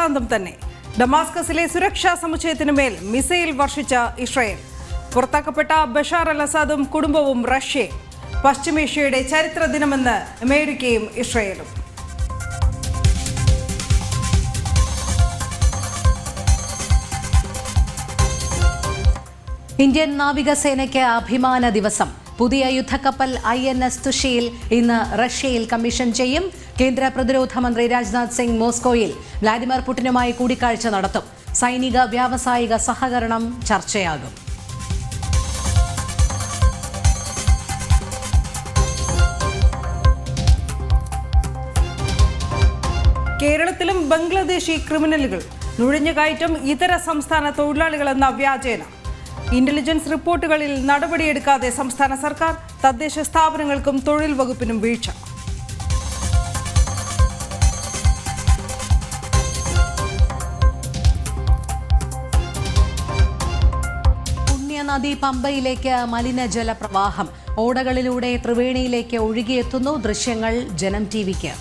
അശാന്തം തന്നെ. ഡമാസ്കസിലെ സുരക്ഷാ സമുച്ചയത്തിനു മേൽ മിസൈൽ വർഷിച്ച ഇസ്രായേൽ. പുറത്താക്കപ്പെട്ട ബഷാർ അൽ അസാദും കുടുംബവും റഷ്യയും. പശ്ചിമേഷ്യയുടെ ചരിത്ര ദിനമെന്ന് അമേരിക്കയും ഇസ്രായേലും. ഇന്ത്യൻ നാവികസേനയ്ക്ക് അഭിമാന ദിവസം. പുതിയ യുദ്ധക്കപ്പൽ INS തുഷീൽ ഇന്ന് റഷ്യയിൽ കമ്മീഷൻ ചെയ്യും. കേന്ദ്ര പ്രതിരോധ മന്ത്രി രാജ്നാഥ് സിംഗ് മോസ്കോയിൽ വ്ളാഡിമിർ പുടിനുമായി കൂടിക്കാഴ്ച നടത്തും. സൈനിക വ്യാവസായിക സഹകരണം ചർച്ചയാകും. കേരളത്തിലും ബംഗ്ലാദേശി ക്രിമിനലുകൾ നുഴഞ്ഞുകയറ്റം ഇതര സംസ്ഥാന തൊഴിലാളികളെന്ന വ്യാജേന. ഇന്റലിജൻസ് റിപ്പോർട്ടുകളിൽ നടപടിയെടുക്കാതെ സംസ്ഥാന സർക്കാർ. തദ്ദേശ സ്ഥാപനങ്ങൾക്കും തൊഴിൽ വകുപ്പിനും വീഴ്ച. പുണ്യനദി പമ്പയിലേക്ക് മലിനജല പ്രവാഹം. ഓടകളിലൂടെ ത്രിവേണിയിലേക്ക് ഒഴുകിയെത്തുന്നു. ദൃശ്യങ്ങൾ ജനം TVക്ക്.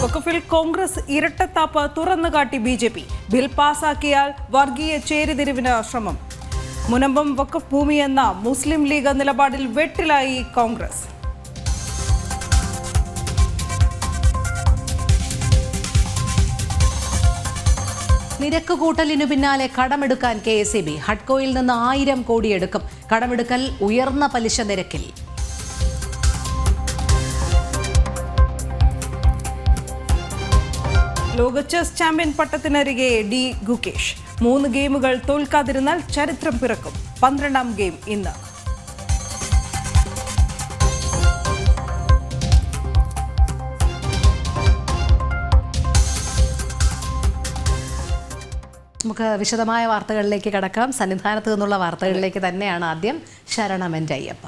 വഖഫിൽ കോൺഗ്രസ് ഇരട്ടത്താപ്പ് തുറന്നുകാട്ടി BJP. ബിൽ പാസാക്കിയാൽ വർഗീയ ചേരിതിരിവിന് ശ്രമം. മുനമ്പം വഖഫ് ഭൂമിയെന്ന മുസ്ലിം ലീഗ് നിലപാടിൽ വെട്ടിലായി കോൺഗ്രസ്. നിരക്ക് കൂട്ടലിനു പിന്നാലെ കടമെടുക്കാൻ KSEB. ഹഡ്കോയിൽ നിന്ന് 1000 കോടി എടുക്കും. കടമെടുക്കൽ ഉയർന്ന പലിശ നിരക്കിൽ. ലോക ചെസ് ചാമ്പ്യൻ പട്ടത്തിനരികെ D. ഗുകേഷ്. 3 ഗെയിമുകൾ തോൽക്കാതിരുന്നാൽ ചരിത്രം പിറക്കും. 12ാം ഗെയിം ഇന്ന്. നമുക്ക് വിശദമായ വാർത്തകളിലേക്ക് കടക്കാം. സന്നിധാനത്ത് നിന്നുള്ള വാർത്തകളിലേക്ക് തന്നെയാണ് ആദ്യം. ശരണമെൻ്റെ അയ്യപ്പ.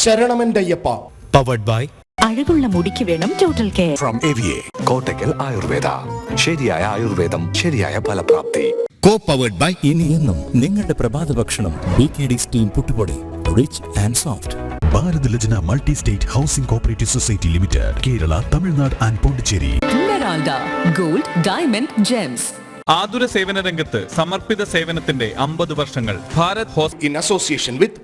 ശരണമെൻ്റെ അയ്യപ്പ പവർഡ് ബൈ അഴകുള്ള മുടിക്ക് വേണം total care from AVA Kottakkal Ayurveda. ശരിയായ ആയുർവേദം, ശരിയായ ഫലപ്രാപ്തി. പവർഡ് ബൈ ഇനി എന്നും നിങ്ങളുടെ പ്രഭാത ഭക്ഷണം BKD സ്റ്റീം പുട്ടുപൊടി, rich and soft. Bharat Lajna multi state housing cooperative society limited, Kerala, Tamil Nadu and Pondicherry. Gold diamond gems. ആതുര സേവന രംഗത്ത് സമർപ്പിത സേവനത്തിന്റെ 50 വർഷങ്ങൾ. Bharat hospital in association with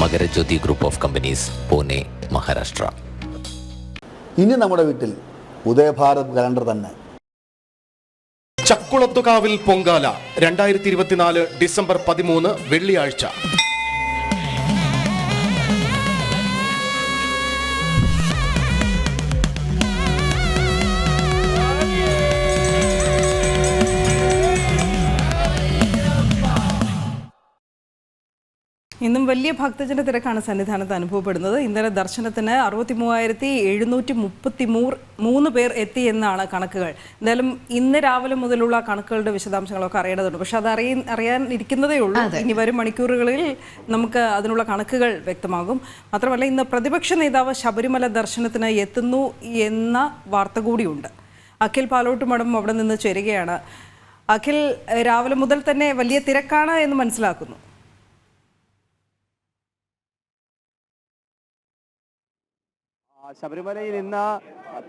Makarajyothi group of companies, Pune, Maharashtra. ഇനി നമ്മുടെ വീട്ടിൽ ഉദയഭാരത് കലണ്ടർ തന്നെ. ചക്കുളത്തുകാവിൽ പൊങ്കാല 2024 ഡിസംബർ 13 വെള്ളിയാഴ്ച. ഇന്നും വലിയ ഭക്തജന തിരക്കാണ് സന്നിധാനത്ത് അനുഭവപ്പെടുന്നത്. ഇന്നലെ ദർശനത്തിന് 63,733 പേർ എത്തി എന്നാണ് കണക്കുകൾ. എന്തായാലും ഇന്ന് രാവിലെ മുതലുള്ള കണക്കുകളുടെ വിശദാംശങ്ങളൊക്കെ അറിയേണ്ടതുണ്ട്. പക്ഷെ അത് അറിയാൻ ഇരിക്കുന്നതേ ഉള്ളൂ. ഇനി വരും മണിക്കൂറുകളിൽ നമുക്ക് അതിനുള്ള കണക്കുകൾ വ്യക്തമാകും. മാത്രമല്ല, ഇന്ന് പ്രതിപക്ഷ നേതാവ് ശബരിമല ദർശനത്തിന് എത്തുന്നു എന്ന വാർത്ത കൂടിയുണ്ട്. അഖിൽ പാലോട്ടുമഠം അവിടെ നിന്ന് ചേരുകയാണ്. അഖിൽ, രാവിലെ മുതൽ തന്നെ വലിയ തിരക്കാണ് എന്ന് മനസ്സിലാക്കുന്നു. ശബരിമലയിൽ ഇന്ന്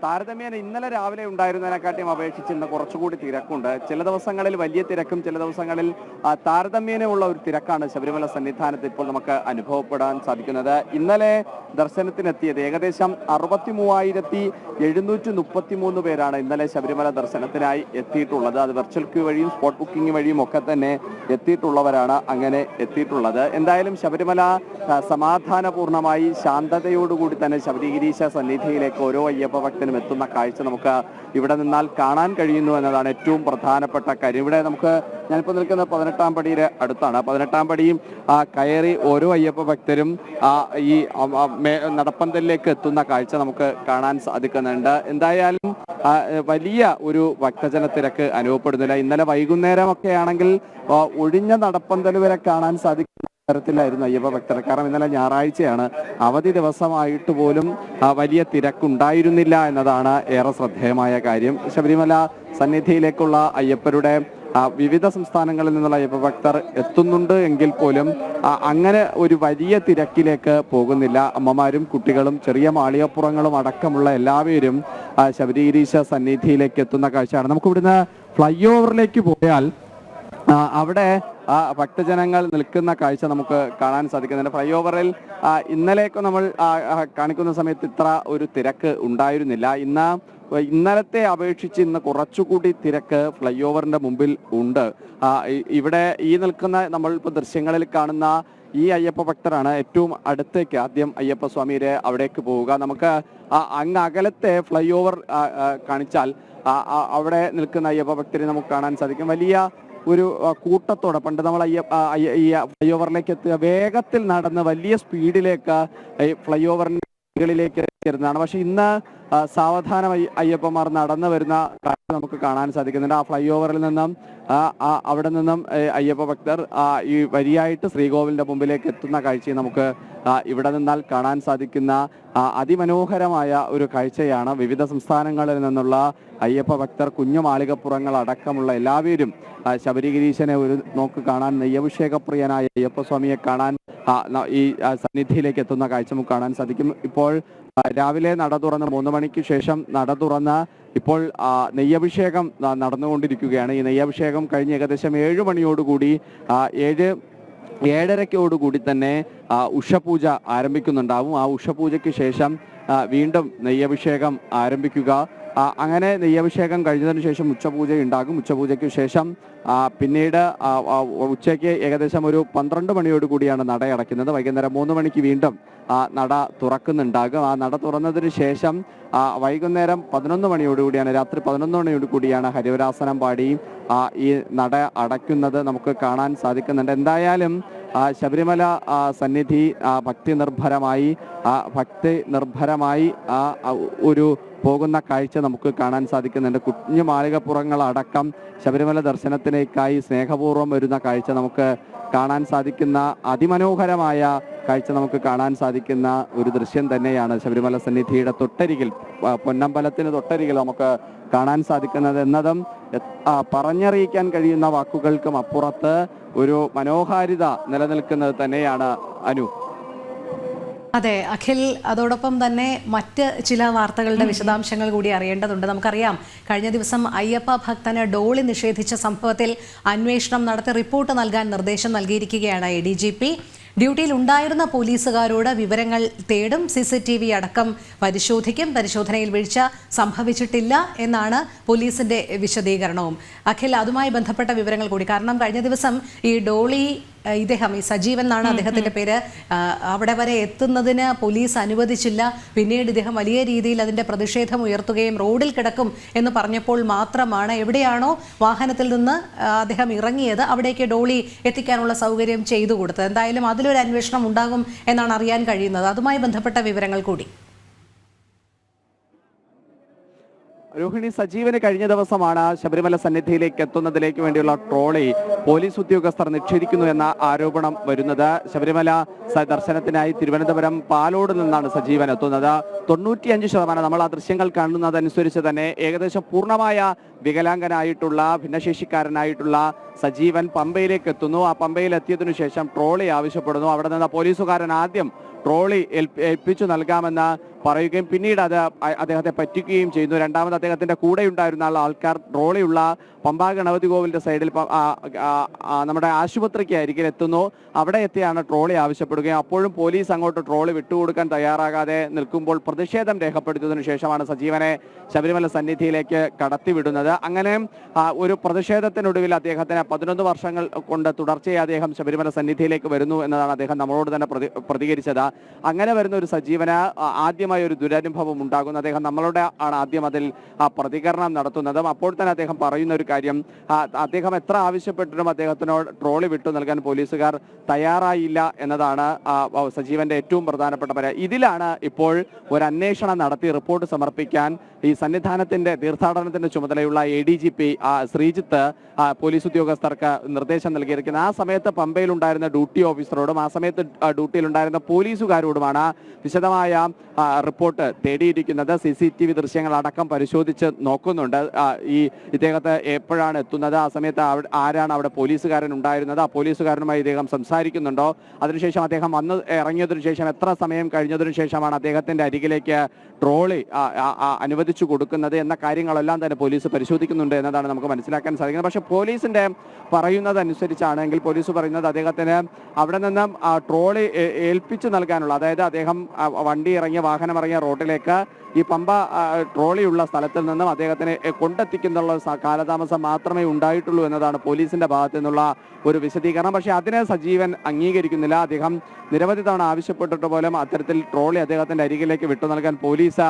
താരതമ്യേന ഇന്നലെ രാവിലെ ഉണ്ടായിരുന്നതിനെക്കാട്ടിയും അപേക്ഷിച്ച് ഇന്ന് കുറച്ചുകൂടി തിരക്കുണ്ട്. ചില ദിവസങ്ങളിൽ വലിയ തിരക്കും ചില ദിവസങ്ങളിൽ താരതമ്യേനയുള്ള ഒരു തിരക്കാണ് ശബരിമല സന്നിധാനത്ത് ഇപ്പോൾ നമുക്ക് അനുഭവപ്പെടാൻ സാധിക്കുന്നത്. ഇന്നലെ ദർശനത്തിനെത്തിയത് ഏകദേശം 63,733 പേരാണ് ഇന്നലെ ശബരിമല ദർശനത്തിനായി എത്തിയിട്ടുള്ളത്. അത് വെർച്വൽ ക്യൂ വഴിയും സ്പോട്ട് ബുക്കിംഗ് വഴിയും ഒക്കെ തന്നെ എത്തിയിട്ടുള്ളവരാണ് അങ്ങനെ എത്തിയിട്ടുള്ളത്. എന്തായാലും ശബരിമല സമാധാനപൂർണമായി ശാന്തതയോടുകൂടി തന്നെ ശബരിഗിരീശ സന്നിധിയിലേക്ക് ഓരോ അയ്യപ്പ ഭക്തനും എത്തുന്ന കാഴ്ച നമുക്ക് ഇവിടെ നിന്നാൽ കാണാൻ കഴിയുന്നു എന്നതാണ് ഏറ്റവും പ്രധാനപ്പെട്ട കാര്യം. ഇവിടെ ഞാനിപ്പോൾ നിൽക്കുന്ന 18ാം പടിയുടെ അടുത്താണ്. 18ാം പടിയും കയറി ഓരോ അയ്യപ്പ ഭക്തരും ഈ നടപ്പന്തലിലേക്ക് എത്തുന്ന കാഴ്ച നമുക്ക് കാണാൻ സാധിക്കുന്നുണ്ട്. എന്തായാലും വലിയ ഒരു ഭക്തജന തിരക്ക് അനുഭവപ്പെടുന്നില്ല. ഇന്നലെ വൈകുന്നേരമൊക്കെ ആണെങ്കിൽ ഒഴിഞ്ഞ നടപ്പന്തൽ വരെ കാണാൻ സാധിക്കുന്ന തരത്തിലായിരുന്നു അയ്യപ്പ ഭക്തർ. കാരണം ഇന്നലെ ഞായറാഴ്ചയാണ്, അവധി ദിവസമായിട്ട് പോലും വലിയ തിരക്കുണ്ടായിരുന്നില്ല എന്നതാണ് ഏറെ ശ്രദ്ധേയമായ കാര്യം. ശബരിമല സന്നിധിയിലേക്കുള്ള അയ്യപ്പരുടെ വിവിധ സംസ്ഥാനങ്ങളിൽ നിന്നുള്ള അയ്യപ്പ ഭക്തർ എത്തുന്നുണ്ട് എങ്കിൽ പോലും അങ്ങനെ ഒരു വലിയ തിരക്കിലേക്ക് പോകുന്നില്ല. അമ്മമാരും കുട്ടികളും ചെറിയ മാളികപ്പുറങ്ങളും അടക്കമുള്ള എല്ലാവരും ശബരിഗിരീശ സന്നിധിയിലേക്ക് എത്തുന്ന കാഴ്ചയാണ്. നമുക്ക് ഇവിടുന്ന് ഫ്ലൈ ഓവറിലേക്ക് പോയാൽ അവിടെ ഭക്തജനങ്ങൾ നിൽക്കുന്ന കാഴ്ച നമുക്ക് കാണാൻ സാധിക്കുന്നുണ്ട്. ഫ്ലൈ ഓവറിൽ ഇന്നലെയൊക്കെ നമ്മൾ കാണിക്കുന്ന സമയത്ത് ഇത്ര ഒരു തിരക്ക് ഉണ്ടായിരുന്നില്ല. ഇന്നലത്തെ അപേക്ഷിച്ച് ഇന്ന് കുറച്ചുകൂടി തിരക്ക് ഫ്ലൈ ഓവറിന്റെ മുമ്പിൽ ഉണ്ട്. ഇവിടെ ഈ നിൽക്കുന്ന നമ്മളിപ്പോൾ ദൃശ്യങ്ങളിൽ കാണുന്ന ഈ അയ്യപ്പ ഭക്തരാണ് ഏറ്റവും അടുത്തേക്ക് ആദ്യം അയ്യപ്പ സ്വാമിയുടെ അവിടേക്ക് പോവുക. നമുക്ക് അങ്ങ് അകലത്തെ ഫ്ലൈ ഓവർ കാണിച്ചാൽ അവിടെ നിൽക്കുന്ന അയ്യപ്പ ഭക്തരെ നമുക്ക് കാണാൻ സാധിക്കും. വലിയ ഒരു കൂട്ടത്തോടെ പണ്ട് നമ്മൾ ഈ ഫ്ലൈ ഓവറിലേക്ക് എത്തുക വേഗത്തിൽ നടന്ന് വലിയ സ്പീഡിലേക്ക് ഫ്ലൈ ഓവറിലേക്ക് എത്തുന്നതാണ്. പക്ഷെ ഇന്ന് സാവധാനം അയ്യപ്പന്മാർ നടന്നു വരുന്ന കാഴ്ച നമുക്ക് കാണാൻ സാധിക്കുന്നുണ്ട്. ആ ഫ്ലൈ ഓവറിൽ നിന്നും അവിടെ നിന്നും അയ്യപ്പ ഭക്തർ ഈ വരിയായിട്ട് ശ്രീകോവിലിന്റെ മുമ്പിലേക്ക് എത്തുന്ന കാഴ്ചയും നമുക്ക് ഇവിടെ നിന്നാൽ കാണാൻ സാധിക്കുന്ന അതിമനോഹരമായ ഒരു കാഴ്ചയാണ്. വിവിധ സംസ്ഥാനങ്ങളിൽ നിന്നുള്ള അയ്യപ്പ ഭക്തർ, കുഞ്ഞു മാളികപ്പുറങ്ങൾ അടക്കമുള്ള എല്ലാവരും ശബരിഗിരീശനെ ഒരു നോക്ക് കാണാൻ, നെയ്യഭിഷേകപ്രിയനായ അയ്യപ്പസ്വാമിയെ കാണാൻ ഈ സന്നിധിയിലേക്ക് എത്തുന്ന കാഴ്ച നമുക്ക് കാണാൻ സാധിക്കും. ഇപ്പോൾ രാവിലെ നട തുറന്ന് 3 മണിക്ക് ശേഷം നട തുറന്ന് ഇപ്പോൾ നെയ്യഭിഷേകം നടന്നുകൊണ്ടിരിക്കുകയാണ്. ഈ നെയ്യഭിഷേകം കഴിഞ്ഞ് ഏകദേശം 7 മണിയോടുകൂടി 7:30 തന്നെ ഉഷപൂജ ആരംഭിക്കുന്നുണ്ടാവും. ആ ഉഷപൂജയ്ക്ക് ശേഷം വീണ്ടും നെയ്യഭിഷേകം ആരംഭിക്കുക. അങ്ങനെ നെയ്യഭിഷേകം കഴിഞ്ഞതിന് ശേഷം ഉച്ചപൂജ ഉണ്ടാകും. ഉച്ചപൂജയ്ക്ക് ശേഷം പിന്നീട് ഉച്ചയ്ക്ക് ഏകദേശം ഒരു 12 മണിയോടുകൂടിയാണ് നട അടയ്ക്കുന്നത്. വൈകുന്നേരം 3 മണിക്ക് വീണ്ടും നട തുറക്കുന്നുണ്ടാകും. ആ നട തുറന്നതിന് ശേഷം വൈകുന്നേരം 11 മണിയോടുകൂടിയാണ്, രാത്രി 11 മണിയോടുകൂടിയാണ് ഹരിവരാസനം പാടി ഈ നട അടയ്ക്കുന്നത് നമുക്ക് കാണാൻ സാധിക്കുന്നുണ്ട്. എന്തായാലും ശബരിമല സന്നിധി ഭക്തി നിർഭരമായി ഒരു പോകുന്ന കാഴ്ച നമുക്ക് കാണാൻ സാധിക്കുന്നുണ്ട്. കുഞ്ഞു മാളികപ്പുറങ്ങളടക്കം ശബരിമല ദർശനത്തിലേക്കായി സ്നേഹപൂർവ്വം വരുന്ന കാഴ്ച നമുക്ക് കാണാൻ സാധിക്കുന്ന അതിമനോഹരമായ കാഴ്ച നമുക്ക് കാണാൻ സാധിക്കുന്ന ഒരു ദൃശ്യം തന്നെയാണ് ശബരിമല സന്നിധിയുടെ തൊട്ടരികിൽ, പൊന്നമ്പലത്തിന് തൊട്ടരികിൽ നമുക്ക് കാണാൻ സാധിക്കുന്നത് എന്നതും പറഞ്ഞറിയിക്കാൻ കഴിയുന്ന വാക്കുകൾക്കും അപ്പുറത്ത് ഒരു മനോഹാരിത നിലനിൽക്കുന്നത് തന്നെയാണ്. അനു. അതെ അഖിൽ, അതോടൊപ്പം തന്നെ മറ്റ് ചില വാർത്തകളുടെ വിശദാംശങ്ങൾ കൂടി അറിയേണ്ടതുണ്ട്. നമുക്കറിയാം, കഴിഞ്ഞ ദിവസം അയ്യപ്പ ഭക്തന് ഡോളി നിഷേധിച്ച സംഭവത്തിൽ അന്വേഷണം നടത്തി റിപ്പോർട്ട് നൽകാൻ നിർദ്ദേശം നൽകിയിരിക്കുകയാണ് ADGP. ഡ്യൂട്ടിയിൽ ഉണ്ടായിരുന്ന പോലീസുകാരോട് വിവരങ്ങൾ തേടും, CCTV അടക്കം പരിശോധിക്കും. പരിശോധനയിൽ വീഴ്ച സംഭവിച്ചിട്ടില്ല എന്നാണ് പോലീസിന്റെ വിശദീകരണവും. അഖിൽ, അതുമായി ബന്ധപ്പെട്ട വിവരങ്ങൾ കൂടി, കാരണം കഴിഞ്ഞ ദിവസം ഈ ഡോളി ഇദ്ദേഹം, ഈ സജീവൻ എന്നാണ് അദ്ദേഹത്തിന്റെ പേര്, അവിടെ വരെ എത്തുന്നതിന് പോലീസ് അനുവദിച്ചില്ല. പിന്നീട് ഇദ്ദേഹം വലിയ രീതിയിൽ അതിന്റെ പ്രതിഷേധം ഉയർത്തുകയും റോഡിൽ കിടക്കും എന്ന് പറഞ്ഞപ്പോൾ മാത്രമാണ് എവിടെയാണോ വാഹനത്തിൽ നിന്ന് അദ്ദേഹം ഇറങ്ങിയത് അവിടേക്ക് ഡോളി എത്തിക്കാനുള്ള സൗകര്യം ചെയ്തു കൊടുത്തത്. എന്തായാലും അതിലൊരു അന്വേഷണം ഉണ്ടാകും എന്നാണ് അറിയാൻ കഴിയുന്നത്. അതുമായി ബന്ധപ്പെട്ട വിവരങ്ങൾ കൂടി. രോഹിണി, സജീവന് കഴിഞ്ഞ ദിവസമാണ് ശബരിമല സന്നിധിയിലേക്ക് എത്തുന്നതിലേക്ക് വേണ്ടിയുള്ള ട്രോളി പോലീസ് ഉദ്യോഗസ്ഥർ നിഷേധിക്കുന്നു എന്ന ആരോപണം വരുന്നത്. ശബരിമല ദർശനത്തിനായി തിരുവനന്തപുരം പാലോട് നിന്നാണ് സജീവൻ എത്തുന്നത്. 95% നമ്മൾ ആ ദൃശ്യങ്ങൾ കാണുന്നതനുസരിച്ച് തന്നെ ഏകദേശം പൂർണ്ണമായ വികലാംഗനായിട്ടുള്ള, ഭിന്നശേഷിക്കാരനായിട്ടുള്ള സജീവൻ പമ്പയിലേക്ക് എത്തുന്നു. ആ പമ്പയിൽ എത്തിയതിനു ശേഷം ട്രോളി ആവശ്യപ്പെടുന്നു. അവിടെ നിന്ന് പോലീസുകാരൻ ആദ്യം ട്രോളി ഏൽപ്പിച്ചു നൽകാമെന്ന് പറയുകയും പിന്നീട് അത് അദ്ദേഹത്തെ പറ്റിക്കുകയും ചെയ്യുന്നു. രണ്ടാമത് അദ്ദേഹത്തിന്റെ കൂടെ ഉണ്ടായിരുന്ന ആൾക്കാർ ട്രോളിയുള്ള പമ്പാ ഗണപതി കോവിലിന്റെ സൈഡിൽ നമ്മുടെ ആശുപത്രിക്ക് അരികിൽ എത്തുന്നു. അവിടെ എത്തിയാണ് ട്രോളി ആവശ്യപ്പെടുകയും അപ്പോഴും പോലീസ് അങ്ങോട്ട് ട്രോളി വിട്ടുകൊടുക്കാൻ തയ്യാറാകാതെ നിൽക്കുമ്പോൾ പ്രതിഷേധം രേഖപ്പെടുത്തിയതിനു ശേഷമാണ് സജീവനെ ശബരിമല സന്നിധിയിലേക്ക് കടത്തിവിടുന്നത്. അങ്ങനെ ഒരു പ്രതിഷേധത്തിനൊടുവിൽ അദ്ദേഹത്തിന് 11 വർഷങ്ങൾ കൊണ്ട് തുടർച്ചയായി അദ്ദേഹം ശബരിമല സന്നിധിയിലേക്ക് വരുന്നു എന്നതാണ് അദ്ദേഹം നമ്മളോട് തന്നെ പ്രതികരിച്ചത്. അങ്ങനെ വരുന്ന ഒരു സജീവന് ആദ്യമായി ഒരു ദുരനുഭവം ഉണ്ടാകുന്നു. അദ്ദേഹം നമ്മളോട് ആണ് ആദ്യം അതിൽ പ്രതികരണം നടത്തുന്നതും. അപ്പോൾ തന്നെ അദ്ദേഹം പറയുന്ന ഒരു കാര്യം, അദ്ദേഹം എത്ര ആവശ്യപ്പെട്ടിട്ടും അദ്ദേഹത്തിനോട് ട്രോളി വിട്ടു നൽകാൻ പോലീസുകാർ തയ്യാറായില്ല എന്നതാണ് സജീവന്റെ ഏറ്റവും പ്രധാനപ്പെട്ട പരാതി. ഇതിലാണ് ഇപ്പോൾ ഒരു അന്വേഷണം നടത്തി റിപ്പോർട്ട് സമർപ്പിക്കാൻ ഈ സന്നിധാനത്തിന്റെ തീർത്ഥാടനത്തിന്റെ ചുമതലയുള്ള ADGP ശ്രീജിത്ത് പോലീസ് ഉദ്യോഗസ്ഥർക്ക് നിർദ്ദേശം നൽകിയിരിക്കുന്നത്. ആ സമയത്ത് പമ്പയിൽ ഉണ്ടായിരുന്ന ഡ്യൂട്ടി ഓഫീസറോടും ആ സമയത്ത് ഡ്യൂട്ടിയിലുണ്ടായിരുന്ന പോലീസ് പോലീസുകാരോടുമാണ് വിശദമായ റിപ്പോർട്ട് തേടിയിരിക്കുന്നത്. CCTV ദൃശ്യങ്ങളടക്കം പരിശോധിച്ച് നോക്കുന്നുണ്ട്. ഇദ്ദേഹത്തെ എപ്പോഴാണ് എത്തുന്നത്, ആ സമയത്ത് ആരാണ് അവിടെ പോലീസുകാരൻ ഉണ്ടായിരുന്നത്, ആ പോലീസുകാരനുമായി ഇദ്ദേഹം സംസാരിക്കുന്നുണ്ടോ, അതിനുശേഷം അദ്ദേഹം വന്ന് ഇറങ്ങിയതിനു ശേഷം എത്ര സമയം കഴിഞ്ഞതിനു ശേഷമാണ് അദ്ദേഹത്തിന്റെ അരികിലേക്ക് ട്രോളി അനുവദിച്ചു കൊടുക്കുന്നത് എന്ന കാര്യങ്ങളെല്ലാം തന്നെ പോലീസ് പരിശോധിക്കുന്നുണ്ട് എന്നതാണ് നമുക്ക് മനസ്സിലാക്കാൻ സാധിക്കുന്നത്. പക്ഷേ പോലീസിന്റെ പറയുന്നതനുസരിച്ചാണെങ്കിൽ പോലീസ് പറയുന്നത് അദ്ദേഹത്തിന് അവിടെ നിന്ന് ട്രോളി ഏൽപ്പിച്ചു നൽകാനുള്ള, അതായത് അദ്ദേഹം വണ്ടി ഇറങ്ങിയ വാഹനം ഇറങ്ങിയ റോഡിലേക്ക് ഈ പമ്പ ട്രോളിയുള്ള സ്ഥലത്തിൽ നിന്നും അദ്ദേഹത്തിനെ കൊണ്ടെത്തിക്കുന്നുള്ള കാലതാമസം മാത്രമേ ഉണ്ടായിട്ടുള്ളൂ എന്നതാണ് പോലീസിന്റെ ഭാഗത്തു നിന്നുള്ള ഒരു വിശദീകരണം. പക്ഷേ അതിനെ സജീവൻ അംഗീകരിക്കുന്നില്ല. അദ്ദേഹം നിരവധി തവണ ആവശ്യപ്പെട്ടിട്ട് പോലും അത്തരത്തിൽ ട്രോളി അദ്ദേഹത്തിന്റെ അരികിലേക്ക് വിട്ടു നൽകാൻ പോലീസ്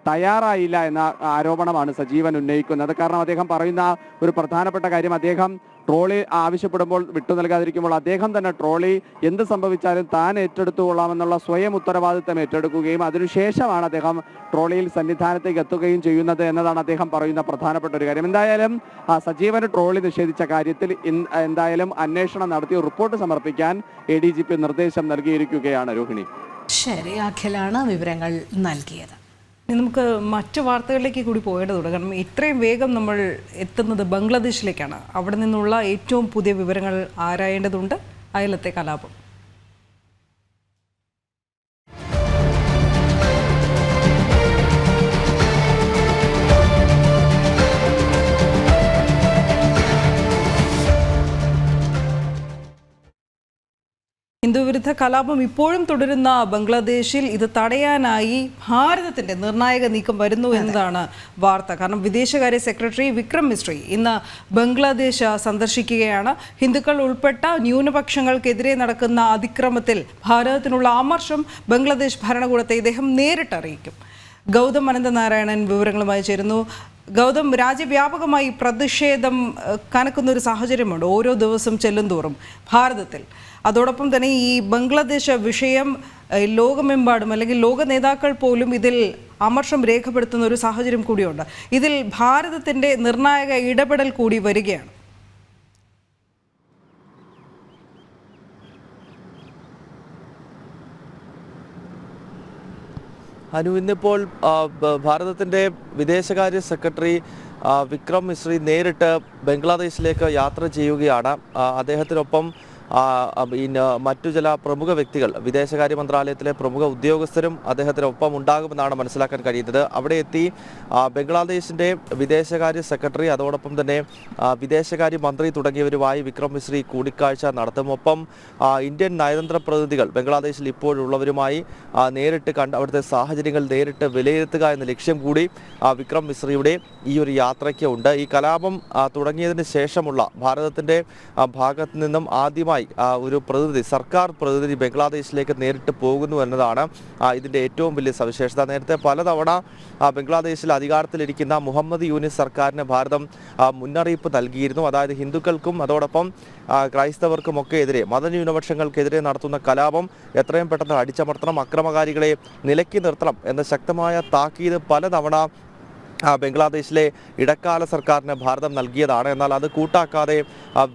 തയ്യാറായില്ല എന്ന ആരോപണമാണ് സജീവൻ ഉന്നയിക്കുന്നത്. കാരണം അദ്ദേഹം പറയുന്ന ഒരു പ്രധാനപ്പെട്ട കാര്യം, അദ്ദേഹം ട്രോളി ആവശ്യപ്പെടുമ്പോൾ വിട്ടു നൽകാതിരിക്കുമ്പോൾ അദ്ദേഹം തന്നെ ട്രോളി എന്ത് സംഭവിച്ചാലും താൻ ഏറ്റെടുത്തുകൊള്ളാമെന്നുള്ള സ്വയം ഉത്തരവാദിത്തം ഏറ്റെടുക്കുകയും അതിനുശേഷമാണ് അദ്ദേഹം ട്രോളിയിൽ സന്നിധാനത്തേക്ക് എത്തുകയും ചെയ്യുന്നത് എന്നതാണ് അദ്ദേഹം പറയുന്ന പ്രധാനപ്പെട്ട ഒരു കാര്യം. എന്തായാലും സജീവന് ട്രോളി നിഷേധിച്ച കാര്യത്തിൽ എന്തായാലും അന്വേഷണം നടത്തി റിപ്പോർട്ട് സമർപ്പിക്കാൻ ADGP നിർദ്ദേശം നൽകിയിരിക്കുകയാണ്. രോഹിണി. ശരി, അഖിലാണ് വിവരങ്ങൾ നൽകിയത്. നമുക്ക് മറ്റു വാർത്തകളിലേക്ക് കൂടി പോയേണ്ടതുണ്ട്. കാരണം ഇത്രയും വേഗം നമ്മൾ എത്തുന്നത് ബംഗ്ലാദേശിലേക്കാണ്. അവിടെ നിന്നുള്ള ഏറ്റവും പുതിയ വിവരങ്ങൾ ആരായേണ്ടതുണ്ട്. അയലത്തെ കലാപം. ഹിന്ദുവിരുദ്ധ കലാപം ഇപ്പോഴും തുടരുന്ന ബംഗ്ലാദേശിൽ ഇത് തടയാനായി ഭാരതത്തിന്റെ നിർണായക നീക്കം വരുന്നു എന്നതാണ് വാർത്ത. കാരണം വിദേശകാര്യ സെക്രട്ടറി വിക്രം മിശ്രി ഇന്ന് ബംഗ്ലാദേശ് സന്ദർശിക്കുകയാണ്. ഹിന്ദുക്കൾ ഉൾപ്പെട്ട ന്യൂനപക്ഷങ്ങൾക്കെതിരെ നടക്കുന്ന അതിക്രമത്തിൽ ഭാരതത്തിനുള്ള ആമർശം ബംഗ്ലാദേശ് ഭരണകൂടത്തെ ഇദ്ദേഹം നേരിട്ടറിയിക്കും. ഗൗതം അനന്തനാരായണൻ വിവരങ്ങളുമായി ചേരുന്നു. ഗൗതം, രാജ്യവ്യാപകമായി പ്രതിഷേധം കനക്കുന്ന ഒരു സാഹചര്യമുണ്ട് ഓരോ ദിവസം ചെല്ലുന്തോറും ഭാരതത്തിൽ. അതോടൊപ്പം തന്നെ ഈ ബംഗ്ലാദേശ് വിഷയം ലോകമെമ്പാടും അല്ലെങ്കിൽ ലോക നേതാക്കൾ പോലും ഇതിൽ അമർഷം രേഖപ്പെടുത്തുന്ന ഒരു സാഹചര്യം കൂടിയുണ്ട്. ഇതിൽ ഭാരതത്തിൻ്റെ നിർണായക ഇടപെടൽ കൂടി വരികയാണ്. ഇന്നിപ്പോൾ ഭാരതത്തിൻ്റെ വിദേശകാര്യ സെക്രട്ടറി വിക്രം മിശ്രി നേരിട്ട് ബംഗ്ലാദേശിലേക്ക് യാത്ര ചെയ്യുകയാണ്. അദ്ദേഹത്തിനൊപ്പം മറ്റു ചില പ്രമുഖ വ്യക്തികൾ, വിദേശകാര്യ മന്ത്രാലയത്തിലെ പ്രമുഖ ഉദ്യോഗസ്ഥരും അദ്ദേഹത്തിനൊപ്പം ഉണ്ടാകുമെന്നാണ് മനസ്സിലാക്കാൻ കഴിയുന്നത്. അവിടെ എത്തി ബംഗ്ലാദേശിൻ്റെ വിദേശകാര്യ സെക്രട്ടറി അതോടൊപ്പം തന്നെ വിദേശകാര്യ മന്ത്രി തുടങ്ങിയവരുമായി വിക്രം മിശ്രി കൂടിക്കാഴ്ച നടത്തും. ഒപ്പം ഇന്ത്യൻ നയതന്ത്ര പ്രതിനിധികൾ ബംഗ്ലാദേശിൽ ഇപ്പോഴുള്ളവരുമായി നേരിട്ട് കണ്ട് അവിടുത്തെ സാഹചര്യങ്ങൾ നേരിട്ട് വിലയിരുത്തുക എന്ന ലക്ഷ്യം കൂടി വിക്രം മിശ്രിയുടെ ഈ ഒരു യാത്രയ്ക്ക് ഉണ്ട്. ഈ കലാപം തുടങ്ങിയതിന് ശേഷമുള്ള ഭാരതത്തിൻ്റെ ഭാഗത്തു നിന്നും ആദ്യമായി ഒരു പ്രതിനിധി, സർക്കാർ പ്രതിനിധി ബംഗ്ലാദേശിലേക്ക് നേരിട്ട് പോകുന്നു എന്നതാണ് ഇതിൻ്റെ ഏറ്റവും വലിയ സവിശേഷത. നേരത്തെ പലതവണ ബംഗ്ലാദേശിൽ അധികാരത്തിലിരിക്കുന്ന മുഹമ്മദ് യൂനിസ് സർക്കാരിന് ഭാരതം മുന്നറിയിപ്പ് നൽകിയിരുന്നു. അതായത് ഹിന്ദുക്കൾക്കും അതോടൊപ്പം ക്രൈസ്തവർക്കുമൊക്കെ എതിരെ, മതന്യൂനപക്ഷങ്ങൾക്കെതിരെ നടത്തുന്ന കലാപം എത്രയും പെട്ടെന്ന് അടിച്ചമർത്തണം, അക്രമകാരികളെ നിലയ്ക്ക് നിർത്തണം എന്ന ശക്തമായ താക്കീത് പലതവണ ബംഗ്ലാദേശിലെ ഇടക്കാല സർക്കാരിന് ഭാരതം നൽകിയതാണ്. എന്നാൽ അത് കൂട്ടാക്കാതെ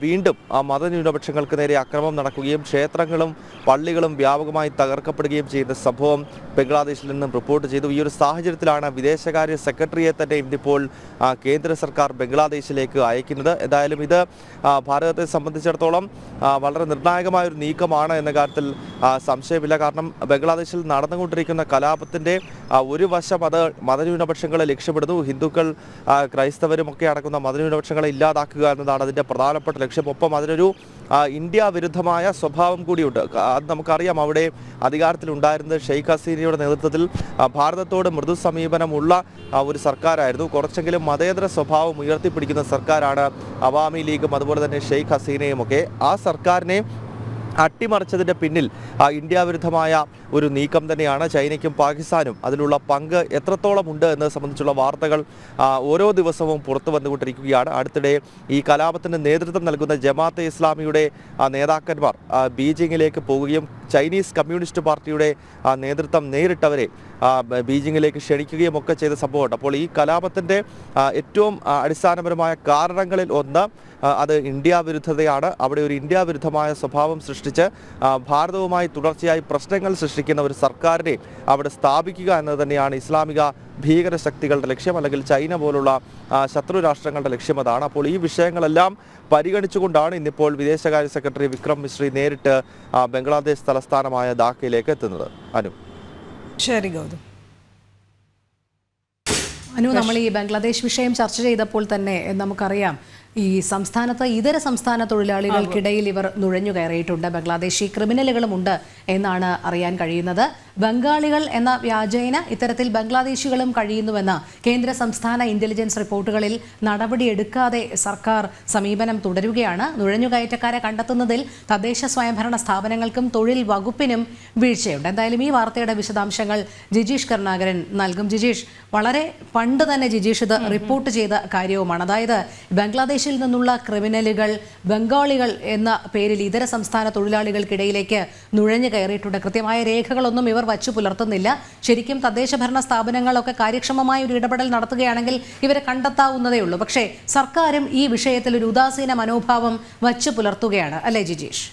വീണ്ടും മതന്യൂനപക്ഷങ്ങൾക്ക് നേരെ അക്രമം നടക്കുകയും ക്ഷേത്രങ്ങളും പള്ളികളും വ്യാപകമായി തകർക്കപ്പെടുകയും ചെയ്യുന്ന സംഭവം ബംഗ്ലാദേശിൽ നിന്നും റിപ്പോർട്ട് ചെയ്തു. ഈ ഒരു സാഹചര്യത്തിലാണ് വിദേശകാര്യ സെക്രട്ടറിയെ തന്നെ ഇന്നിപ്പോൾ കേന്ദ്ര സർക്കാർ ബംഗ്ലാദേശിലേക്ക് അയക്കുന്നത്. എന്തായാലും ഇത് ഭാരതത്തെ സംബന്ധിച്ചിടത്തോളം വളരെ നിർണായകമായൊരു നീക്കമാണ് എന്ന കാര്യത്തിൽ സംശയമില്ല. കാരണം ബംഗ്ലാദേശിൽ നടന്നുകൊണ്ടിരിക്കുന്ന കലാപത്തിൻ്റെ ഒരു വശം അത് മതന്യൂനപക്ഷങ്ങളെ ലക്ഷ്യമിടുന്നു. ഹിന്ദുക്കൾ, ക്രൈസ്തവരും ഒക്കെ അടക്കുന്ന മതന്യൂനപക്ഷങ്ങളെ ഇല്ലാതാക്കുക എന്നതാണ് അതിൻ്റെ പ്രധാനപ്പെട്ട ലക്ഷ്യം. ഒപ്പം അതിനൊരു ഇന്ത്യ വിരുദ്ധമായ സ്വഭാവം കൂടിയുണ്ട്. അത് നമുക്കറിയാം. അവിടെ അധികാരത്തിലുണ്ടായിരുന്നത് ഷെയ്ഖ് ഹസീനയുടെ നേതൃത്വത്തിൽ ഭാരതത്തോട് മൃദു സമീപനമുള്ള ഒരു സർക്കാരായിരുന്നു. കുറച്ചെങ്കിലും മതേതര സ്വഭാവം ഉയർത്തിപ്പിടിക്കുന്ന സർക്കാരാണ് അവാമി ലീഗും അതുപോലെ തന്നെ ഷെയ്ഖ് ഹസീനയും ഒക്കെ. ആ സർക്കാരിനെ അട്ടിമറിച്ചതിൻ്റെ പിന്നിൽ ഇന്ത്യ വിരുദ്ധമായ ഒരു നീക്കം തന്നെയാണ്. ചൈനയ്ക്കും പാകിസ്ഥാനും അതിലുള്ള പങ്ക് എത്രത്തോളം ഉണ്ട് എന്നത് സംബന്ധിച്ചുള്ള വാർത്തകൾ ഓരോ ദിവസവും പുറത്തു വന്നുകൊണ്ടിരിക്കുകയാണ്. അടുത്തിടെ ഈ കലാപത്തിന് നേതൃത്വം നൽകുന്ന ജമാഅത്തെ ഇസ്ലാമിയുടെ നേതാക്കന്മാർ ബീജിംഗിലേക്ക് പോവുകയും ചൈനീസ് കമ്മ്യൂണിസ്റ്റ് പാർട്ടിയുടെ നേതൃത്വം നേരിട്ടവരെ ബീജിംഗിലേക്ക് ക്ഷണിക്കുകയും ഒക്കെ ചെയ്ത സംഭവമുണ്ട്. അപ്പോൾ ഈ കലാപത്തിൻ്റെ ഏറ്റവും അടിസ്ഥാനപരമായ കാരണങ്ങളിൽ ഒന്ന് അത് ഇന്ത്യ വിരുദ്ധതയാണ്. അവിടെ ഒരു ഇന്ത്യ വിരുദ്ധമായ സ്വഭാവം സൃഷ്ടിച്ച് ഭാരതവുമായി തുടർച്ചയായി പ്രശ്നങ്ങൾ സൃഷ്ടിക്കുന്ന ഒരു സർക്കാരിനെ അവിടെ സ്ഥാപിക്കുക എന്നത് തന്നെയാണ് ഇസ്ലാമിക ഭീകര ശക്തികളുടെ ലക്ഷ്യം, അല്ലെങ്കിൽ ചൈന പോലുള്ള ശത്രു രാഷ്ട്രങ്ങളുടെ ലക്ഷ്യം അതാണ്. അപ്പോൾ ഈ വിഷയങ്ങളെല്ലാം പരിഗണിച്ചുകൊണ്ടാണ് ഇന്നിപ്പോൾ വിദേശകാര്യ സെക്രട്ടറി വിക്രം മിശ്രി നേരിട്ട് ബംഗ്ലാദേശ് തലസ്ഥാനമായ ധാക്കയിലേക്ക് എത്തുന്നത്. ശരി ഗൗതം. നമ്മൾ ഈ ബംഗ്ലാദേശ് വിഷയം ചർച്ച ചെയ്തപ്പോൾ തന്നെ നമുക്കറിയാം ഈ സംസ്ഥാനത്ത് ഇതര സംസ്ഥാന തൊഴിലാളികൾക്കിടയിൽ ഇവർ നുഴഞ്ഞു കയറിയിട്ടുണ്ട്. ബംഗ്ലാദേശി ക്രിമിനലുകളുമുണ്ട് എന്നാണ് അറിയാൻ കഴിയുന്നത്. ബംഗാളികൾ എന്ന വ്യാജേന ഇത്തരത്തിൽ ബംഗ്ലാദേശികളും കഴിയുന്നുവെന്ന കേന്ദ്ര സംസ്ഥാന ഇന്റലിജൻസ് റിപ്പോർട്ടുകളിൽ നടപടിയെടുക്കാതെ സർക്കാർ സമീപനം തുടരുകയാണ്. നുഴഞ്ഞുകയറ്റക്കാരെ കണ്ടെത്തുന്നതിൽ തദ്ദേശ സ്വയംഭരണ സ്ഥാപനങ്ങൾക്കും തൊഴിൽ വകുപ്പിനും വീഴ്ചയുണ്ട്. എന്തായാലും ഈ വാർത്തയുടെ വിശദാംശങ്ങൾ ജിജീഷ് കരുണാകരൻ നൽകും. ജിജീഷ്, വളരെ പണ്ട് തന്നെ ജിജീഷ് ഇത് റിപ്പോർട്ട് ചെയ്ത കാര്യവുമാണ്. അതായത് ബംഗ്ലാദേശിൽ നിന്നുള്ള ക്രിമിനലുകൾ ബംഗാളികൾ എന്ന പേരിൽ ഇതര സംസ്ഥാന തൊഴിലാളികൾക്കിടയിലേക്ക് നുഴഞ്ഞു കയറിയിട്ടുണ്ട്. കൃത്യമായ രേഖകളൊന്നും ഇവർ വച്ചു പുലർത്തുന്നില്ല. ശരിക്കും തദ്ദേശ ഭരണ സ്ഥാപനങ്ങളൊക്കെ കാര്യക്ഷമമായ ഒരു ഇടപെടൽ നടത്തുകയാണെങ്കിൽ ഇവരെ കണ്ടെത്താവുന്നതേ ഉള്ളൂ. പക്ഷേ സർക്കാരും ഈ വിഷയത്തിൽ ഒരു ഉദാസീന മനോഭാവം വച്ചു പുലർത്തുകയാണ്, അല്ലേ ജിജീഷ്?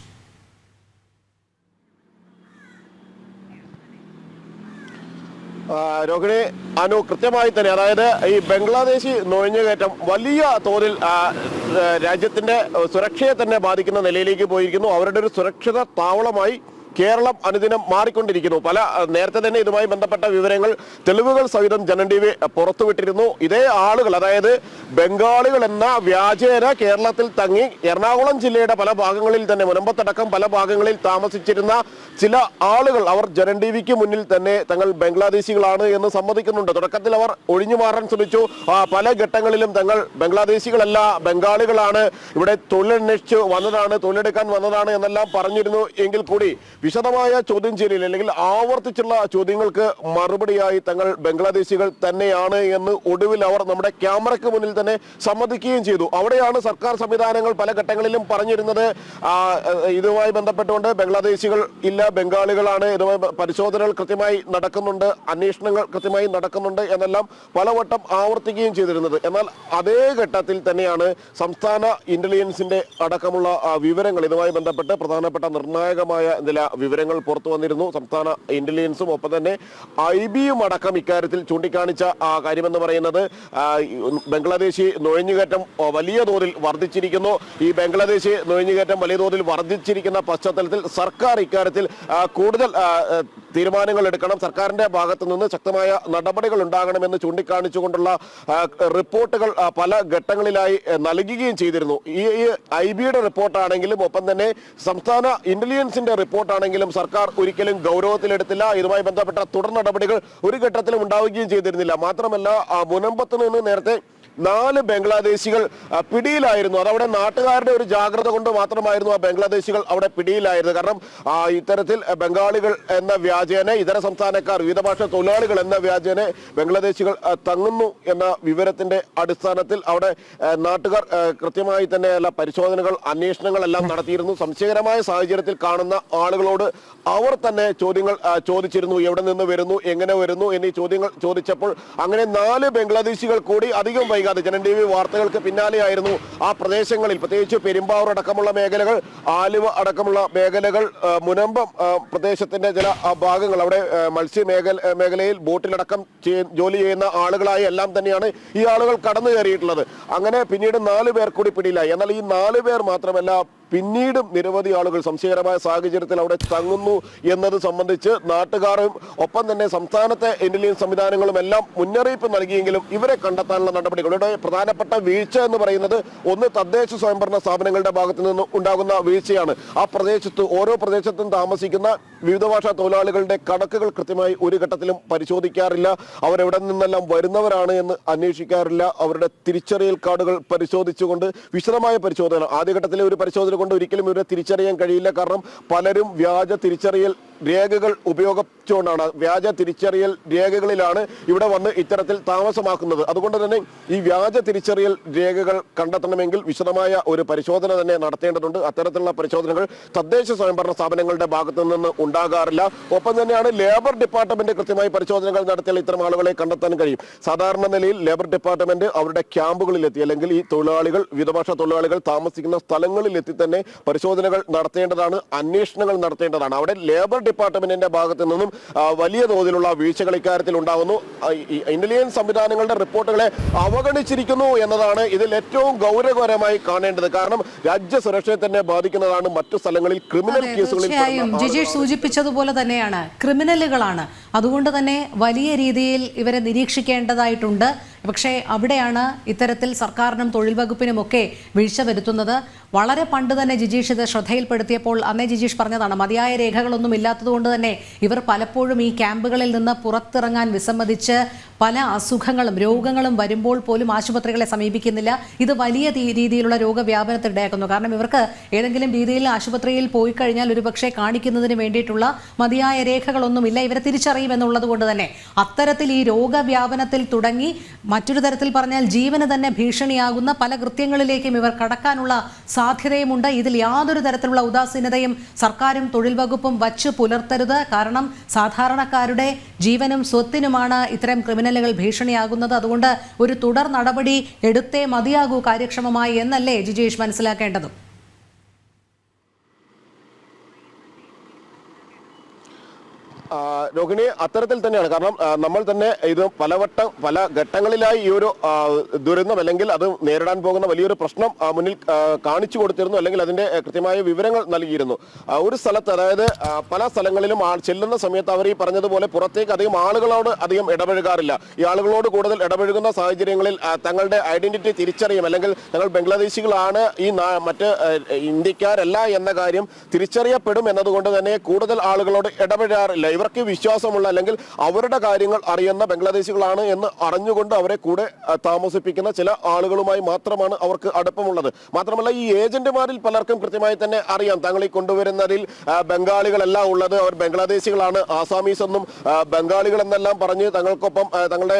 രോഹിണി, അനു, കൃത്യമായി തന്നെ അതായത് ഈ ബംഗ്ലാദേശി നുഴഞ്ഞുകയറ്റം വലിയ തോതിൽ രാജ്യത്തിന്റെ സുരക്ഷയെ തന്നെ ബാധിക്കുന്ന നിലയിലേക്ക് പോയിരിക്കുന്നു. അവരുടെ ഒരു സുരക്ഷിത താവളമായി കേരളം അനുദിനം മാറിക്കൊണ്ടിരിക്കുന്നു. നേരത്തെ തന്നെ ഇതുമായി ബന്ധപ്പെട്ട വിവരങ്ങൾ തെളിവുകൾ സഹിതം ജനം TV പുറത്തുവിട്ടിരുന്നു. ഇതേ ആളുകൾ, അതായത് ബംഗാളികൾ എന്ന വ്യാജേന കേരളത്തിൽ തങ്ങി എറണാകുളം ജില്ലയുടെ പല ഭാഗങ്ങളിൽ തന്നെ മുനമ്പത്തടക്കം പല ഭാഗങ്ങളിൽ താമസിച്ചിരുന്ന ചില ആളുകൾ അവർ ജനം TVക്ക് മുന്നിൽ തന്നെ തങ്ങൾ ബംഗ്ലാദേശികളാണ് എന്ന് സമ്മതിക്കുന്നുണ്ട്. തുടക്കത്തിൽ അവർ ഒഴിഞ്ഞു മാറാൻ ശ്രമിച്ചു. പല ഘട്ടങ്ങളിലും തങ്ങൾ ബംഗ്ലാദേശികളല്ല, ബംഗാളികളാണ്, ഇവിടെ തൊഴിലന്വേഷിച്ച് വന്നതാണ്, തൊഴിലെടുക്കാൻ വന്നതാണ് എന്നെല്ലാം പറഞ്ഞിരുന്നു. എങ്കിൽ കൂടി വിശദമായ ചോദ്യം ചെയ്യലിൽ അല്ലെങ്കിൽ ആവർത്തിച്ചുള്ള ചോദ്യങ്ങൾക്ക് മറുപടിയായി തങ്ങൾ ബംഗ്ലാദേശികൾ തന്നെയാണ് എന്ന് ഒടുവിൽ അവർ നമ്മുടെ ക്യാമറയ്ക്ക് മുന്നിൽ തന്നെ സമ്മതിക്കുകയും ചെയ്തു. അവിടെയാണ് സർക്കാർ സംവിധാനങ്ങൾ പല ഘട്ടങ്ങളിലും പറഞ്ഞിരുന്നത് ഇതുമായി ബന്ധപ്പെട്ടുകൊണ്ട് ബംഗ്ലാദേശികൾ ഇല്ല, ബംഗാളികളാണ്, ഇതുമായി പരിശോധനകൾ കൃത്യമായി നടക്കുന്നുണ്ട്, അന്വേഷണങ്ങൾ കൃത്യമായി നടക്കുന്നുണ്ട് എന്നെല്ലാം പലവട്ടം ആവർത്തിക്കുകയും ചെയ്തിരുന്നത്. എന്നാൽ അതേ ഘട്ടത്തിൽ തന്നെയാണ് സംസ്ഥാന ഇന്റലിജൻസിന്റെ അടക്കമുള്ള വിവരങ്ങൾ ഇതുമായി ബന്ധപ്പെട്ട് പ്രധാനപ്പെട്ട നിർണായകമായ ചില വിവരങ്ങൾ പുറത്തു വന്നിരുന്നു. സംസ്ഥാന ഇന്റലിജൻസും ഒപ്പം തന്നെ IBയും അടക്കം ഇക്കാര്യത്തിൽ ചൂണ്ടിക്കാണിച്ച കാര്യമെന്ന് പറയുന്നത് ബംഗ്ലാദേശി നുഴഞ്ഞുകയറ്റം വലിയ തോതിൽ വർദ്ധിച്ചിരിക്കുന്നു. ഈ ബംഗ്ലാദേശി നുഴഞ്ഞുകയറ്റം വലിയ തോതിൽ വർദ്ധിച്ചിരിക്കുന്ന പശ്ചാത്തലത്തിൽ സർക്കാർ ഇക്കാര്യത്തിൽ കൂടുതൽ തീരുമാനങ്ങൾ എടുക്കണം, സർക്കാരിന്റെ ഭാഗത്തു നിന്ന് ശക്തമായ നടപടികൾ ഉണ്ടാകണമെന്ന് ചൂണ്ടിക്കാണിച്ചുകൊണ്ടുള്ള റിപ്പോർട്ടുകൾ പല ഘട്ടങ്ങളിലായി നൽകുകയും ചെയ്തിരുന്നു. ഈ IBയുടെ റിപ്പോർട്ടാണെങ്കിലും ഒപ്പം തന്നെ സംസ്ഥാന ഇന്റലിജൻസിന്റെ റിപ്പോർട്ടാണെങ്കിലും സർക്കാർ ഒരിക്കലും ഗൗരവത്തിലെടുത്തില്ല. ഇതുമായി ബന്ധപ്പെട്ട തുടർ നടപടികൾ ഒരു ഘട്ടത്തിലും ഉണ്ടാവുകയും ചെയ്തിരുന്നില്ല. മാത്രമല്ല മുനമ്പത്ത് നിന്ന് നേരത്തെ 4 ബംഗ്ലാദേശികൾ പിടിയിലായിരുന്നു. അതവിടെ നാട്ടുകാരുടെ ഒരു ജാഗ്രത കൊണ്ട് മാത്രമായിരുന്നു ആ ബംഗ്ലാദേശികൾ അവിടെ പിടിയിലായിരുന്നത്. കാരണം ഇത്തരത്തിൽ ബംഗാളികൾ എന്ന വ്യാജേന ഇതര സംസ്ഥാനക്കാർ വിവിധ ഭാഷ തൊഴിലാളികൾ എന്ന വ്യാജേന ബംഗ്ലാദേശികൾ തങ്ങുന്നു എന്ന വിവരത്തിന്റെ അടിസ്ഥാനത്തിൽ അവിടെ നാട്ടുകാർ കൃത്യമായി തന്നെ പരിശോധനകൾ അന്വേഷണങ്ങളെല്ലാം നടത്തിയിരുന്നു. സംശയകരമായ സാഹചര്യത്തിൽ കാണുന്ന ആളുകളോട് അവർ തന്നെ ചോദ്യങ്ങൾ ചോദിച്ചിരുന്നു. എവിടെ നിന്ന് വരുന്നു, എങ്ങനെ വരുന്നു എന്നീ ചോദ്യങ്ങൾ ചോദിച്ചപ്പോൾ അങ്ങനെ 4 ബംഗ്ലാദേശികൾ കൂടി അധികം വൈകാതെ ജനം TV വാർത്തകൾക്ക് പിന്നാലെയായിരുന്നു ആ പ്രദേശങ്ങളിൽ, പ്രത്യേകിച്ച് പെരുമ്പാവൂർ അടക്കമുള്ള മേഖലകൾ, ആലുവ അടക്കമുള്ള മേഖലകൾ, മുനമ്പം പ്രദേശത്തിന്റെ ചില ഭാഗങ്ങൾ, അവിടെ മത്സ്യ മേഖലയിൽ ബോട്ടിലടക്കം ജോലി ചെയ്യുന്ന ആളുകളായി എല്ലാം തന്നെയാണ് ഈ ആളുകൾ കടന്നു കയറിയിട്ടുള്ളത്. അങ്ങനെ പിന്നീട് 4 പേർ കൂടി പിടിയിലായി. എന്നാൽ ഈ 4 പേർ മാത്രമല്ല, പിന്നീടും നിരവധി ആളുകൾ സംശയകരമായ സാഹചര്യത്തിൽ അവിടെ തങ്ങുന്നു എന്നത് സംബന്ധിച്ച് നാട്ടുകാരും ഒപ്പം തന്നെ സംസ്ഥാനത്തെ ഇന്റലിജൻസ് സംവിധാനങ്ങളും എല്ലാം മുന്നറിയിപ്പ് നൽകിയെങ്കിലും ഇവരെ കണ്ടെത്താനുള്ള നടപടികൾ, ഇവിടെ പ്രധാനപ്പെട്ട വീഴ്ച എന്ന് പറയുന്നത് ഒന്ന് തദ്ദേശ സ്വയംഭരണ സ്ഥാപനങ്ങളുടെ ഭാഗത്തു നിന്ന് ഉണ്ടാകുന്ന വീഴ്ചയാണ്. ആ പ്രദേശത്ത് ഓരോ പ്രദേശത്തും താമസിക്കുന്ന വിവിധ ഭാഷാ തൊഴിലാളികളുടെ കണക്കുകൾ കൃത്യമായി ഒരു ഘട്ടത്തിലും പരിശോധിക്കാറില്ല. അവരെവിടെ നിന്നെല്ലാം വരുന്നവരാണ് എന്ന് അന്വേഷിക്കാറില്ല. അവരുടെ തിരിച്ചറിയൽ കാർഡുകൾ പരിശോധിച്ചുകൊണ്ട് വിശദമായ പരിശോധന, ആദ്യഘട്ടത്തിലെ ഒരു പരിശോധന കൊണ്ട് ഒരിക്കലും ഇവരെ തിരിച്ചറിയാൻ കഴിയില്ല. കാരണം പലരും വ്യാജ തിരിച്ചറിയൽ രേഖകൾ ഉപയോഗിച്ചുകൊണ്ടാണ്, വ്യാജ തിരിച്ചറിയൽ രേഖകളിലാണ് ഇവിടെ വന്ന് ഇത്തരത്തിൽ താമസമാക്കുന്നത്. അതുകൊണ്ട് തന്നെ ഈ വ്യാജ തിരിച്ചറിയൽ രേഖകൾ കണ്ടെത്തണമെങ്കിൽ വിശദമായ ഒരു പരിശോധന തന്നെ നടത്തേണ്ടതുണ്ട്. അത്തരത്തിലുള്ള പരിശോധനകൾ തദ്ദേശ സ്വയംഭരണ സ്ഥാപനങ്ങളുടെ ഭാഗത്തു നിന്ന് ഉണ്ടാകാറില്ല. ഒപ്പം തന്നെയാണ് ലേബർ ഡിപ്പാർട്ട്മെന്റ് കൃത്യമായി പരിശോധനകൾ നടത്തിയാൽ ഇത്തരം ആളുകളെ കണ്ടെത്താൻ കഴിയും. സാധാരണ നിലയിൽ ലേബർ ഡിപ്പാർട്ട്മെന്റ് അവരുടെ ക്യാമ്പുകളിലെത്തി അല്ലെങ്കിൽ ഈ തൊഴിലാളികൾ വിധഭാഷ തൊഴിലാളികൾ താമസിക്കുന്ന സ്ഥലങ്ങളിലെത്തി തന്നെ പരിശോധനകൾ നടത്തേണ്ടതാണ്, അന്വേഷണങ്ങൾ നടത്തേണ്ടതാണ്. അവിടെ ലേബർ ഡിപ്പാർട്ട്മെന്റിന്റെ ഭാഗത്തു നിന്നും വലിയ തോതിലുള്ള വീഴ്ചകൾ ഇക്കാര്യത്തിൽ ഉണ്ടാകുന്നു. ഇന്റലിജൻസ് സംവിധാനങ്ങളുടെ റിപ്പോർട്ടുകളെ അവഗണിച്ചിരിക്കുന്നു എന്നതാണ് ഇതിൽ ഏറ്റവും ഗൗരവകരമായി കാണേണ്ടത്. കാരണം രാജ്യസുരക്ഷയെ തന്നെ ബാധിക്കുന്നതാണ് മറ്റു സ്ഥലങ്ങളിൽ ക്രിമിനൽ കേസുകളിൽ. ജിജേഷ് സൂചിപ്പിച്ചതുപോലെ തന്നെയാണ്, ക്രിമിനലുകളാണ്. അതുകൊണ്ട് തന്നെ വലിയ രീതിയിൽ ഇവരെ നിരീക്ഷിക്കേണ്ടതായിട്ടുണ്ട്. പക്ഷേ അവിടെയാണ് ഇത്തരത്തിൽ സർക്കാരിനും തൊഴിൽ വകുപ്പിനുമൊക്കെ വീഴ്ച വരുത്തുന്നത്. വളരെ പണ്ട് തന്നെ ജിജീഷ് ഇത് ശ്രദ്ധയിൽപ്പെടുത്തിയപ്പോൾ അന്നേ ജിജീഷ് പറഞ്ഞതാണ്, മതിയായ രേഖകളൊന്നും ഇല്ലാത്തതുകൊണ്ട് തന്നെ ഇവർ പലപ്പോഴും ഈ ക്യാമ്പുകളിൽ നിന്ന് പുറത്തിറങ്ങാൻ വിസമ്മതിച്ച് പല അസുഖങ്ങളും രോഗങ്ങളും വരുമ്പോൾ പോലും ആശുപത്രികളെ സമീപിക്കുന്നില്ല. ഇത് വലിയ രീതിയിലുള്ള രോഗവ്യാപനത്തിന് ഇടയാക്കുന്നു. കാരണം ഇവർക്ക് ഏതെങ്കിലും രീതിയിൽ ആശുപത്രിയിൽ പോയി കഴിഞ്ഞാൽ ഒരുപക്ഷെ കാണിക്കുന്നതിന് വേണ്ടിയിട്ടുള്ള മതിയായ രേഖകളൊന്നുമില്ല, ഇവരെ തിരിച്ചറിയുമെന്നുള്ളത് കൊണ്ട് തന്നെ അത്തരത്തിൽ ഈ രോഗവ്യാപനത്തിൽ തുടങ്ങി മറ്റൊരു തരത്തിൽ പറഞ്ഞാൽ ജീവന് തന്നെ ഭീഷണിയാകുന്ന പല കൃത്യങ്ങളിലേക്കും ഇവർ കടക്കാനുള്ള സാധ്യതയുമുണ്ട്. ഇതിൽ യാതൊരു തരത്തിലുള്ള ഉദാസീനതയും സർക്കാരും തൊഴിൽ വകുപ്പും വച്ചു പുലർത്തരുത്. കാരണം സാധാരണക്കാരുടെ ജീവനും സ്വത്തിനുമാണ് ഇത്തരം ക്രിമിനലുകൾ ഭീഷണിയാകുന്നത്. അതുകൊണ്ട് ഒരു തുടർ നടപടി എടുത്തേ മതിയാകൂ കാര്യക്ഷമമായി എന്നല്ലേ ജിജേഷ് മനസ്സിലാക്കേണ്ടതും? രോഹിണി, അത്തരത്തിൽ തന്നെയാണ്. കാരണം നമ്മൾ തന്നെ ഇത് പല ഘട്ടങ്ങളിലായി ഈ ഒരു ദുരന്തം അല്ലെങ്കിൽ അത് നേരിടാൻ പോകുന്ന വലിയൊരു പ്രശ്നം മുന്നിൽ കാണിച്ചു കൊടുത്തിരുന്നു, അല്ലെങ്കിൽ അതിന്റെ കൃത്യമായ വിവരങ്ങൾ നൽകിയിരുന്നു. ഒരു സ്ഥലത്ത്, അതായത് പല സ്ഥലങ്ങളിലും ചെല്ലുന്ന സമയത്ത് അവർ ഈ പറഞ്ഞതുപോലെ പുറത്തേക്ക് അധികം ആളുകളോട് അധികം ഇടപഴകാറില്ല. ഈ ആളുകളോട് കൂടുതൽ ഇടപഴകുന്ന സാഹചര്യങ്ങളിൽ തങ്ങളുടെ ഐഡന്റിറ്റി തിരിച്ചറിയും, അല്ലെങ്കിൽ തങ്ങൾ ബംഗ്ലാദേശികളാണ്, ഈ മറ്റ് ഇന്ത്യക്കാരല്ല എന്ന കാര്യം തിരിച്ചറിയപ്പെടും എന്നതുകൊണ്ട് തന്നെ കൂടുതൽ ആളുകളോട് ഇടപഴകാറില്ല. ഇവർക്ക് വിശ്വാസമുള്ള അല്ലെങ്കിൽ അവരുടെ കാര്യങ്ങൾ അറിയുന്ന ബംഗ്ലാദേശികളാണ് എന്ന് അറിഞ്ഞുകൊണ്ട് അവരെ കൂടെ താമസിപ്പിക്കുന്ന ചില ആളുകളുമായി മാത്രമാണ് അവർക്ക് അടുപ്പമുള്ളത്. മാത്രമല്ല ഈ ഏജന്റുമാരിൽ പലർക്കും കൃത്യമായി തന്നെ അറിയാം തങ്ങൾ ഈ കൊണ്ടുവരുന്നതിൽ ബംഗാളികളെല്ലാം ഉള്ളത്, അവർ ബംഗ്ലാദേശികളാണ്, ആസാമീസ് എന്നും ബംഗാളികൾ എന്നെല്ലാം പറഞ്ഞ് തങ്ങൾക്കൊപ്പം തങ്ങളുടെ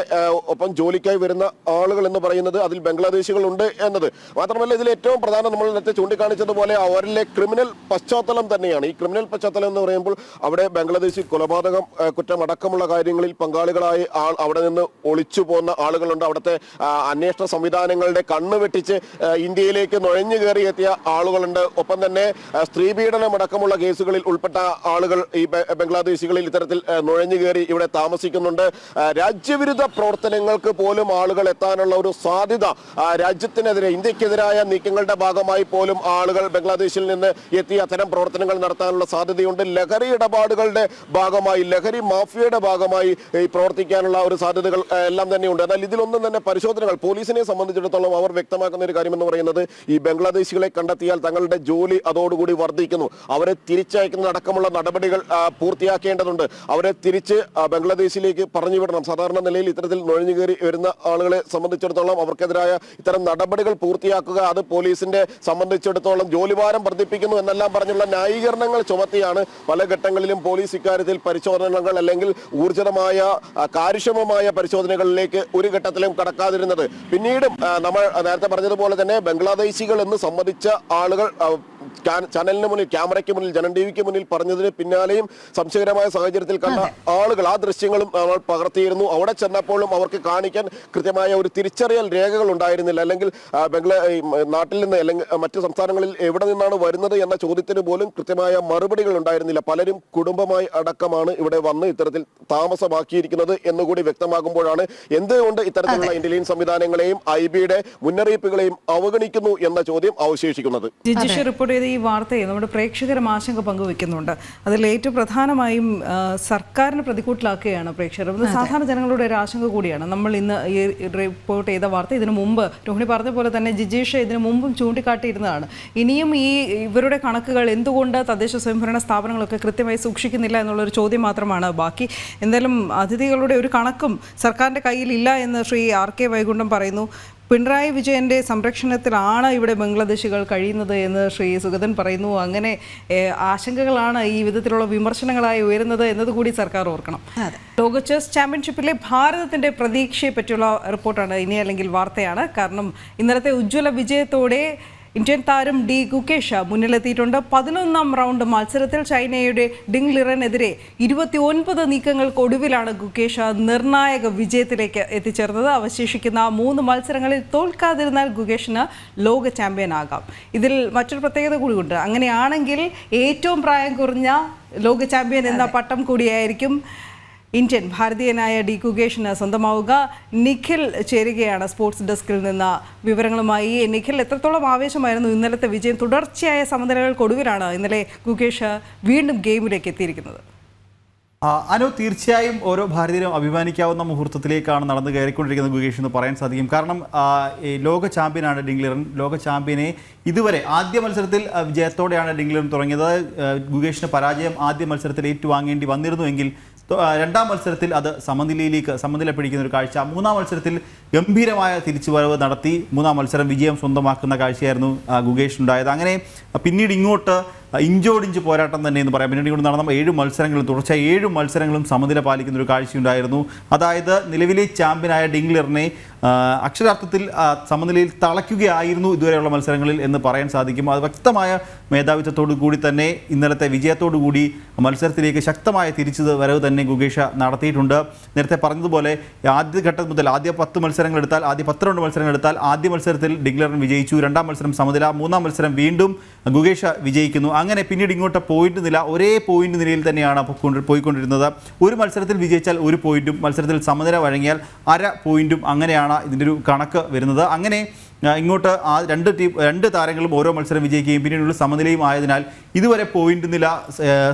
ഒപ്പം ജോലിക്കായി വരുന്ന ആളുകൾ എന്ന് പറയുന്നത് അതിൽ ബംഗ്ലാദേശികളുണ്ട് എന്നത്. മാത്രമല്ല ഇതിൽ ഏറ്റവും പ്രധാനം നമ്മൾ നേരത്തെ ചൂണ്ടിക്കാണിച്ചതുപോലെ അവരിലെ ക്രിമിനൽ പശ്ചാത്തലം തന്നെയാണ്. ഈ ക്രിമിനൽ പശ്ചാത്തലം എന്ന് പറയുമ്പോൾ അവിടെ ബംഗ്ലാദേശി കൊലപാതകം കുറ്റം അടക്കമുള്ള കാര്യങ്ങളിൽ പങ്കാളികളായി അവിടെ നിന്ന് ഒളിച്ചു പോകുന്ന ആളുകളുണ്ട്. അവിടുത്തെ അന്വേഷണ സംവിധാനങ്ങളുടെ കണ്ണ് വെട്ടിച്ച് ഇന്ത്യയിലേക്ക് നുഴഞ്ഞു കയറി എത്തിയ ആളുകളുണ്ട്. ഒപ്പം തന്നെ സ്ത്രീപീഡനം അടക്കമുള്ള കേസുകളിൽ ഉൾപ്പെട്ട ആളുകൾ ഈ ബംഗ്ലാദേശികളിൽ ഇത്തരത്തിൽ നുഴഞ്ഞു കയറി ഇവിടെ താമസിക്കുന്നുണ്ട്. രാജ്യവിരുദ്ധ പ്രവർത്തനങ്ങൾക്ക് പോലും ആളുകൾ എത്താനുള്ള ഒരു സാധ്യത, രാജ്യത്തിനെതിരെ ഇന്ത്യക്കെതിരായ നീക്കങ്ങളുടെ ഭാഗമായി പോലും ആളുകൾ ബംഗ്ലാദേശിൽ നിന്ന് എത്തി അത്തരം പ്രവർത്തനങ്ങൾ നടത്താനുള്ള സാധ്യതയുണ്ട്. ലഹരി ഇടപാടുകളുടെ ഭാഗമായി, ലഹരി മാഫിയയുടെ ഭാഗമായി പ്രവർത്തിക്കാനുള്ള ഒരു സാധ്യതകൾ എല്ലാം തന്നെയുണ്ട്. എന്നാൽ ഇതിലൊന്നും തന്നെ പരിശോധനകൾ പോലീസിനെ സംബന്ധിച്ചിടത്തോളം അവർ വ്യക്തമാക്കുന്ന ഒരു കാര്യം എന്ന് പറയുന്നത് ഈ ബംഗ്ലാദേശികളെ കണ്ടെത്തിയാൽ തങ്ങളുടെ ജോലി അതോടുകൂടി വർദ്ധിക്കുന്നു. അവരെ തിരിച്ചയക്കുന്നതടക്കമുള്ള നടപടികൾ പൂർത്തിയാക്കേണ്ടതുണ്ട്. അവരെ തിരിച്ച് ബംഗ്ലാദേശിലേക്ക് പറഞ്ഞു വിടണം. സാധാരണ നിലയിൽ ഇത്തരത്തിൽ നുഴഞ്ഞു കയറി വരുന്ന ആളുകളെ സംബന്ധിച്ചിടത്തോളം അവർക്കെതിരായ ഇത്തരം നടപടികൾ പൂർത്തിയാക്കുക, അത് പോലീസിന്റെ സംബന്ധിച്ചിടത്തോളം ജോലിഭാരം വർദ്ധിപ്പിക്കുന്നു എന്നെല്ലാം പറഞ്ഞുള്ള ന്യായീകരണങ്ങൾ ചുമത്തിയാണ് പല ഘട്ടങ്ങളിലും പോലീസ് ഇക്കാര്യത്തിൽ പരിശോധനകൾ അല്ലെങ്കിൽ ഊർജിതമായ കാര്യക്ഷമമായ പരിശോധനകളിലേക്ക് ഒരു ഘട്ടത്തിലും കടക്കാതിരുന്നത്. പിന്നീടും നമ്മൾ നേരത്തെ പറഞ്ഞതുപോലെ തന്നെ ബംഗ്ലാദേശികൾ എന്ന് സമ്മതിച്ച ആളുകൾ ചാനലിന് മുന്നിൽ, ക്യാമറയ്ക്ക് മുന്നിൽ, ജനം ടിവിക്ക് മുന്നിൽ പറഞ്ഞതിന് പിന്നാലെയും സംശയകരമായ സാഹചര്യത്തിൽ കണ്ട ആളുകൾ ആ ദൃശ്യങ്ങളും നമ്മൾ പകർത്തിയിരുന്നു. അവിടെ ചെന്നപ്പോഴും അവർക്ക് കാണിക്കാൻ കൃത്യമായ ഒരു തിരിച്ചറിയൽ രേഖകൾ ഉണ്ടായിരുന്നില്ല. അല്ലെങ്കിൽ നാട്ടിൽ നിന്ന് അല്ലെങ്കിൽ മറ്റു സംസ്ഥാനങ്ങളിൽ എവിടെ നിന്നാണ് വരുന്നത് എന്ന ചോദ്യത്തിന് പോലും കൃത്യമായ മറുപടികൾ ഉണ്ടായിരുന്നില്ല. പലരും കുടുംബമായി അടക്കമാണ് ഇവിടെ വന്ന് ഇത്തരത്തിൽ താമസമാക്കിയിരിക്കുന്നത് എന്നുകൂടി വ്യക്തമാകുമ്പോഴാണ് എന്തുകൊണ്ട് ഇത്തരത്തിലുള്ള ഇന്റലിജൻസ് സംവിധാനങ്ങളെയും IBയുടെ മുന്നറിയിപ്പുകളെയും അവഗണിക്കുന്നു എന്ന ചോദ്യം അവശേഷിക്കുന്നത്. ജിജീഷ് റിപ്പോർട്ട് ചെയ്ത ഈ വാർത്തയെ നമ്മുടെ പ്രേക്ഷകരും ആശങ്ക പങ്കുവെക്കുന്നുണ്ട്. അതിൽ ഏറ്റവും പ്രധാനമായും സർക്കാരിനെ പ്രതികൂട്ടിലാക്കുകയാണ് പ്രേക്ഷകർ. ഇത് സാധാരണ ജനങ്ങളുടെ ഒരു ആശങ്ക കൂടിയാണ്. നമ്മൾ ഇന്ന് ഈ റിപ്പോർട്ട് ചെയ്ത വാർത്ത ഇതിനു മുമ്പ് രോഹിണി പറഞ്ഞ പോലെ തന്നെ ജിജീഷ് ഇതിനു മുമ്പും ചൂണ്ടിക്കാട്ടിയിരുന്നതാണ്. ഇനിയും ഇവരുടെ കണക്കുകൾ എന്തുകൊണ്ട് തദ്ദേശ സ്വയംഭരണ സ്ഥാപനങ്ങളൊക്കെ കൃത്യമായി സൂക്ഷിക്കുന്നില്ല എന്നുള്ളൊരു ചോദ്യം മാത്രമാണ് ബാക്കി. എന്തായാലും അതിഥികളുടെ ഒരു കണക്കും സർക്കാരിൻ്റെ കയ്യിലില്ല എന്ന് ശ്രീ RK വൈകുണ്ഠം പറയുന്നു. പിണറായി വിജയന്റെ സംരക്ഷണത്തിലാണ് ഇവിടെ ബംഗ്ലാദേശികൾ കഴിയുന്നത് എന്ന് ശ്രീ സുഗതൻ പറയുന്നു. അങ്ങനെ ആശങ്കകളാണ് ഈ വിധത്തിലുള്ള വിമർശനങ്ങളായി ഉയരുന്നത് എന്നതുകൂടി സർക്കാർ ഓർക്കണം. ലോക ചെസ് ചാമ്പ്യൻഷിപ്പിലെ ഭാരതത്തിന്റെ പ്രതീക്ഷയെ പറ്റിയുള്ള റിപ്പോർട്ടാണ് ഇനി, അല്ലെങ്കിൽ വാർത്തയാണ്. കാരണം ഇന്നലത്തെ ഉജ്ജ്വല വിജയത്തോടെ ഇന്ത്യൻ താരം ഡി ഗുകേഷ് മുന്നിലെത്തിയിട്ടുണ്ട്. 11ാം റൗണ്ട് മത്സരത്തിൽ ചൈനയുടെ ഡിങ് ലിറനെതിരെ 29 നീക്കങ്ങൾക്കൊടുവിലാണ് ഗുകേഷ് നിർണായക വിജയത്തിലേക്ക് എത്തിച്ചേർന്നത്. അവശേഷിക്കുന്ന 3 മത്സരങ്ങളിൽ തോൽക്കാതിരുന്നാൽ ഗുകേഷിന് ലോക ചാമ്പ്യനാകാം. ഇതിൽ മറ്റൊരു പ്രത്യേകത കൂടിയുണ്ട്. അങ്ങനെയാണെങ്കിൽ ഏറ്റവും പ്രായം കുറഞ്ഞ ലോക ചാമ്പ്യൻ എന്ന പട്ടം കൂടിയായിരിക്കും ഇന്ത്യൻ ഭാരതീയനായ ഡി ഗുകേഷിന് സ്വന്തമാവുക. നിഖിൽ ചേരുകയാണ് സ്പോർട്സ് ഡെസ്കിൽ നിന്ന് വിവരങ്ങളുമായി. നിഖിൽ, എത്രത്തോളം ആവേശമായിരുന്നു ഇന്നലത്തെ വിജയം? തുടർച്ചയായ സമനിലകൾക്കൊടുവിലാണ് ഇന്നലെ ഗുകേഷ് വീണ്ടും ഗെയിമിലേക്ക് എത്തിയിരിക്കുന്നത്. തീർച്ചയായും ഓരോ ഭാരതീയരും അഭിമാനിക്കാവുന്ന മുഹൂർത്തത്തിലേക്കാണ് നടന്നു കയറിക്കൊണ്ടിരിക്കുന്നത് ഗുകേഷ് എന്ന് പറയാൻ സാധിക്കും. കാരണം ലോക ചാമ്പ്യനാണ് ഡിങ് ലിറൻ. ലോക ചാമ്പ്യനെ ഇതുവരെ ആദ്യ മത്സരത്തിൽ വിജയത്തോടെയാണ് ഡിങ് ലിറൻ തുടങ്ങിയത്. ഗുകേഷിന് പരാജയം ആദ്യ മത്സരത്തിൽ ഏറ്റുവാങ്ങേണ്ടി വന്നിരുന്നുവെങ്കിൽ രണ്ടാം മത്സരത്തിൽ അത് സമനില പിടിക്കുന്ന ഒരു കാഴ്ച. 3ാം മത്സരത്തിൽ ഗംഭീരമായ തിരിച്ചുവരവ് നടത്തി 3ാം മത്സരം വിജയം സ്വന്തമാക്കുന്ന കാഴ്ചയായിരുന്നു ഗുകേഷിനുണ്ടായത്. അങ്ങനെ പിന്നീട് ഇങ്ങോട്ട് ഇഞ്ചോടിഞ്ച് പോരാട്ടം തന്നെ എന്ന് പറയാം. പിന്നീട് ഇങ്ങോട്ട് നടന്ന 7 മത്സരങ്ങളും തുടർച്ചയായി 7 മത്സരങ്ങളും സമനില പാലിക്കുന്ന ഒരു കാഴ്ചയുണ്ടായിരുന്നു. അതായത് നിലവിലെ ചാമ്പ്യനായ ഡിങ് ലിറനെ അക്ഷരാർത്ഥത്തിൽ സമനിലയിൽ തളയ്ക്കുകയായിരുന്നു ഇതുവരെയുള്ള മത്സരങ്ങളിൽ എന്ന് പറയാൻ സാധിക്കും. അത് വ്യക്തമായ മേധാവിത്വത്തോടു കൂടി തന്നെ ഇന്നലത്തെ വിജയത്തോടു കൂടി മത്സരത്തിലേക്ക് ശക്തമായ തിരിച്ചുവരവ് തന്നെ ഗുകേഷ് നടത്തിയിട്ടുണ്ട്. നേരത്തെ പറഞ്ഞതുപോലെ ആദ്യഘട്ടം മുതൽ ആദ്യ 10 മത്സരങ്ങൾ എടുത്താൽ, ആദ്യ 12 മത്സരങ്ങൾ എടുത്താൽ ആദ്യ മത്സരത്തിൽ ഡിങ് ലിറൻ വിജയിച്ചു. 2ാം മത്സരം സമനില, 3ാം മത്സരം വീണ്ടും ഗുകേഷ് വിജയിക്കുന്നു. അങ്ങനെ പിന്നീട് ഇങ്ങോട്ട് പോയിന്റ് നില ഒരേ പോയിന്റ് നിലയിൽ തന്നെയാണ് പോയിക്കൊണ്ടിരുന്നത്. ഒരു മത്സരത്തിൽ വിജയിച്ചാൽ 1 പോയിന്റും മത്സരത്തിൽ സമനില വഴങ്ങിയാൽ 1/2 പോയിന്റും അങ്ങനെയാണ് ഇതിൻ്റെ ഒരു കണക്ക് വരുന്നത്. അങ്ങനെ ഇങ്ങോട്ട് ആ രണ്ട് താരങ്ങളും ഓരോ മത്സരം വിജയിക്കുകയും പിന്നീടുള്ള സമനിലയും ആയതിനാൽ ഇതുവരെ പോയിന്റ് നില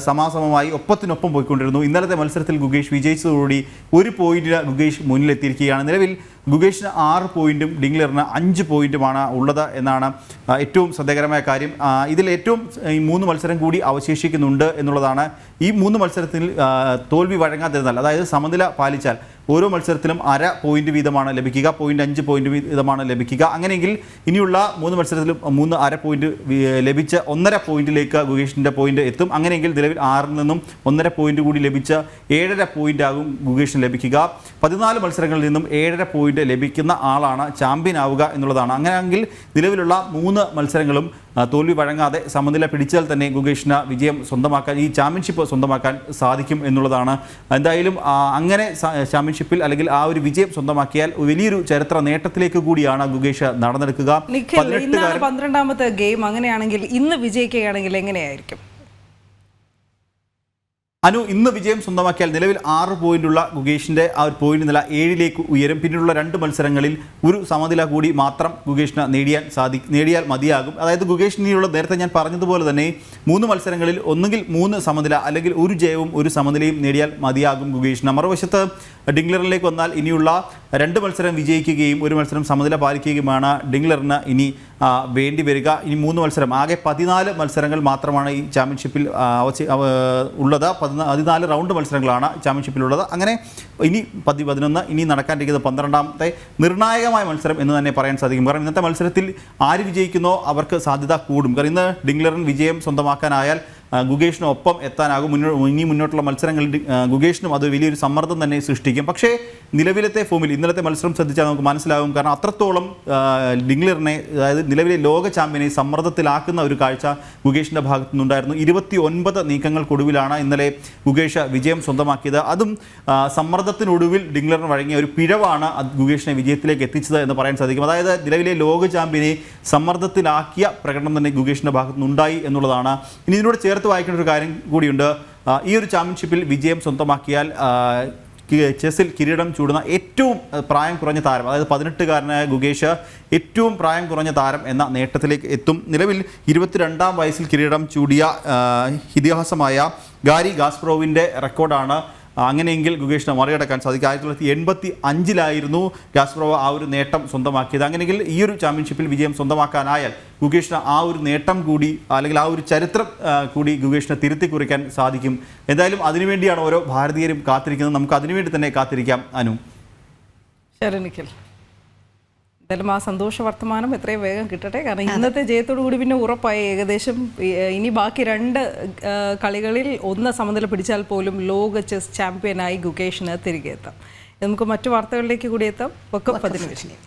സമാസമമായി ഒപ്പത്തിനൊപ്പം പോയിക്കൊണ്ടിരുന്നു. ഇന്നലത്തെ മത്സരത്തിൽ ഗുകേഷ് വിജയിച്ചതോടുകൂടി 1 പോയിന്റിന് ഗുകേഷ് മുന്നിലെത്തിയിരിക്കുകയാണ്. നിലവിൽ ഗുകേഷിന് 6 പോയിന്റും ഡിങ് ലിറന് 5 പോയിന്റുമാണ് ഉള്ളത് എന്നാണ് ഏറ്റവും ശ്രദ്ധേയകരമായ കാര്യം. ഇതിൽ ഏറ്റവും ഈ 3 മത്സരം കൂടി അവശേഷിക്കുന്നുണ്ട് എന്നുള്ളതാണ്. ഈ 3 മത്സരത്തിൽ തോൽവി വഴങ്ങാതിരുന്നാൽ, അതായത് സമനില പാലിച്ചാൽ ഓരോ മത്സരത്തിലും 1/2 പോയിന്റ് വീതമാണ് ലഭിക്കുക, 0.5 പോയിന്റ് വീതമാണ് ലഭിക്കുക. അങ്ങനെയെങ്കിൽ ഇനിയുള്ള 3 മത്സരത്തിലും 3 1/2 പോയിന്റ് ലഭിച്ച് 1.5 പോയിന്റിലേക്ക് ഗുകേഷിൻ്റെ പോയിന്റ് എത്തും. അങ്ങനെയെങ്കിൽ നിലവിൽ 6 നിന്നും 1.5 പോയിന്റ് കൂടി ലഭിച്ച് 7.5 പോയിന്റ് ആകും ഗുകേഷിന് ലഭിക്കുക. 14 മത്സരങ്ങളിൽ നിന്നും 7.5 പോയിന്റ് ലഭിക്കുന്ന ആളാണ് ചാമ്പ്യൻ ആവുക എന്നുള്ളതാണ്. അങ്ങനെയെങ്കിൽ നിലവിലുള്ള 3 മത്സരങ്ങളും തോൽവി വഴങ്ങാതെ സമനില പിടിച്ചാൽ തന്നെ ഗുകേഷിന് വിജയം സ്വന്തമാക്കാൻ, ഈ ചാമ്പ്യൻഷിപ്പ് സ്വന്തമാക്കാൻ സാധിക്കും എന്നുള്ളതാണ്. എന്തായാലും അങ്ങനെ ചാമ്പ്യൻഷിപ്പിൽ അല്ലെങ്കിൽ ആ ഒരു വിജയം സ്വന്തമാക്കിയാൽ വലിയൊരു ചരിത്ര നേട്ടത്തിലേക്ക് കൂടിയാണ് ഗുകേഷ് നടന്നെടുക്കുക. 12ാമത്തെ ഗെയിം. അങ്ങനെയാണെങ്കിൽ ഇന്ന് വിജയിക്കുകയാണെങ്കിൽ എങ്ങനെയായിരിക്കും? ഇന്ന് വിജയം സ്വന്തമാക്കിയാൽ നിലവിൽ 6 പോയിന്റുള്ള ഗുകേഷിൻ്റെ ആ ഒരു പോയിന്റ് നില 7ലേക്ക് ഉയരും. പിന്നീടുള്ള 2 മത്സരങ്ങളിൽ 1 സമനില കൂടി മാത്രം ഗുകേഷിന് നേടിയാൽ മതിയാകും. അതായത് ഗുകേഷിനുള്ള നേരത്തെ ഞാൻ പറഞ്ഞതുപോലെ തന്നെ 3 മത്സരങ്ങളിൽ ഒന്നുകിൽ 3 സമനില അല്ലെങ്കിൽ 1 ജയവും 1 സമനിലയും നേടിയാൽ മതിയാകും ഗുകേഷിന്. മറുവശത്ത് ഡിങ് ലിറനിലേക്ക് വന്നാൽ ഇനിയുള്ള 2 മത്സരം വിജയിക്കുകയും 1 മത്സരം സമനില പാലിക്കുകയുമാണ് ഡിങ് ലിറന് ഇനി വേണ്ടി വരിക. ഇനി 3 മത്സരം, ആകെ 14 മത്സരങ്ങൾ മാത്രമാണ് ഈ ചാമ്പ്യൻഷിപ്പിൽ ഉള്ളത്. 14 റൗണ്ട് മത്സരങ്ങളാണ് ചാമ്പ്യൻഷിപ്പിലുള്ളത്. അങ്ങനെ ഇനി 11 ഇനി നടക്കാനിരിക്കുന്നത് 12ാമത്തെ നിർണായകമായ മത്സരം എന്ന് തന്നെ പറയാൻ സാധിക്കും. കാരണം ഇന്നത്തെ മത്സരത്തിൽ ആര് വിജയിക്കുന്നോ അവർക്ക് സാധ്യത കൂടും. കാരണം ഇന്ന് ഡിങ് ലിറൻ വിജയം സ്വന്തമാക്കാനായാൽ ഗുകേഷിനൊപ്പം എത്താനാകും. ഇനി മുന്നോട്ടുള്ള മത്സരങ്ങളിൽ ഗുകേഷിനും അത് വലിയൊരു സമ്മർദ്ദം തന്നെ സൃഷ്ടിക്കും. പക്ഷേ നിലവിലത്തെ ഫോമിൽ ഇന്നലത്തെ മത്സരം ശ്രദ്ധിച്ചാൽ നമുക്ക് മനസ്സിലാകും. കാരണം അത്രത്തോളം ഡിങ് ലിറനെ, അതായത് നിലവിലെ ലോക ചാമ്പ്യനെ സമ്മർദ്ദത്തിലാക്കുന്ന ഒരു കാഴ്ച ഗുകേഷിൻ്റെ ഭാഗത്തു നിന്നുണ്ടായിരുന്നു. 29 നീക്കങ്ങൾക്കൊടുവിലാണ് ഇന്നലെ ഗുകേഷ് വിജയം സ്വന്തമാക്കിയത്. അതും സമ്മർദ്ദത്തിനൊടുവിൽ ഡിങ് ലിറൻ വഴങ്ങിയ ഒരു പിഴവാണ് ഗുകേഷിനെ വിജയത്തിലേക്ക് എത്തിച്ചത് എന്ന് പറയാൻ സാധിക്കും. അതായത് നിലവിലെ ലോക ചാമ്പ്യനെ സമ്മർദ്ദത്തിലാക്കിയ പ്രകടനം തന്നെ ഗുകേഷിൻ്റെ ഭാഗത്തു നിന്നുണ്ടായി എന്നുള്ളതാണ്. ഇനി ഇതിനോട് ചേർത്ത് വായിക്കേണ്ട ഒരു കാര്യം കൂടിയുണ്ട്. ഈ ഒരു ചാമ്പ്യൻഷിപ്പിൽ വിജയം സ്വന്തമാക്കിയാൽ ചെസ്സിൽ കിരീടം ചൂടുന്ന ഏറ്റവും പ്രായം കുറഞ്ഞ താരം, അതായത് 18കാരനായ ഗുകേഷ് ഏറ്റവും പ്രായം കുറഞ്ഞ താരം എന്ന നേട്ടത്തിലേക്ക് എത്തും. നിലവിൽ 22ാം വയസ്സിൽ കിരീടം ചൂടിയ ഇതിഹാസമായ ഗാരി ഗാസ്പ്രോവിൻ്റെ റെക്കോർഡാണ്. അങ്ങനെയെങ്കിൽ ഗുകേഷിനെ മറികടക്കാൻ സാധിക്കും. 1985 ഗാസ്പ്രോവ് ആ ഒരു നേട്ടം സ്വന്തമാക്കിയത്. അങ്ങനെയെങ്കിൽ ഈ ഒരു ചാമ്പ്യൻഷിപ്പിൽ വിജയം സ്വന്തമാക്കാനായാൽ ഗുകേഷിന് ആ ഒരു നേട്ടം കൂടി, അല്ലെങ്കിൽ ആ ഒരു ചരിത്രം കൂടി ഗുകേഷിനെ തിരുത്തി കുറിക്കാൻ സാധിക്കും. എന്തായാലും അതിനുവേണ്ടിയാണ് ഓരോ ഭാരതീയരും കാത്തിരിക്കുന്നത്. നമുക്ക് അതിനുവേണ്ടി തന്നെ കാത്തിരിക്കാം. അനു. ശരി നിഖിൽ. എന്തായാലും ആ സന്തോഷ വർത്തമാനം എത്രയും വേഗം കിട്ടട്ടെ. കാരണം ഇന്നത്തെ ജയത്തോടു കൂടി പിന്നെ ഉറപ്പായി ഏകദേശം ഇനി ബാക്കി 2 കളികളിൽ 1 സമനില പിടിച്ചാൽ പോലും ലോക ചെസ് ചാമ്പ്യനായി ഗുകേഷിന് തിരികെ എത്താം. നമുക്ക് മറ്റു വാർത്തകളിലേക്ക് കൂടി എത്താം. വഖഫ് അധിനിവേശം.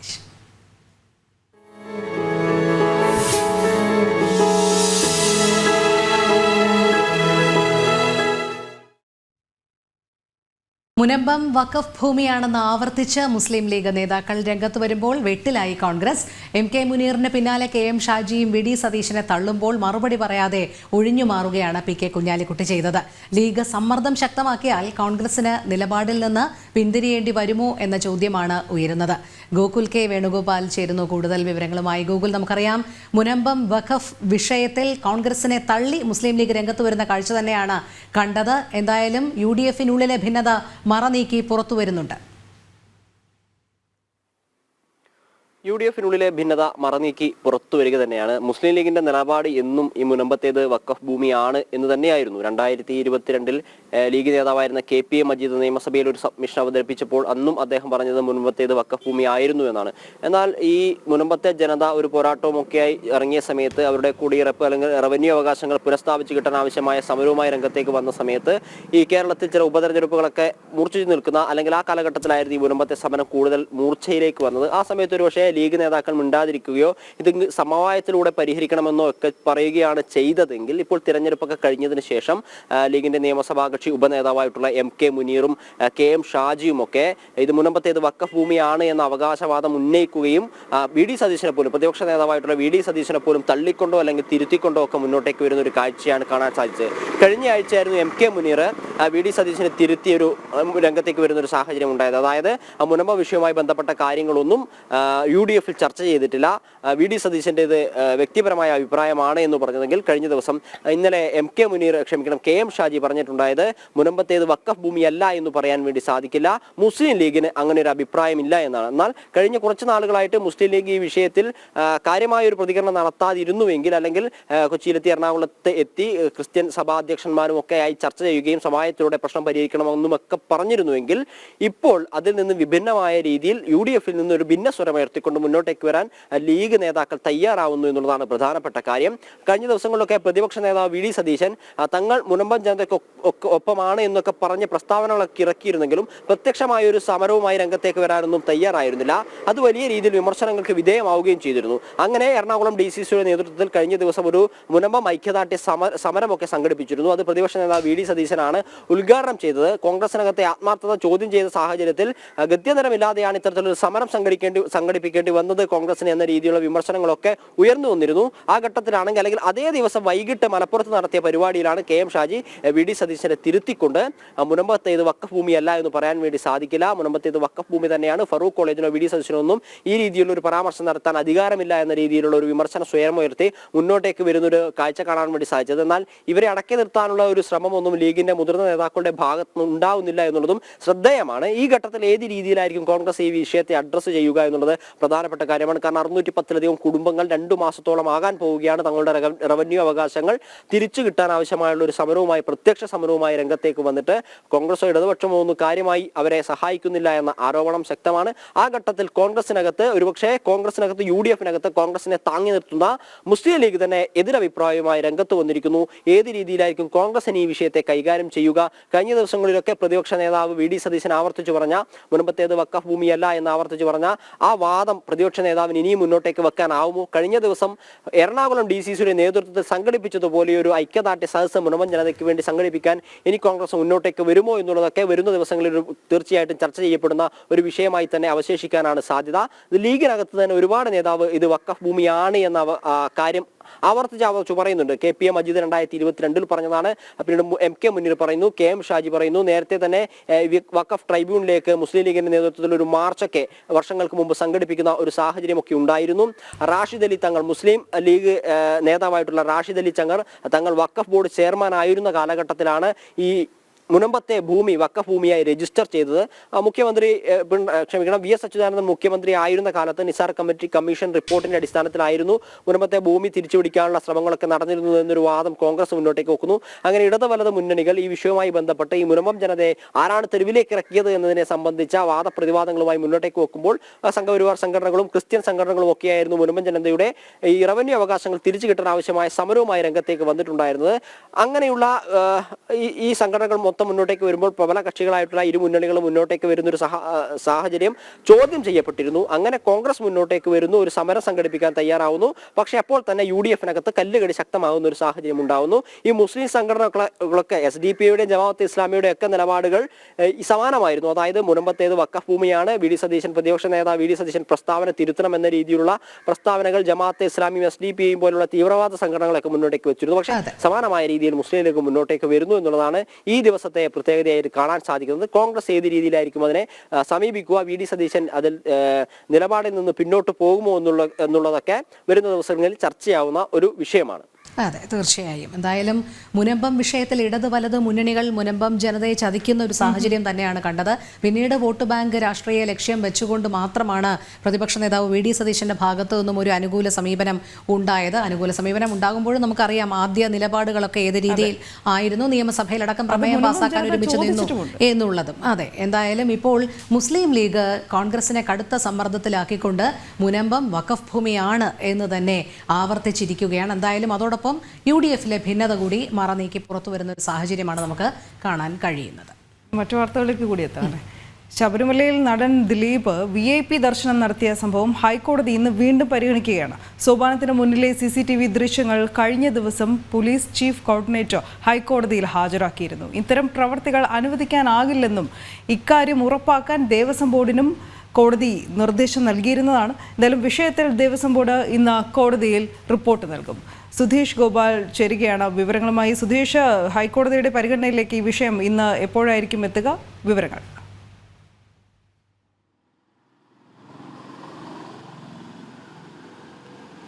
മുനമ്പം വഖഫ് ഭൂമിയാണെന്ന് ആവർത്തിച്ച് മുസ്ലിം ലീഗ് നേതാക്കൾ രംഗത്ത് വരുമ്പോൾ വെട്ടിലായി കോൺഗ്രസ്. എം കെ മുനീറിന് പിന്നാലെ കെ എം ഷാജിയും വി ഡി സതീശനെ തള്ളുമ്പോൾ മറുപടി പറയാതെ ഒഴിഞ്ഞുമാറുകയാണ് പി കെ കുഞ്ഞാലിക്കുട്ടി ചെയ്തത്. ലീഗ് സമ്മർദ്ദം ശക്തമാക്കിയാൽ കോൺഗ്രസിന് നിലപാടിൽ നിന്ന് പിന്തിരിയേണ്ടി വരുമോ എന്ന ചോദ്യമാണ് ഉയരുന്നത്. ഗോകുൽ കെ വേണുഗോപാൽ ചേരുന്നു കൂടുതൽ വിവരങ്ങളുമായി. ഗോകുൽ, നമുക്കറിയാം മുനമ്പം വഖഫ് വിഷയത്തിൽ കോൺഗ്രസിനെ തള്ളി മുസ്ലിം ലീഗ് രംഗത്ത് വരുന്ന കാഴ്ച തന്നെയാണ് കണ്ടത്. എന്തായാലും UDF-നുള്ളിലെ ഭിന്നത മറനീക്കി പുറത്തു വരുന്നുണ്ട്. UDF-നുള്ളിലെ ഭിന്നത മറനീക്കി പുറത്തു വരിക തന്നെയാണ്. മുസ്ലിം ലീഗിന്റെ നിലപാട് എന്നും ഈ മുനമ്പത്തേത് വഖഫ് ഭൂമിയാണ് എന്ന് തന്നെയായിരുന്നു. 2022 ലീഗ് നേതാവായിരുന്ന KPA മജീദ് നിയമസഭയിൽ ഒരു സബ്മിഷൻ അവതരിപ്പിച്ചപ്പോൾ അന്നും അദ്ദേഹം പറഞ്ഞത് മുനമ്പത്തേത് വഖഫ് ഭൂമി ആയിരുന്നു എന്നാണ്. എന്നാൽ ഈ മുനമ്പത്തെ ജനത ഒരു പോരാട്ടവും ഒക്കെയായി ഇറങ്ങിയ സമയത്ത് അവരുടെ കുടിയിറപ്പ് അല്ലെങ്കിൽ റവന്യൂ അവകാശങ്ങൾ പുനഃസ്ഥാപിച്ച് കിട്ടാൻ ആവശ്യമായ സമരവുമായി രംഗത്തേക്ക് വന്ന സമയത്ത് ഈ കേരളത്തിൽ ചില ഉപതെരഞ്ഞെടുപ്പുകളൊക്കെ മൂർച്ഛിച്ചു നിൽക്കുന്ന അല്ലെങ്കിൽ ആ കാലഘട്ടത്തിലായിരുന്നു ഈ മുനമ്പത്തെ സമരം കൂടുതൽ മൂർച്ചയിലേക്ക് വന്നത്. ആ സമയത്ത് ഒരു പക്ഷേ ലീഗ് നേതാക്കൾ മിണ്ടാതിരിക്കുകയോ ഇത് സമവായത്തിലൂടെ പരിഹരിക്കണമെന്നോ ഒക്കെ പറയുകയാണ് ചെയ്തതെങ്കിൽ ഇപ്പോൾ തിരഞ്ഞെടുപ്പൊക്കെ കഴിഞ്ഞതിന് ശേഷം ലീഗിന്റെ നിയമസഭാ കക്ഷി ഉപനേതാവായിട്ടുള്ള MK മുനീറും KM ഷാജിയും ഒക്കെ ഇത് മുനമ്പത്തേത് വഖഫ് ഭൂമിയാണ് എന്ന അവകാശവാദം ഉന്നയിക്കുകയും VD സതീശനെ പോലും പ്രതിപക്ഷ നേതാവായിട്ടുള്ള VD സതീശനെ പോലും തള്ളിക്കൊണ്ടോ അല്ലെങ്കിൽ തിരുത്തിക്കൊണ്ടോ ഒക്കെ മുന്നോട്ടേക്ക് വരുന്ന ഒരു കാഴ്ചയാണ് കാണാൻ സാധിച്ചത്. കഴിഞ്ഞ ആഴ്ചയായിരുന്നു MK മുനീർ VD സതീശനെ തിരുത്തിയൊരു രംഗത്തേക്ക് വരുന്ന ഒരു സാഹചര്യം ഉണ്ടായത്. അതായത് മുനമ്പ വിഷയവുമായി ബന്ധപ്പെട്ട കാര്യങ്ങളൊന്നും UDF-ൽ ചർച്ച ചെയ്തിട്ടില്ല, VD സതീശൻ്റേത് വ്യക്തിപരമായ അഭിപ്രായമാണ് എന്ന് പറഞ്ഞതെങ്കിൽ കഴിഞ്ഞ ദിവസം ഇന്നലെ KM ഷാജി പറഞ്ഞിട്ടുണ്ടായത് മുനമ്പത്തേത് വഖഫ് ഭൂമിയല്ല എന്ന് പറയാൻ വേണ്ടി സാധിക്കില്ല, മുസ്ലിം ലീഗിന് അങ്ങനെ ഒരു അഭിപ്രായമില്ല എന്നാണ്. എന്നാൽ കഴിഞ്ഞ കുറച്ച് നാളുകളായിട്ട് മുസ്ലിം ലീഗ് ഈ വിഷയത്തിൽ കാര്യമായ ഒരു പ്രതികരണം നടത്താതിരുന്നുവെങ്കിൽ അല്ലെങ്കിൽ കൊച്ചിയിലെത്തി എറണാകുളത്ത് എത്തി ക്രിസ്ത്യൻ സഭാധ്യക്ഷന്മാരും ഒക്കെ ആയി ചർച്ച ചെയ്യുകയും സമവായത്തിലൂടെ പ്രശ്നം പരിഹരിക്കണമെന്നുമൊക്കെ പറഞ്ഞിരുന്നുവെങ്കിൽ ഇപ്പോൾ അതിൽ നിന്ന് വിഭിന്നമായ രീതിയിൽ UDF-ൽ നിന്ന് ഒരു ഭിന്ന സ്വരം ഉയർത്തിക്കൊണ്ട് മുന്നോട്ടേക്ക് വരാൻ ലീഗ് നേതാക്കൾ തയ്യാറാവുന്നു എന്നുള്ളതാണ് പ്രധാനപ്പെട്ട കാര്യം. കഴിഞ്ഞ ദിവസങ്ങളിലൊക്കെ പ്രതിപക്ഷ നേതാവ് VD സതീശൻ തങ്ങൾ മുനമ്പം ജനതയ്ക്ക് ഒപ്പമാണ് എന്നൊക്കെ പറഞ്ഞ് പ്രസ്താവനകളൊക്കെ ഇറക്കിയിരുന്നെങ്കിലും പ്രത്യക്ഷമായ ഒരു സമരവുമായി രംഗത്തേക്ക് വരാനൊന്നും തയ്യാറായിരുന്നില്ല. അത് വലിയ രീതിയിൽ വിമർശനങ്ങൾക്ക് വിധേയമാവുകയും ചെയ്തിരുന്നു. അങ്ങനെ എറണാകുളം DCCയുടെ നേതൃത്വത്തിൽ കഴിഞ്ഞ ദിവസം ഒരു മുനമ്പം ഐക്യദാർഢ്യ സമരമൊക്കെ സംഘടിപ്പിച്ചിരുന്നു. അത് പ്രതിപക്ഷ നേതാവ് VD സതീശനാണ് ഉദ്ഘാടനം ചെയ്തത്. കോൺഗ്രസിനകത്തെ ആത്മാർത്ഥത ചോദ്യം ചെയ്ത സാഹചര്യത്തിൽ ഗത്യന്തരമില്ലാതെയാണ് ഇത്തരത്തിലൊരു സമരം സംഘടിപ്പിക്കേണ്ടി വന്നത് കോൺഗ്രസിന് എന്ന രീതിയിലുള്ള വിമർശനങ്ങളൊക്കെ ഉയർന്നു വന്നിരുന്നു. ആ ഘട്ടത്തിലാണെങ്കിൽ അല്ലെങ്കിൽ അതേ ദിവസം വൈകിട്ട് മലപ്പുറത്ത് നടത്തിയ പരിപാടിയിലാണ് KM ഷാജി VD സതീശനെ തിരുത്തിക്കൊണ്ട് മുനമ്പത്തേത് വഖഫ് ഭൂമിയല്ല എന്ന് പറയാൻ വേണ്ടി സാധിക്കില്ല, മുനമ്പത്തേത് വഖഫ് ഭൂമി തന്നെയാണ്, ഫറൂഖ് കോളേജിനോ VD സതീശനൊന്നും ഈ രീതിയിലുള്ള ഒരു പരാമർശം നടത്താൻ അധികാരമില്ല എന്ന രീതിയിലുള്ള ഒരു വിമർശനം സ്വയമുയർത്തി മുന്നോട്ടേക്ക് വരുന്നൊരു കാഴ്ച കാണാൻ വേണ്ടി സാധിച്ചത്. എന്നാൽ ഇവരെ അടക്കി നിർത്താനുള്ള ഒരു ശ്രമമൊന്നും ലീഗിന്റെ മുതിർന്ന നേതാക്കളുടെ ഭാഗത്ത് ഉണ്ടാവുന്നില്ല എന്നുള്ളതും ശ്രദ്ധേയമാണ്. ഈ ഘട്ടത്തിൽ ഏത് രീതിയിലായിരിക്കും കോൺഗ്രസ് ഈ വിഷയത്തെ അഡ്രസ്സ് ചെയ്യുക എന്നുള്ളത് പ്രധാനപ്പെട്ട കാര്യമാണ്. കാരണം 610-ലധികം കുടുംബങ്ങൾ 2 മാസത്തോളം ആകാൻ പോവുകയാണ് തങ്ങളുടെ റവന്യൂ അവകാശങ്ങൾ തിരിച്ചു കിട്ടാൻ ആവശ്യമായുള്ള ഒരു സമരവുമായി പ്രത്യക്ഷ സമരവുമായി രംഗത്തേക്ക് വന്നിട്ട് കോൺഗ്രസോ ഇടതുപക്ഷമോ ഒന്നും കാര്യമായി അവരെ സഹായിക്കുന്നില്ല എന്ന ആരോപണം ശക്തമാണ്. ആ ഘട്ടത്തിൽ കോൺഗ്രസിനകത്ത് ഒരുപക്ഷെ കോൺഗ്രസിനകത്ത് UDF-നകത്ത് കോൺഗ്രസിനെ താങ്ങി നിർത്തുന്ന മുസ്ലിം ലീഗ് തന്നെ എതിരഭിപ്രായവുമായി രംഗത്ത് വന്നിരിക്കുന്നു. ഏത് രീതിയിലായിരിക്കും കോൺഗ്രസിന് ഈ വിഷയത്തെ കൈകാര്യം ചെയ്യുക? കഴിഞ്ഞ ദിവസങ്ങളിലൊക്കെ പ്രതിപക്ഷ നേതാവ് VD സതീശൻ ആവർത്തിച്ചു പറഞ്ഞ മുനമ്പത്തേത് വഖഫ് ഭൂമിയല്ല എന്ന് ആവർത്തിച്ചു പറഞ്ഞ ആ വാദം പ്രതിപക്ഷ നേതാവിന് ഇനിയും മുന്നോട്ടേക്ക് വെക്കാനാവുമോ? കഴിഞ്ഞ ദിവസം എറണാകുളം DCCയുടെ നേതൃത്വത്തിൽ സംഘടിപ്പിച്ചതുപോലെ ഒരു ഐക്യദാർഢ്യ സദസ്സ് മുനമ്പം ജനതയ്ക്ക് വേണ്ടി സംഘടിപ്പിക്കാൻ ഇനി കോൺഗ്രസ് മുന്നോട്ടേക്ക് വരുമോ എന്നുള്ളതൊക്കെ വരുന്ന ദിവസങ്ങളിൽ തീർച്ചയായിട്ടും ചർച്ച ചെയ്യപ്പെടുന്ന ഒരു വിഷയമായി തന്നെ അവശേഷിക്കാനാണ് സാധ്യത. ഇത് ലീഗിനകത്ത് തന്നെ ഒരുപാട് നേതാവ് ഇത് വഖഫ് ഭൂമിയാണ് എന്ന കാര്യം ആവർത്തിച്ച് പറയുന്നുണ്ട്. KPA മജീദ് 2022 പറഞ്ഞതാണ്. പിന്നീട് MK മുനീർ പറയുന്നു, KM ഷാജി പറയുന്നു. നേരത്തെ തന്നെ വഖഫ് ട്രൈബ്യൂണലിലേക്ക് മുസ്ലിം ലീഗിന്റെ നേതൃത്വത്തിൽ ഒരു മാർച്ചൊക്കെ വർഷങ്ങൾക്ക് മുമ്പ് സംഘടിപ്പിക്കുന്ന ഒരു സാഹചര്യമൊക്കെ ഉണ്ടായിരുന്നു. റാഷിദ് അലി തങ്ങൾ, മുസ്ലിം ലീഗ് നേതാവായിട്ടുള്ള റാഷിദ് അലി തങ്ങൾ വഖഫ് ബോർഡ് ചെയർമാൻ ആയിരുന്ന കാലഘട്ടത്തിലാണ് ഈ മുനമ്പത്തെ ഭൂമി വഖഫ് ഭൂമിയായി രജിസ്റ്റർ ചെയ്തത് മുഖ്യമന്ത്രി വി.എസ്. അച്യുതാനന്ദൻ മുഖ്യമന്ത്രി ആയിരുന്ന കാലത്ത് നിസാർ കമ്മീഷൻ റിപ്പോർട്ടിന്റെ അടിസ്ഥാനത്തിലായിരുന്നു മുനമ്പത്തെ ഭൂമി തിരിച്ചുപിടിക്കാനുള്ള ശ്രമങ്ങളൊക്കെ നടന്നിരുന്നു എന്നൊരു വാദം കോൺഗ്രസ് മുന്നോട്ടേക്ക് വെക്കുന്നു. അങ്ങനെ ഇടത് വലത് മുന്നണികൾ ഈ വിഷയവുമായി ബന്ധപ്പെട്ട് ഈ മുനമ്പം ജനതയെ ആരാണ് തെരുവിലേക്ക് ഇറക്കിയത് എന്നതിനെ സംബന്ധിച്ച വാദപ്രതിവാദങ്ങളുമായി മുന്നോട്ടേക്ക് വെക്കുമ്പോൾ സംഘപരിവാർ സംഘടനകളും ക്രിസ്ത്യൻ സംഘടനകളും ഒക്കെയായിരുന്നു മുനമ്പം ജനതയുടെ ഈ റവന്യൂ അവകാശങ്ങൾ തിരിച്ചു കിട്ടാൻ ആവശ്യമായ സമരവുമായി രംഗത്തേക്ക് വന്നിട്ടുണ്ടായിരുന്നത്. അങ്ങനെയുള്ള ഈ സംഘടനകൾ മൊത്തം മുന്നോട്ടേക്ക് വരുമ്പോൾ പ്രബല കക്ഷികളായിട്ടുള്ള ഇരു മുന്നണികളും മുന്നോട്ടേക്ക് വരുന്ന ഒരു സാഹചര്യം ചോദ്യം ചെയ്യപ്പെട്ടിരുന്നു. അങ്ങനെ കോൺഗ്രസ് മുന്നോട്ടേക്ക് വരുന്നു, ഒരു സമരം സംഘടിപ്പിക്കാൻ തയ്യാറാവുന്നു. പക്ഷേ അപ്പോൾ തന്നെ UDF-നകത്ത് കല്ലുകടി ശക്തമാകുന്ന ഒരു സാഹചര്യം ഉണ്ടാവുന്നു. ഈ മുസ്ലിം സംഘടനകളൊക്കെ SDP-യുടെയും ജമാഅത്തെ ഇസ്ലാമിയുടെ ഒക്കെ നിലപാടുകൾ സമാനമായിരുന്നു. അതായത് മുനമ്പത്തേത് വഖഫ് ഭൂമിയാണ്. വി.ഡി. സതീശൻ പ്രതിപക്ഷ നേതാവ് വി.ഡി. സതീശൻ പ്രസ്താവന തിരുത്തണം എന്ന രീതിയിലുള്ള പ്രസ്താവനകൾ ജമാഅത്തെ ഇസ്ലാമിയും SDP-യും പോലുള്ള തീവ്രവാദ സംഘടനകളൊക്കെ മുന്നോട്ടേക്ക് വെച്ചിരുന്നു. പക്ഷേ സമാനമായ രീതിയിൽ മുസ്ലിം ലീഗ് മുന്നോട്ടേക്ക് വരുന്നു എന്നുള്ളതാണ് ഈ ദിവസത്തെ പ്രത്യേകതയായിട്ട് കാണാൻ സാധിക്കുന്നത്. കോൺഗ്രസ് ഏത് രീതിയിലായിരിക്കും അതിനെ സമീപിക്കുക, വി.ഡി. സതീശൻ അതിൽ നിലപാടിൽ നിന്ന് പിന്നോട്ട് പോകുമോ എന്നുള്ളതൊക്കെ വരുന്ന ദിവസങ്ങളിൽ ചർച്ചയാവുന്ന ഒരു വിഷയമാണ്. അതെ, തീർച്ചയായും. എന്തായാലും മുനമ്പം വിഷയത്തിൽ ഇടത് വലത് മുന്നണികൾ മുനമ്പം ജനതയെ ചതിക്കുന്ന ഒരു സാഹചര്യം തന്നെയാണ് കണ്ടത്. പിന്നീട് വോട്ട് ബാങ്ക് രാഷ്ട്രീയ ലക്ഷ്യം വെച്ചുകൊണ്ട് മാത്രമാണ് പ്രതിപക്ഷ നേതാവ് വി.ഡി. സതീശന്റെ ഭാഗത്തു നിന്നും ഒരു അനുകൂല സമീപനം ഉണ്ടായത്. അനുകൂല സമീപനം ഉണ്ടാകുമ്പോഴും നമുക്കറിയാം ആദ്യ നിലപാടുകളൊക്കെ ഏത് രീതിയിൽ ആയിരുന്നു, നിയമസഭയിലടക്കം പ്രമേയം പാസ്സാക്കാൻ ഒരുമിച്ച് നിന്നു എന്നുള്ളതും. അതെ, എന്തായാലും ഇപ്പോൾ മുസ്ലിം ലീഗ് കോൺഗ്രസിനെ കടുത്ത സമ്മർദ്ദത്തിലാക്കിക്കൊണ്ട് മുനമ്പം വഖഫ് ഭൂമിയാണ് എന്ന് തന്നെ ആവർത്തിച്ചിരിക്കുകയാണ്. എന്തായാലും അതോടൊപ്പം UDF-ലെ ഭിന്നത കൂടി മറനീക്കി പുറത്തു വരുന്ന ഒരു സാഹചര്യമാണ് നമുക്ക് കാണാൻ കഴിയുന്നത്. മറ്റു വാർത്തകളിലേക്ക് കൂടി എത്താം. ശബരിമലയിൽ നടൻ ദിലീപ് VIP ദർശനം നടത്തിയ സംഭവം ഹൈക്കോടതി ഇന്ന് വീണ്ടും പരിഗണിക്കുകയാണ്. സോപാനത്തിന് മുന്നിലെ CCTV ദൃശ്യങ്ങൾ കഴിഞ്ഞ ദിവസം പോലീസ് ചീഫ് കോർഡിനേറ്റർ ഹൈക്കോടതിയിൽ ഹാജരാക്കിയിരുന്നു. ഇത്തരം പ്രവർത്തികൾ അനുവദിക്കാനാകില്ലെന്നും ഇക്കാര്യം ഉറപ്പാക്കാൻ ദേവസ്വം ബോർഡിനും കോടതി നിർദ്ദേശം നൽകിയിരുന്നതാണ്. എന്തായാലും വിഷയത്തിൽ ദേവസ്വം ബോർഡ് ഇന്ന് കോടതിയിൽ റിപ്പോർട്ട് നൽകും. സുധീഷ് ഗോപാൽ ചേരുകയാണ് വിവരങ്ങളുമായി. സുധീഷ്, ഹൈക്കോടതിയുടെ പരിഗണനയിലേക്ക് ഈ വിഷയം ഇന്ന് എപ്പോഴായിരിക്കും എത്തുക? വിവരങ്ങൾ.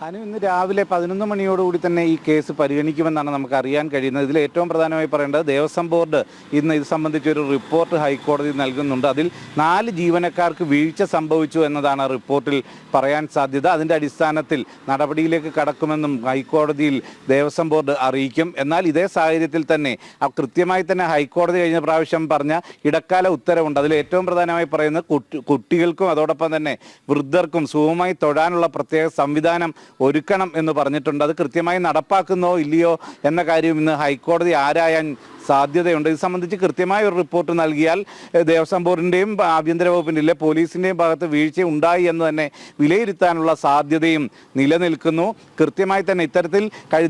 ഇന്ന് രാവിലെ 11 മണിയോടുകൂടി തന്നെ ഈ കേസ് പരിഗണിക്കുമെന്നാണ് നമുക്ക് അറിയാൻ കഴിയുന്നത്. ഇതിൽ ഏറ്റവും പ്രധാനമായി പറയേണ്ടത് ദേവസ്വം ബോർഡ് ഇന്ന് ഇത് സംബന്ധിച്ചൊരു റിപ്പോർട്ട് ഹൈക്കോടതി നൽകുന്നുണ്ട്. അതിൽ 4 ജീവനക്കാർക്ക് വീഴ്ച സംഭവിച്ചു എന്നതാണ് റിപ്പോർട്ടിൽ പറയാൻ സാധ്യത. അതിൻ്റെ അടിസ്ഥാനത്തിൽ നടപടിയിലേക്ക് കടക്കുമെന്നും ഹൈക്കോടതിയിൽ ദേവസ്വം ബോർഡ് അറിയിക്കും. എന്നാൽ ഇതേ സാഹചര്യത്തിൽ തന്നെ കൃത്യമായി തന്നെ ഹൈക്കോടതി കഴിഞ്ഞ പ്രാവശ്യം പറഞ്ഞ ഇടക്കാല ഉത്തരവുണ്ട്. അതിൽ ഏറ്റവും പ്രധാനമായി പറയുന്നത് കുട്ടികൾക്കും അതോടൊപ്പം തന്നെ വൃദ്ധർക്കും സുഖമായി തൊഴാനുള്ള പ്രത്യേക സംവിധാനം ഒരുക്കണം എന്ന് പറഞ്ഞിട്ടുണ്ട്. അത് കൃത്യമായി നടപ്പാക്കുന്നോ ഇല്ലയോ എന്ന കാര്യം ഇന്ന് ഹൈക്കോടതി ആരായാൻ സാധ്യതയുണ്ട്. ഇത് സംബന്ധിച്ച് കൃത്യമായ ഒരു റിപ്പോർട്ട് നൽകിയാൽ ദേവസ്വം ബോർഡിൻ്റെയും ആഭ്യന്തര വകുപ്പിൻ്റെ പോലീസിൻ്റെയും ഭാഗത്ത് വീഴ്ച ഉണ്ടായി എന്ന് തന്നെ വിലയിരുത്താനുള്ള സാധ്യതയും നിലനിൽക്കുന്നു. കൃത്യമായി തന്നെ ഇത്തരത്തിൽ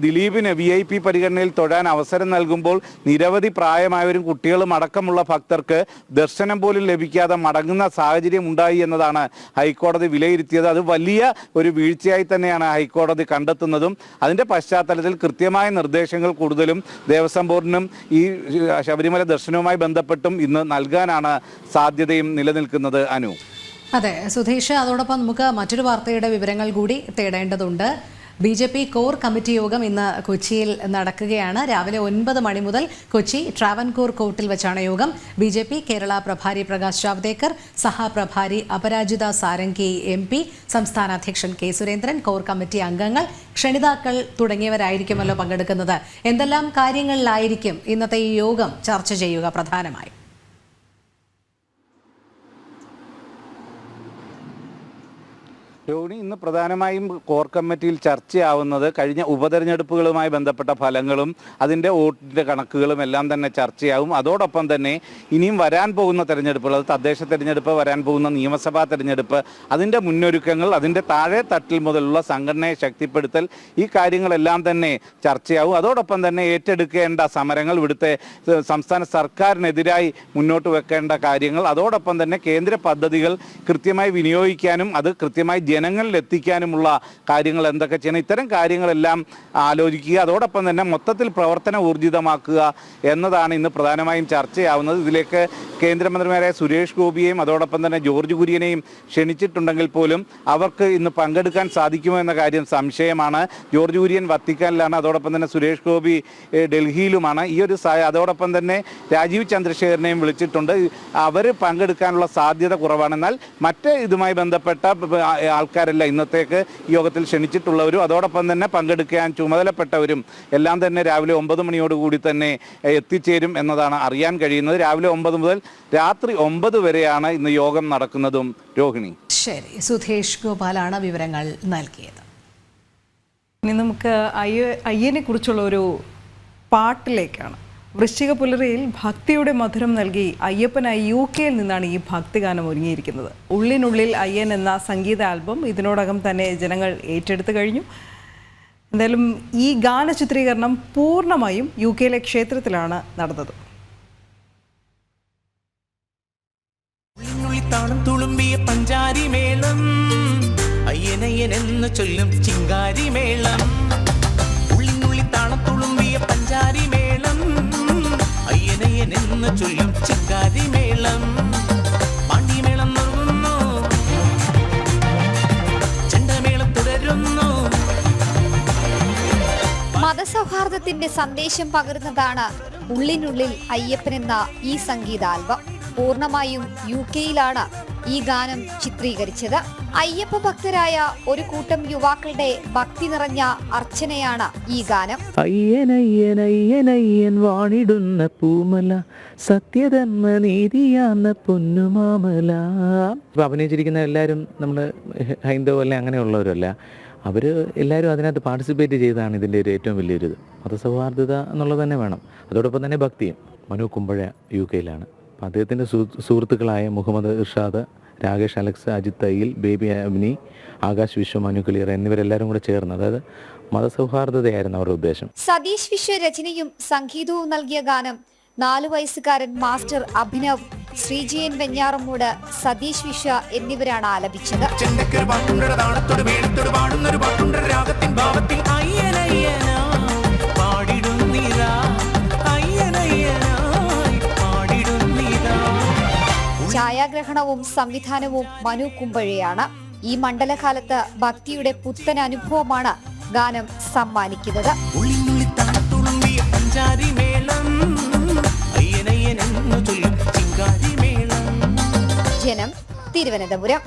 ദിലീപിന് VIP പരിഗണനയിൽ തൊഴാൻ അവസരം നൽകുമ്പോൾ നിരവധി പ്രായമായവരും കുട്ടികളും അടക്കമുള്ള ഭക്തർക്ക് ദർശനം പോലും ലഭിക്കാതെ മടങ്ങുന്ന സാഹചര്യം ഉണ്ടായി എന്നതാണ് ഹൈക്കോടതി വിലയിരുത്തിയത്. അത് വലിയ ഒരു വീഴ്ചയായി തന്നെയാണ് ഹൈക്കോടതി കണ്ടെത്തുന്നതും. അതിൻ്റെ പശ്ചാത്തലത്തിൽ കൃത്യമായ നിർദ്ദേശങ്ങൾ കൂടുതലും ദേവസ്വം ബോർഡിനും ഈ ശബരിമല ദർശനവുമായി ബന്ധപ്പെട്ടും ഇന്ന് നൽകാനാണ് സാധ്യതയും നിലനിൽക്കുന്നത്. അനു. അതെ സുധീഷ്, അതോടൊപ്പം നമുക്ക് മറ്റൊരു വാർത്തയുടെ വിവരങ്ങൾ കൂടി തേടേണ്ടതുണ്ട്. BJP കോർ കമ്മിറ്റി യോഗം ഇന്ന് കൊച്ചിയിൽ നടക്കുകയാണ്. രാവിലെ 9 മണി മുതൽ കൊച്ചി ട്രാവൻകൂർ കോർട്ടിൽ വെച്ചാണ് യോഗം. BJP കേരള പ്രഭാരി പ്രകാശ് ജാവ്ദേക്കർ, സഹപ്രഭാരി അപരാജിത സാരംഗി MP, സംസ്ഥാന അധ്യക്ഷൻ K. സുരേന്ദ്രൻ, കോർ കമ്മിറ്റി അംഗങ്ങൾ, ക്ഷണിതാക്കൾ തുടങ്ങിയവരായിരിക്കുമല്ലോ പങ്കെടുക്കുന്നത്. എന്തെല്ലാം കാര്യങ്ങളിലായിരിക്കും ഇന്നത്തെ ഈ യോഗം ചർച്ച ചെയ്യുക പ്രധാനമായും? രോഹിണി, ഇന്ന് പ്രധാനമായും കോർ കമ്മിറ്റിയിൽ ചർച്ചയാവുന്നത് കഴിഞ്ഞ ഉപതെരഞ്ഞെടുപ്പുകളുമായി ബന്ധപ്പെട്ട ഫലങ്ങളും അതിൻ്റെ വോട്ടിൻ്റെ കണക്കുകളും എല്ലാം തന്നെ ചർച്ചയാവും. അതോടൊപ്പം തന്നെ ഇനിയും വരാൻ പോകുന്ന തെരഞ്ഞെടുപ്പുകൾ, അത് തദ്ദേശ തെരഞ്ഞെടുപ്പ്, വരാൻ പോകുന്ന നിയമസഭാ തെരഞ്ഞെടുപ്പ്, അതിൻ്റെ മുന്നൊരുക്കങ്ങൾ, അതിൻ്റെ താഴെ തട്ടിൽ മുതലുള്ള സംഘടനയെ ശക്തിപ്പെടുത്തൽ, ഈ കാര്യങ്ങളെല്ലാം തന്നെ ചർച്ചയാവും. അതോടൊപ്പം തന്നെ ഏറ്റെടുക്കേണ്ട സമരങ്ങൾ, ഇവിടുത്തെ സംസ്ഥാന സർക്കാരിനെതിരായി മുന്നോട്ട് വെക്കേണ്ട കാര്യങ്ങൾ, അതോടൊപ്പം തന്നെ കേന്ദ്ര പദ്ധതികൾ കൃത്യമായി വിനിയോഗിക്കാനും അത് കൃത്യമായി ജനങ്ങളിൽ എത്തിക്കാനുമുള്ള കാര്യങ്ങൾ എന്തൊക്കെ ചെയ്യണം, ഇത്തരം കാര്യങ്ങളെല്ലാം ആലോചിക്കുക. അതോടൊപ്പം തന്നെ മൊത്തത്തിൽ പ്രവർത്തനം ഊർജിതമാക്കുക എന്നതാണ് ഇന്ന് പ്രധാനമായും ചർച്ചയാവുന്നത്. ഇതിലേക്ക് കേന്ദ്രമന്ത്രിമാരായ സുരേഷ് ഗോപിയെയും അതോടൊപ്പം തന്നെ ജോർജ് കുര്യനെയും ക്ഷണിച്ചിട്ടുണ്ടെങ്കിൽ പോലും അവർക്ക് ഇന്ന് പങ്കെടുക്കാൻ സാധിക്കുമോ എന്ന കാര്യം സംശയമാണ്. ജോർജ് കുര്യൻ വത്തിക്കാനിലാണ്, അതോടൊപ്പം തന്നെ സുരേഷ് ഗോപി ഡൽഹിയിലുമാണ്. ഈ ഒരു അതോടൊപ്പം തന്നെ രാജീവ് ചന്ദ്രശേഖരനെയും വിളിച്ചിട്ടുണ്ട്. അവർ പങ്കെടുക്കാനുള്ള സാധ്യത കുറവാണ്. എന്നാൽ മറ്റ് ഇതുമായി ബന്ധപ്പെട്ട ആൾക്കാരെല്ലാം ഇന്നത്തേക്ക് യോഗത്തിൽ ക്ഷണിച്ചിട്ടുള്ളവരും അതോടൊപ്പം തന്നെ പങ്കെടുക്കാൻ ചുമതലപ്പെട്ടവരും എല്ലാം തന്നെ രാവിലെ 9 മണിയോടുകൂടി തന്നെ എത്തിച്ചേരും എന്നതാണ് അറിയാൻ കഴിയുന്നത്. രാവിലെ 9 മുതൽ രാത്രി 9 വരെയാണ് ഇന്ന് യോഗം നടക്കുന്നതും. രോഹിണി. ശരി, സുധേഷ് ഗോപാലാണ് വിവരങ്ങൾ നൽകിയത്. ഇനി നമുക്ക് അയ്യനെ കുറിച്ചുള്ള ഒരു പാട്ടിലേക്കാണ്. വൃശ്ചിക പുലരിയിൽ ഭക്തിയുടെ മധുരം നൽകി അയ്യപ്പനായി UK നിന്നാണ് ഈ ഭക്തിഗാനം ഒരുങ്ങിയിരിക്കുന്നത്. ഉള്ളിനുള്ളിൽ അയ്യൻ എന്ന സംഗീത ആൽബം ഇതിനോടകം തന്നെ ജനങ്ങൾ ഏറ്റെടുത്തു കഴിഞ്ഞു. എന്തായാലും ഈ ഗാന ചിത്രീകരണം പൂർണ്ണമായും UK ക്ഷേത്രത്തിലാണ് നടന്നത്. താളം തുളുമ്പിയ പഞ്ചാരി മേളം അയ്യനയ്യനെന്ന് ചൊല്ലും ചിങ്കാരി മേളം. ഉള്ളിനുള്ളി താളം തുളുമ്പിയ പഞ്ചാരി മേളം അയ്യനയ്യനെന്ന് ചൊല്ലും ചിങ്കാരി മേളം. പാണ്ടിമേളം നുറുങ്ങുന്നു, ചെണ്ടമേളം തുടരുന്നു. മതസൗഹാർദ്ദത്തിന്റെ സന്ദേശം പകരുന്നതാണ് ഉള്ളിനുള്ളിൽ അയ്യപ്പനെന്ന ഈ സംഗീതാൽബം. പൂർണ്ണമായും UK ഈ ഗാനം ചിത്രീകരിച്ചത്. അയ്യപ്പ ഭക്തരായ ഒരു കൂട്ടം യുവാക്കളുടെ ഭക്തി നിറഞ്ഞ അർച്ചനയാണ് ഈ ഗാനം. അയ്യനയ്യനയ്യനയ്യൻ വാണിടുന്ന പൂമല സത്യധർമ്മ നീതിയാന്ന പൊന്നുമാമല. ഇപ്പം അഭിനയിച്ചിരിക്കുന്ന എല്ലാവരും നമ്മൾ ഹൈന്ദവ അല്ല അങ്ങനെയുള്ളവരല്ല. അവർ എല്ലാവരും അതിനകത്ത് പാർട്ടിസിപ്പേറ്റ് ചെയ്തതാണ് ഇതിൻ്റെ ഒരു ഏറ്റവും വലിയൊരു മതസൗഹാർദ്ദത എന്നുള്ളത് തന്നെ വേണം. അതോടൊപ്പം തന്നെ ഭക്തിയും. മനു കുമ്പഴ UK അപ്പം അദ്ദേഹത്തിൻ്റെ സുഹൃത്തുക്കളായ മുഹമ്മദ് ഇർഷാദ്, രാകേഷ് അലക്സ്, അജിത് തയ്യിൽ, ബേബി അമിനി, ആകാശ് വിശ്വ, മനു ക്ലിയർ എന്നിവരെല്ലാവരും കൂടെ ചേർന്ന്, അതായത് മതസൗഹാർദ്ദതയായിരുന്നു അവരുടെ ഉദ്ദേശം. സതീഷ് വിശ്വ രചനയും സംഗീതവും നൽകിയ ഗാനം 4 വയസ്സുകാരൻ മാസ്റ്റർ അഭിനവ്, ശ്രീജയൻ വെഞ്ഞാറമ്മൂട്, സതീഷ് വിശ്വ എന്നിവരാണ് ആലപിച്ചത്. ഛായാഗ്രഹണവും സംവിധാനവും മനു കുമ്പഴയാണ്. ഈ മണ്ഡലകാലത്ത് ഭക്തിയുടെ പുത്തൻ അനുഭവമാണ് ഗാനം സമ്മാനിക്കുന്നത്. ജനം, തിരുവനന്തപുരം.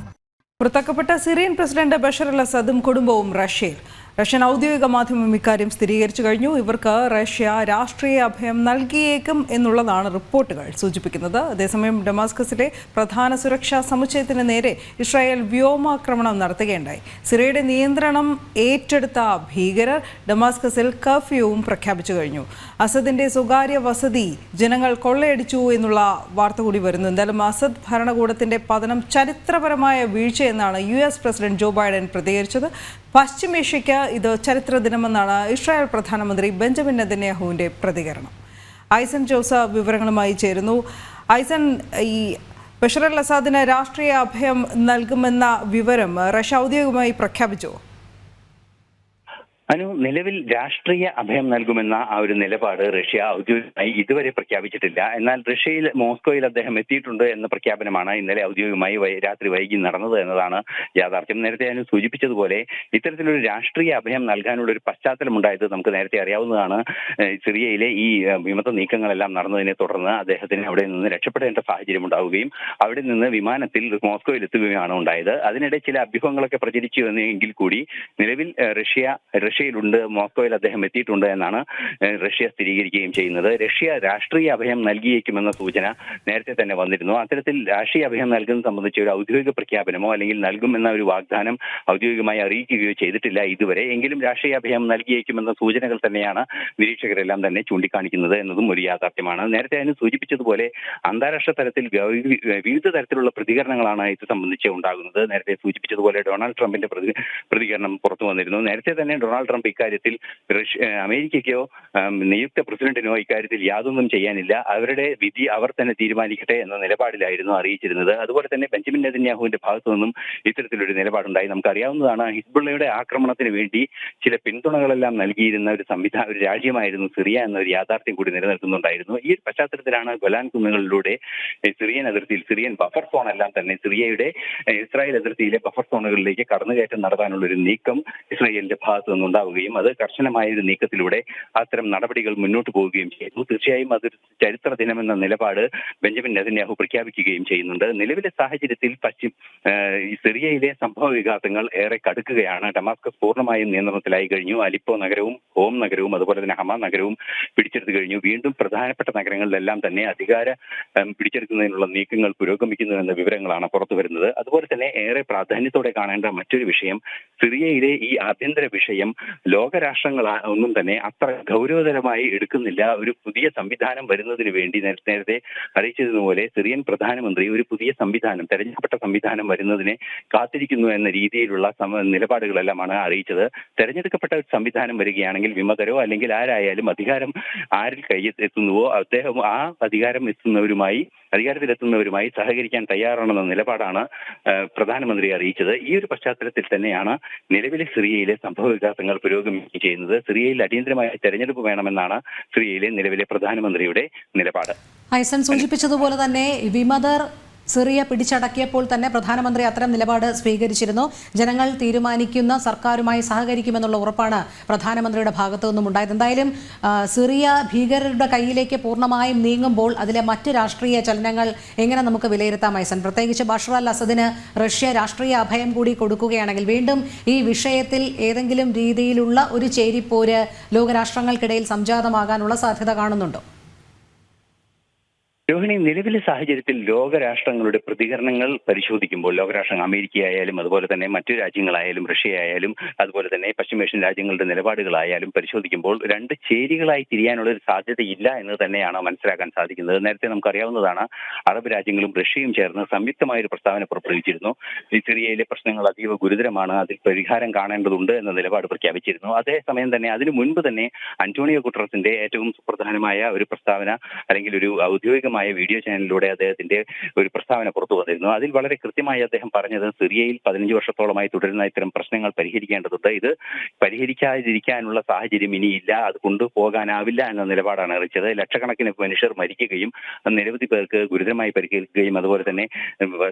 പുറത്താക്കപ്പെട്ട സിറിയൻ പ്രസിഡന്റ് ബഷർ അൽ അസദും കുടുംബവും റഷ്യയിൽ. റഷ്യൻ ഔദ്യോഗിക മാധ്യമം ഇക്കാര്യം സ്ഥിരീകരിച്ചു കഴിഞ്ഞു. ഇവർക്ക് റഷ്യ രാഷ്ട്രീയ അഭയം നൽകിയേക്കും എന്നുള്ളതാണ് റിപ്പോർട്ടുകൾ സൂചിപ്പിക്കുന്നത്. അതേസമയം ഡമാസ്കസിലെ പ്രധാന സുരക്ഷാ സമുച്ചയത്തിന് നേരെ ഇസ്രായേൽ വ്യോമാക്രമണം നടത്തുകയുണ്ടായി. സിറിയയുടെ നിയന്ത്രണം ഏറ്റെടുത്ത ഭീകരർ ഡമാസ്കസിൽ കർഫ്യൂവും പ്രഖ്യാപിച്ചു കഴിഞ്ഞു. അസദിന്റെ സ്വകാര്യ വസതി ജനങ്ങൾ കൊള്ളയടിച്ചു എന്നുള്ള വാർത്ത കൂടി വരുന്നു. എന്തായാലും അസദ് ഭരണകൂടത്തിന്റെ പതനം ചരിത്രപരമായ വീഴ്ചയെന്നാണ് US പ്രസിഡന്റ് ജോ ബൈഡൻ പ്രതികരിച്ചത്. പശ്ചിമേഷ്യയ്ക്ക് ഇത് ചരിത്ര ദിനമെന്നാണ് ഇസ്രായേൽ പ്രധാനമന്ത്രി ബെഞ്ചമിൻ നെതന്യാഹുവിൻ്റെ പ്രതികരണം. ഐസൻ ജോസഫ് വിവരങ്ങളുമായി ചേരുന്നു. ഐസൻ, ഈ ബഷർ അൽ അസാദിന് രാഷ്ട്രീയ അഭയം നൽകുമെന്ന വിവരം റഷ്യ ഔദ്യോഗികമായി പ്രഖ്യാപിച്ചോ? നിലവിൽ രാഷ്ട്രീയ അഭയം നൽകുമെന്ന ആ ഒരു നിലപാട് റഷ്യ ഔദ്യോഗികമായി ഇതുവരെ പ്രഖ്യാപിച്ചിട്ടില്ല. എന്നാൽ റഷ്യയിൽ മോസ്കോയിൽ അദ്ദേഹം എത്തിയിട്ടുണ്ട് എന്ന പ്രഖ്യാപനമാണ് ഇന്നലെ ഔദ്യോഗികമായി രാത്രി വൈകി നടന്നത് എന്നതാണ് യാഥാർത്ഥ്യം. നേരത്തെ ഞാൻ സൂചിപ്പിച്ചതുപോലെ ഇത്തരത്തിലൊരു രാഷ്ട്രീയ അഭയം നൽകാനുള്ള ഒരു പശ്ചാത്തലം ഉണ്ടായത് നമുക്ക് നേരത്തെ അറിയാവുന്നതാണ്. സിറിയയിലെ ഈ വിമത നീക്കങ്ങളെല്ലാം നടന്നതിനെ തുടർന്ന് അദ്ദേഹത്തിന് അവിടെ നിന്ന് രക്ഷപ്പെടേണ്ട സാഹചര്യം ഉണ്ടാവുകയും അവിടെ നിന്ന് വിമാനത്തിൽ മോസ്കോയിൽ എത്തുകയാണ് ഉണ്ടായത്. അതിനിടെ ചില അഭ്യൂഹങ്ങളൊക്കെ പ്രചരിച്ചു എങ്കിൽ കൂടി നിലവിൽ റഷ്യയിലുണ്ട്, മോസ്കോയിൽ അദ്ദേഹം എത്തിയിട്ടുണ്ട് എന്നാണ് റഷ്യ സ്ഥിരീകരിക്കുകയും ചെയ്യുന്നത്. റഷ്യ രാഷ്ട്രീയ അഭയം നൽകിയേക്കുമെന്ന സൂചന നേരത്തെ തന്നെ വന്നിരുന്നു. അത്തരത്തിൽ രാഷ്ട്രീയ അഭയം നൽകുന്നത് സംബന്ധിച്ച ഒരു ഔദ്യോഗിക പ്രഖ്യാപനമോ അല്ലെങ്കിൽ നൽകുമെന്ന ഒരു വാഗ്ദാനം ഔദ്യോഗികമായി അറിയിക്കുകയോ ചെയ്തിട്ടില്ല ഇതുവരെ. എങ്കിലും രാഷ്ട്രീയ അഭയം നൽകിയേക്കുമെന്ന സൂചനകൾ തന്നെയാണ് നിരീക്ഷകരെല്ലാം തന്നെ ചൂണ്ടിക്കാണിക്കുന്നത് എന്നതും ഒരു യാഥാർത്ഥ്യമാണ്. നേരത്തെ അതിന് സൂചിപ്പിച്ചതുപോലെ അന്താരാഷ്ട്ര തലത്തിൽ വിവിധ തരത്തിലുള്ള പ്രതികരണങ്ങളാണ് ഇത് സംബന്ധിച്ച് ഉണ്ടാകുന്നത്. നേരത്തെ സൂചിപ്പിച്ചതുപോലെ ഡൊണാൾഡ് ട്രംപിന്റെ പ്രതികരണം പുറത്തു വന്നിരുന്നു. നേരത്തെ തന്നെ ഡൊണാൾഡ് ട്രംപ് ഇക്കാര്യത്തിൽ അമേരിക്കയ്ക്കോ നിയുക്ത പ്രസിഡന്റിനോ ഇക്കാര്യത്തിൽ യാതൊന്നും ചെയ്യാനില്ല, അവരുടെ വിധി അവർ തന്നെ തീരുമാനിക്കട്ടെ എന്ന നിലപാടിലായിരുന്നു അറിയിച്ചിരുന്നത്. അതുപോലെ തന്നെ ബെഞ്ചമിൻ നെതന്യാഹുവിന്റെ ഭാഗത്തു നിന്നും ഇത്തരത്തിലൊരു നിലപാടുണ്ടായി. നമുക്കറിയാവുന്നതാണ്, ഹിസ്ബുള്ളയുടെ ആക്രമണത്തിന് വേണ്ടി ചില പിന്തുണകളെല്ലാം നൽകിയിരുന്ന ഒരു രാജ്യമായിരുന്നു സിറിയ എന്നൊരു യാഥാർത്ഥ്യം കൂടി നിലനിൽക്കുന്നുണ്ടായിരുന്നു. ഈ ഒരു പശ്ചാത്തലത്തിലാണ് ഗൊലാൻ കുന്നുകളിലൂടെ സിറിയൻ അതിർത്തിയിൽ, സിറിയൻ ബഫർ സോൺ എല്ലാം തന്നെ സിറിയയുടെ ഇസ്രായേൽ അതിർത്തിയിലെ ബഫർ സോണുകളിലേക്ക് കടന്നുകയറ്റം നടത്താനുള്ള ഒരു നീക്കം ഇസ്രായേലിന്റെ ഭാഗത്തു നിന്നുണ്ടാവുകയും അത് കർശനമായ ഒരു നീക്കത്തിലൂടെ അത്തരം നടപടികൾ മുന്നോട്ട് പോവുകയും ചെയ്തു. തീർച്ചയായും അതൊരു ചരിത്ര ദിനമെന്ന നിലപാട് ബെഞ്ചമിൻ നെതന്യാഹു പ്രഖ്യാപിക്കുകയും ചെയ്യുന്നുണ്ട്. നിലവിലെ സാഹചര്യത്തിൽ സിറിയയിലെ സംഭവ വികാസങ്ങൾ ഏറെ കടുക്കുകയാണ്. ഡമാസ്കസ് പൂർണ്ണമായും നിയന്ത്രണത്തിലായി കഴിഞ്ഞു. അലിപ്പോ നഗരവും ഹോം നഗരവും അതുപോലെ തന്നെ ഹമ നഗരവും പിടിച്ചെടുത്തു കഴിഞ്ഞു. വീണ്ടും പ്രധാനപ്പെട്ട നഗരങ്ങളിലെല്ലാം തന്നെ അധികാരം പിടിച്ചെടുക്കുന്നതിനുള്ള നീക്കങ്ങൾ പുരോഗമിക്കുന്നു എന്ന വിവരങ്ങളാണ് പുറത്തു വരുന്നത്. അതുപോലെ തന്നെ ഏറെ പ്രാധാന്യത്തോടെ കാണേണ്ട മറ്റൊരു വിഷയം, സിറിയയിലെ ഈ ആഭ്യന്തര വിഷയം ലോകരാഷ്ട്രങ്ങൾ ഒന്നും തന്നെ അത്ര ഗൗരവതരമായി എടുക്കുന്നില്ല. ഒരു പുതിയ സംവിധാനം വരുന്നതിന് വേണ്ടി നേരത്തെ അറിയിച്ചതുപോലെ സിറിയൻ പ്രധാനമന്ത്രി ഒരു പുതിയ സംവിധാനം, തെരഞ്ഞെടുക്കപ്പെട്ട സംവിധാനം വരുന്നതിനെ കാത്തിരിക്കുന്നു എന്ന രീതിയിലുള്ള നിലപാടുകളെല്ലാമാണ് അറിയിച്ചത്. തെരഞ്ഞെടുക്കപ്പെട്ട ഒരു സംവിധാനം വരികയാണെങ്കിൽ വിമതരോ അല്ലെങ്കിൽ ആരായാലും അധികാരം ആരിൽ എത്തുന്നുവോ അദ്ദേഹം ആ അധികാരത്തിലെത്തുന്നവരുമായി സഹകരിക്കാൻ തയ്യാറാണെന്ന നിലപാടാണ് പ്രധാനമന്ത്രി അറിയിച്ചത്. ഈ ഒരു പശ്ചാത്തലത്തിൽ തന്നെയാണ് നിലവിലെ സിറിയയിലെ സംഭവ വികാസങ്ങൾ പുരോഗമിക്കുകയും ചെയ്യുന്നത്. സിറിയയിൽ അടിയന്തരമായ തെരഞ്ഞെടുപ്പ് വേണമെന്നാണ് സിറിയയിലെ നിലവിലെ പ്രധാനമന്ത്രിയുടെ നിലപാട്. ഐസൻ സൂചിപ്പിച്ചതുപോലെ തന്നെ വിമതർ സിറിയ പിടിച്ചടക്കിയപ്പോൾ തന്നെ പ്രധാനമന്ത്രി അത്തരം നിലപാട് സ്വീകരിച്ചിരുന്നു. ജനങ്ങൾ തീരുമാനിക്കുന്ന സർക്കാരുമായി സഹകരിക്കുമെന്നുള്ള ഉറപ്പാണ് പ്രധാനമന്ത്രിയുടെ ഭാഗത്തു നിന്നും ഉണ്ടായത്. എന്തായാലും സിറിയ ഭീകരരുടെ കയ്യിലേക്ക് പൂർണ്ണമായും നീങ്ങുമ്പോൾ അതിലെ മറ്റ് രാഷ്ട്രീയ ചലനങ്ങൾ എങ്ങനെ നമുക്ക് വിലയിരുത്താം ഐസൻ? പ്രത്യേകിച്ച് ബഷർ അൽ അസദിന് റഷ്യ രാഷ്ട്രീയ അഭയം കൂടി കൊടുക്കുകയാണെങ്കിൽ വീണ്ടും ഈ വിഷയത്തിൽ ഏതെങ്കിലും രീതിയിലുള്ള ഒരു ചേരിപ്പോര് ലോകരാഷ്ട്രങ്ങൾക്കിടയിൽ സംജാതമാകാനുള്ള സാധ്യത കാണുന്നുണ്ടോ? രോഹിണി, നിലവിലെ സാഹചര്യത്തിൽ ലോകരാഷ്ട്രങ്ങളുടെ പ്രതികരണങ്ങൾ പരിശോധിക്കുമ്പോൾ ലോകരാഷ്ട്രങ്ങൾ അമേരിക്കയായാലും അതുപോലെ തന്നെ മറ്റു രാജ്യങ്ങളായാലും റഷ്യയായാലും അതുപോലെ തന്നെ പശ്ചിമേഷ്യൻ രാജ്യങ്ങളുടെ നിലപാടുകളായാലും പരിശോധിക്കുമ്പോൾ രണ്ട് ചേരികളായി തിരിയാനുള്ള ഒരു സാധ്യതയില്ല എന്ന് തന്നെയാണ് മനസ്സിലാക്കാൻ സാധിക്കുന്നത്. നേരത്തെ നമുക്കറിയാവുന്നതാണ്, അറബ് രാജ്യങ്ങളും റഷ്യയും ചേർന്ന് സംയുക്തമായൊരു പ്രസ്താവന പുറപ്പെടുവിച്ചിരുന്നു. സിറിയയിലെ പ്രശ്നങ്ങൾ അതീവ ഗുരുതരമാണ്, അതിൽ പരിഹാരം കാണേണ്ടതുണ്ട് എന്ന നിലപാട് പ്രഖ്യാപിച്ചിരുന്നു. അതേസമയം തന്നെ അതിനു മുൻപ് തന്നെ അന്റോണിയോ ഗുട്ടറസിന്റെ ഏറ്റവും സുപ്രധാനമായ ഒരു പ്രസ്താവന അല്ലെങ്കിൽ ഒരു ഔദ്യോഗികമായ വീഡിയോ ചാനലിലൂടെ അദ്ദേഹത്തിന്റെ ഒരു പ്രസ്താവന പുറത്തു വന്നിരുന്നു. അതിൽ വളരെ കൃത്യമായി അദ്ദേഹം പറഞ്ഞത് സിറിയയിൽ 15 വർഷത്തോളമായി തുടരുന്ന ഇത്തരം പ്രശ്നങ്ങൾ പരിഹരിക്കേണ്ടതുണ്ട്, ഇത് പരിഹരിക്കാതിരിക്കാനുള്ള സാഹചര്യം ഇനിയില്ല, അത് കൊണ്ടുപോകാനാവില്ല എന്ന നിലപാടാണ് അറിയിച്ചത്. ലക്ഷക്കണക്കിന് മനുഷ്യർ മരിക്കുകയും നിരവധി പേർക്ക് ഗുരുതരമായി പരിക്കേൽക്കുകയും അതുപോലെ തന്നെ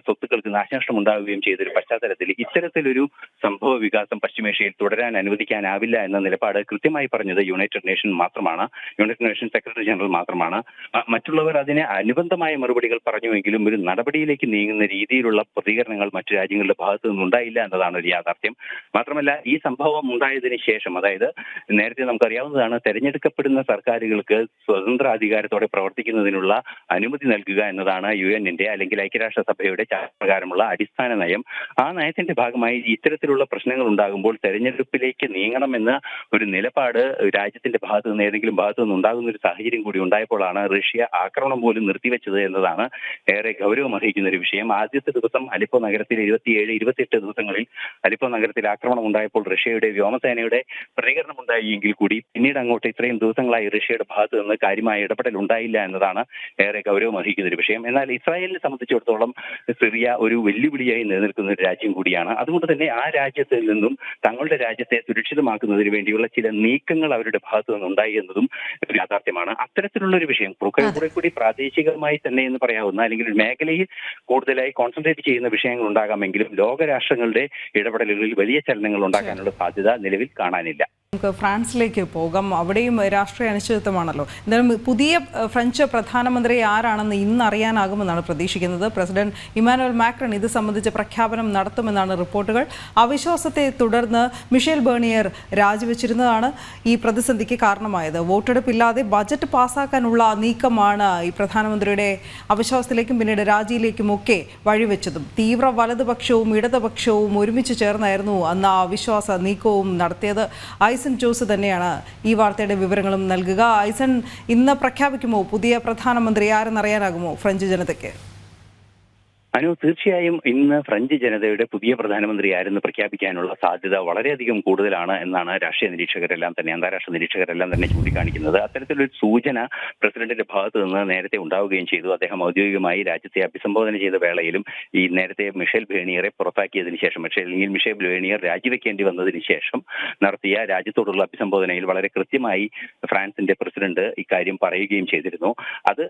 സ്വത്തുക്കൾക്ക് നാശനഷ്ടം ഉണ്ടാവുകയും ചെയ്തൊരു പശ്ചാത്തലത്തിൽ ഇത്തരത്തിലൊരു സംഭവ വികാസം പശ്ചിമേഷ്യയിൽ തുടരാൻ അനുവദിക്കാനാവില്ല എന്ന നിലപാട് കൃത്യമായി പറഞ്ഞത് യുണൈറ്റഡ് നേഷൻ മാത്രമാണ്, യുണൈറ്റഡ് നേഷൻ സെക്രട്ടറി ജനറൽ മാത്രമാണ്. മറ്റുള്ളവർ അതിനെ അനുബന്ധമായ മറുപടികൾ പറഞ്ഞുവെങ്കിലും ഒരു നടപടിയിലേക്ക് നീങ്ങുന്ന രീതിയിലുള്ള പ്രതികരണങ്ങൾ മറ്റു രാജ്യങ്ങളുടെ ഭാഗത്തു നിന്നുണ്ടായില്ല എന്നതാണ് ഒരു യാഥാർത്ഥ്യം. മാത്രമല്ല, ഈ സംഭവം ഉണ്ടായതിനു ശേഷം, അതായത് നേരത്തെ നമുക്കറിയാവുന്നതാണ്, തെരഞ്ഞെടുക്കപ്പെടുന്ന സർക്കാരുകൾക്ക് സ്വതന്ത്രാധികാരത്തോടെ പ്രവർത്തിക്കുന്നതിനുള്ള അനുമതി നൽകുക എന്നതാണ് UN-ന്റെ അല്ലെങ്കിൽ ഐക്യരാഷ്ട്രസഭയുടെ പ്രകാരമുള്ള അടിസ്ഥാന നയം. ആ നയത്തിന്റെ ഭാഗമായി ഇത്തരത്തിലുള്ള പ്രശ്നങ്ങൾ ഉണ്ടാകുമ്പോൾ തെരഞ്ഞെടുപ്പിലേക്ക് നീങ്ങണമെന്ന ഒരു നിലപാട് രാജ്യത്തിന്റെ ഭാഗത്തു നിന്ന് ഏതെങ്കിലും ഭാഗത്തു നിന്ന് ഉണ്ടാകുന്ന ഒരു സാഹചര്യം കൂടി ഉണ്ടായപ്പോഴാണ് റഷ്യ ആക്രമണം പോലും നിർത്തിവെച്ചത് എന്നതാണ് ഏറെ ഗൗരവം അർഹിക്കുന്ന ഒരു വിഷയം. ആദ്യത്തെ ദിവസം അലിപ്പോ നഗരത്തിൽ 27-28 ദിവസങ്ങളിൽ അലിപ്പോ നഗരത്തിൽ ആക്രമണം ഉണ്ടായപ്പോൾ റഷ്യയുടെ വ്യോമസേനയുടെ പ്രതികരണം ഉണ്ടായെങ്കിൽ കൂടി പിന്നീട് അങ്ങോട്ട് ഇത്രയും ദിവസങ്ങളായി റഷ്യയുടെ ഭാഗത്തു നിന്ന് കാര്യമായ ഇടപെടൽ ഉണ്ടായില്ല എന്നതാണ് ഏറെ ഗൗരവം അർഹിക്കുന്ന ഒരു വിഷയം. എന്നാൽ ഇസ്രായേലിനെ സംബന്ധിച്ചിടത്തോളം സിറിയ ഒരു വെല്ലുവിളിയായി നിലനിൽക്കുന്ന ഒരു രാജ്യം കൂടിയാണ്. അതുകൊണ്ട് തന്നെ ആ രാജ്യത്തിൽ നിന്നും തങ്ങളുടെ രാജ്യത്തെ സുരക്ഷിതമാക്കുന്നതിന് വേണ്ടിയുള്ള ചില നീക്കങ്ങൾ അവരുടെ ഭാഗത്തു നിന്നുണ്ടായി എന്നതും ഒരു യാഥാർത്ഥ്യമാണ്. അത്തരത്തിലുള്ള ഒരു വിഷയം കുറെ കൂടി പ്രാദേശികമായി തന്നെ എന്ന് പറയാവുന്ന അല്ലെങ്കിൽ ഒരു മേഖലയിൽ കൂടുതലായി കോൺസെൻട്രേറ്റ് ചെയ്യുന്ന വിഷയങ്ങൾ ഉണ്ടാകാമെങ്കിലും ലോകരാഷ്ട്രങ്ങളുടെ ഇടപെടലുകളിൽ വലിയ ചലനങ്ങൾ ഉണ്ടാക്കാനുള്ള സാധ്യത നിലവിൽ കാണാനില്ല. നമുക്ക് ഫ്രാൻസിലേക്ക് പോകാം. അവിടെയും രാഷ്ട്രീയ അനിശ്ചിതത്വമാണല്ലോ. എന്തായാലും പുതിയ ഫ്രഞ്ച് പ്രധാനമന്ത്രി ആരാണെന്ന് ഇന്ന് അറിയാനാകുമെന്നാണ് പ്രതീക്ഷിക്കുന്നത്. പ്രസിഡന്റ് ഇമ്മാനുവൽ മാക്രൺ ഇത് സംബന്ധിച്ച പ്രഖ്യാപനം നടത്തുമെന്നാണ് റിപ്പോർട്ടുകൾ. അവിശ്വാസത്തെ തുടർന്ന് മിഷേൽ ബേർണിയർ രാജിവെച്ചിരുന്നതാണ് ഈ പ്രതിസന്ധിക്ക് കാരണമായത്. വോട്ടെടുപ്പില്ലാതെ ബജറ്റ് പാസ്സാക്കാനുള്ള നീക്കമാണ് ഈ പ്രധാനമന്ത്രിയുടെ അവിശ്വാസത്തിലേക്കും പിന്നീട് രാജിയിലേക്കുമൊക്കെ വഴിവെച്ചതും. തീവ്ര വലതുപക്ഷവും ഇടതുപക്ഷവും ഒരുമിച്ച് ചേർന്നായിരുന്നു അന്ന് ആ അവിശ്വാസ നീക്കവും നടത്തിയത്. ഐസൻ ജോസ് തന്നെയാണ് ഈ വാർത്തയുടെ വിവരങ്ങളും നൽകുക. ഐസൻ, ഇന്ന് പ്രഖ്യാപിക്കുമോ പുതിയ പ്രധാനമന്ത്രി ആരെന്നറിയാനാകുമോ ഫ്രഞ്ച് ജനതയ്ക്ക്? തീർച്ചയായും ഇന്ന് ഫ്രഞ്ച് ജനതയുടെ പുതിയ പ്രധാനമന്ത്രി ആരെന്ന് പ്രഖ്യാപിക്കാനുള്ള സാധ്യത വളരെയധികം കൂടുതലാണ് എന്നാണ് രാഷ്ട്രീയ നിരീക്ഷകരെല്ലാം തന്നെ, അന്താരാഷ്ട്ര നിരീക്ഷകരെല്ലാം തന്നെ ചൂണ്ടിക്കാണിക്കുന്നത്. അത്തരത്തിലൊരു സൂചന പ്രസിഡന്റിന്റെ ഭാഗത്ത് നിന്ന് നേരത്തെ ഉണ്ടാവുകയും ചെയ്തു. അദ്ദേഹം ഔദ്യോഗികമായി രാജ്യത്തെ അഭിസംബോധന ചെയ്ത വേളയിലും ഈ നേരത്തെ മിഷേൽ ബേണിയറെ പുറത്താക്കിയതിനു ശേഷം, മിഷേൽ ബേണിയർ രാജിവെക്കേണ്ടി വന്നതിന് ശേഷം നടത്തിയ രാജ്യത്തോടുള്ള അഭിസംബോധനയിൽ വളരെ കൃത്യമായി ഫ്രാൻസിന്റെ പ്രസിഡന്റ് ഇക്കാര്യം പറയുകയും ചെയ്തിരുന്നു. അത്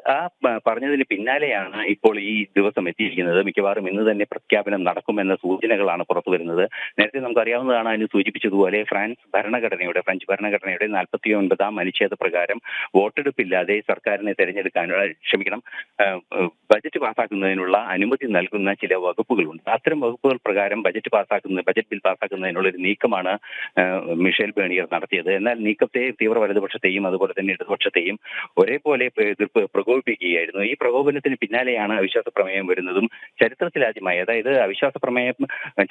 പറഞ്ഞതിന് പിന്നാലെയാണ് ഇപ്പോൾ ഈ ദിവസം എത്തിയിരിക്കുന്നത്. മിക്കവാറും ഇന്ന് തന്നെ പ്രഖ്യാപനം നടക്കുമെന്ന സൂചനകളാണ് പുറത്തു വരുന്നത്. നേരത്തെ നമുക്കറിയാവുന്നതാണ്, അതിന് സൂചിപ്പിച്ചതുപോലെ ഫ്രഞ്ച് ഭരണഘടനയുടെ 49-ാം അനുച്ഛേദ പ്രകാരം വോട്ടെടുപ്പില്ലാതെ സർക്കാരിനെ ബജറ്റ് പാസ്സാക്കുന്നതിനുള്ള അനുമതി നൽകുന്ന ചില വകുപ്പുകളുണ്ട്. അത്തരം വകുപ്പുകൾ പ്രകാരം ബജറ്റ് ബിൽ പാസ്സാക്കുന്നതിനുള്ള ഒരു നീക്കമാണ് മിഷേൽ ബേണിയർ നടത്തിയത്. എന്നാൽ നീക്കത്തെ തീവ്ര വലതുപക്ഷത്തെയും അതുപോലെ തന്നെ ഇടതുപക്ഷത്തെയും ഒരേപോലെ എതിർപ്പ് പ്രകോപിപ്പിക്കുകയായിരുന്നു. ഈ പ്രകോപനത്തിന് പിന്നാലെയാണ് അവിശ്വാസ പ്രമേയം വരുന്നതും. ചരിത്രത്തിലാദ്യമായി, അതായത് അവിശ്വാസ പ്രമേയം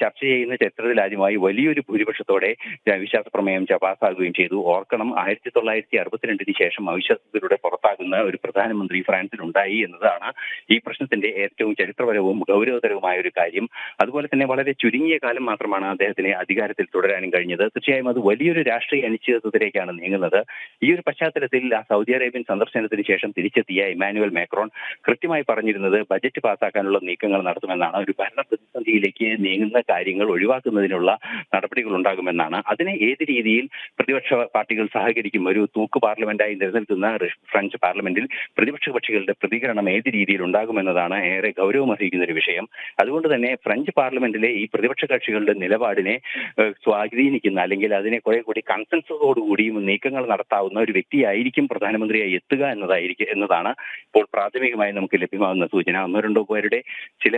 ചർച്ച ചെയ്യുന്ന ചരിത്രത്തിലാദ്യമായി വലിയൊരു ഭൂരിപക്ഷത്തോടെ അവിശ്വാസ പ്രമേയം പാസ്സാകുകയും ചെയ്തു. ഓർക്കണം, 1962 ശേഷം അവിശ്വാസത്തിലൂടെ പുറത്താകുന്ന ഒരു പ്രധാനമന്ത്രി ഫ്രാൻസിലുണ്ടായി എന്നതാണ് ഈ പ്രശ്നത്തിന്റെ ഏറ്റവും ചരിത്രപരവും ഗൗരവതരവുമായ ഒരു കാര്യം. അതുപോലെ തന്നെ വളരെ ചുരുങ്ങിയ കാലം മാത്രമാണ് അദ്ദേഹത്തിന് അധികാരത്തിൽ തുടരാനും കഴിഞ്ഞത്. തീർച്ചയായും അത് വലിയൊരു രാഷ്ട്രീയ അനിശ്ചിതത്വത്തിലേക്കാണ് നീങ്ങുന്നത്. ഈ ഒരു പശ്ചാത്തലത്തിൽ സൗദി അറേബ്യൻ സന്ദർശനത്തിന് ശേഷം തിരിച്ചെത്തിയ ഇമ്മാനുവൽ മാക്രോൺ കൃത്യമായി പറഞ്ഞിരുന്നത് ബജറ്റ് പാസ്സാക്കാനുള്ള നീക്കങ്ങൾ നടത്തുമെന്നാണ്. ഒരു ഭരണ പ്രതിസന്ധിയിലേക്ക് നീങ്ങുന്ന കാര്യങ്ങൾ ഒഴിവാക്കുന്നതിനുള്ള നടപടികൾ ഉണ്ടാകുമെന്നാണ്. അതിനെ ഏത് രീതിയിൽ പ്രതിപക്ഷ പാർട്ടികൾ സഹകരിക്കും, ഒരു തൂക്ക് പാർലമെന്റായി നിലനിൽക്കുന്ന ഫ്രഞ്ച് പാർലമെന്റിൽ പ്രതിപക്ഷ കക്ഷികളുടെ പ്രതികരണം ഏത് രീതിയിൽ ഉണ്ടാകുമെന്നതാണ് ഏറെ ഗൗരവമർഹിക്കുന്ന ഒരു വിഷയം. അതുകൊണ്ട് തന്നെ ഫ്രഞ്ച് പാർലമെന്റിലെ ഈ പ്രതിപക്ഷ കക്ഷികളുടെ നിലപാടിനെ സ്വാധീനിക്കുന്ന, അല്ലെങ്കിൽ അതിനെ കുറെ കൂടി കൺസെൻസസോടുകൂടിയും നീക്കങ്ങൾ നടത്താവുന്ന ഒരു വ്യക്തിയായിരിക്കും പ്രധാനമന്ത്രിയായി എത്തുക എന്നതാണ് ഇപ്പോൾ പ്രാഥമികമായി നമുക്ക് ലഭ്യമാകുന്ന സൂചന. 1-2 പേരുടെ ചില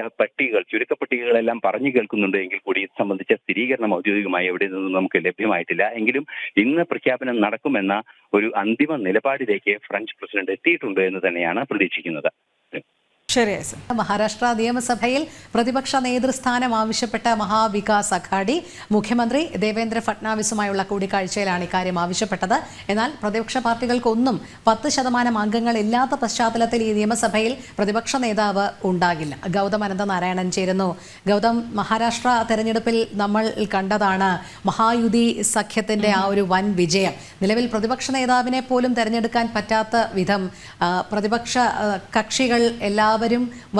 ചുരുക്കപ്പട്ടികകളെല്ലാം പറഞ്ഞു കേൾക്കുന്നുണ്ട് എങ്കിൽ കൂടി ഇത് സംബന്ധിച്ച സ്ഥിരീകരണം ഔദ്യോഗികമായി എവിടെ നിന്നും നമുക്ക് ലഭ്യമായിട്ടില്ല. എങ്കിലും ഇന്ന് പ്രഖ്യാപനം നടക്കുമെന്ന ഒരു അന്തിമ നിലപാടിലേക്ക് ഫ്രഞ്ച് പ്രസിഡന്റ് എത്തിയിട്ടുണ്ട് എന്ന് തന്നെയാണ് പ്രതീക്ഷിക്കുന്നത്. മഹാരാഷ്ട്ര നിയമസഭയിൽ പ്രതിപക്ഷ നേതൃസ്ഥാനം ആവശ്യപ്പെട്ട മഹാവികാസ് അഘാഡി മുഖ്യമന്ത്രി ദേവേന്ദ്ര ഫട്നാവിസുമായുള്ള കൂടിക്കാഴ്ചയിലാണ് ഇക്കാര്യം ആവശ്യപ്പെട്ടത്. എന്നാൽ പ്രതിപക്ഷ പാർട്ടികൾക്കൊന്നും 10% അംഗങ്ങൾ ഇല്ലാത്ത പശ്ചാത്തലത്തിൽ ഈ നിയമസഭയിൽ പ്രതിപക്ഷ നേതാവ് ഉണ്ടാകില്ല. ഗൗതം അനന്തനാരായണൻ ചേരുന്നു. ഗൗതം, മഹാരാഷ്ട്ര തെരഞ്ഞെടുപ്പിൽ നമ്മൾ കണ്ടതാണ് മഹായുതി സഖ്യത്തിന്റെ ആ ഒരു വൻ വിജയം. നിലവിൽ പ്രതിപക്ഷ നേതാവിനെ പോലും തെരഞ്ഞെടുക്കാൻ പറ്റാത്ത വിധം പ്രതിപക്ഷ കക്ഷികൾ എല്ലാവരും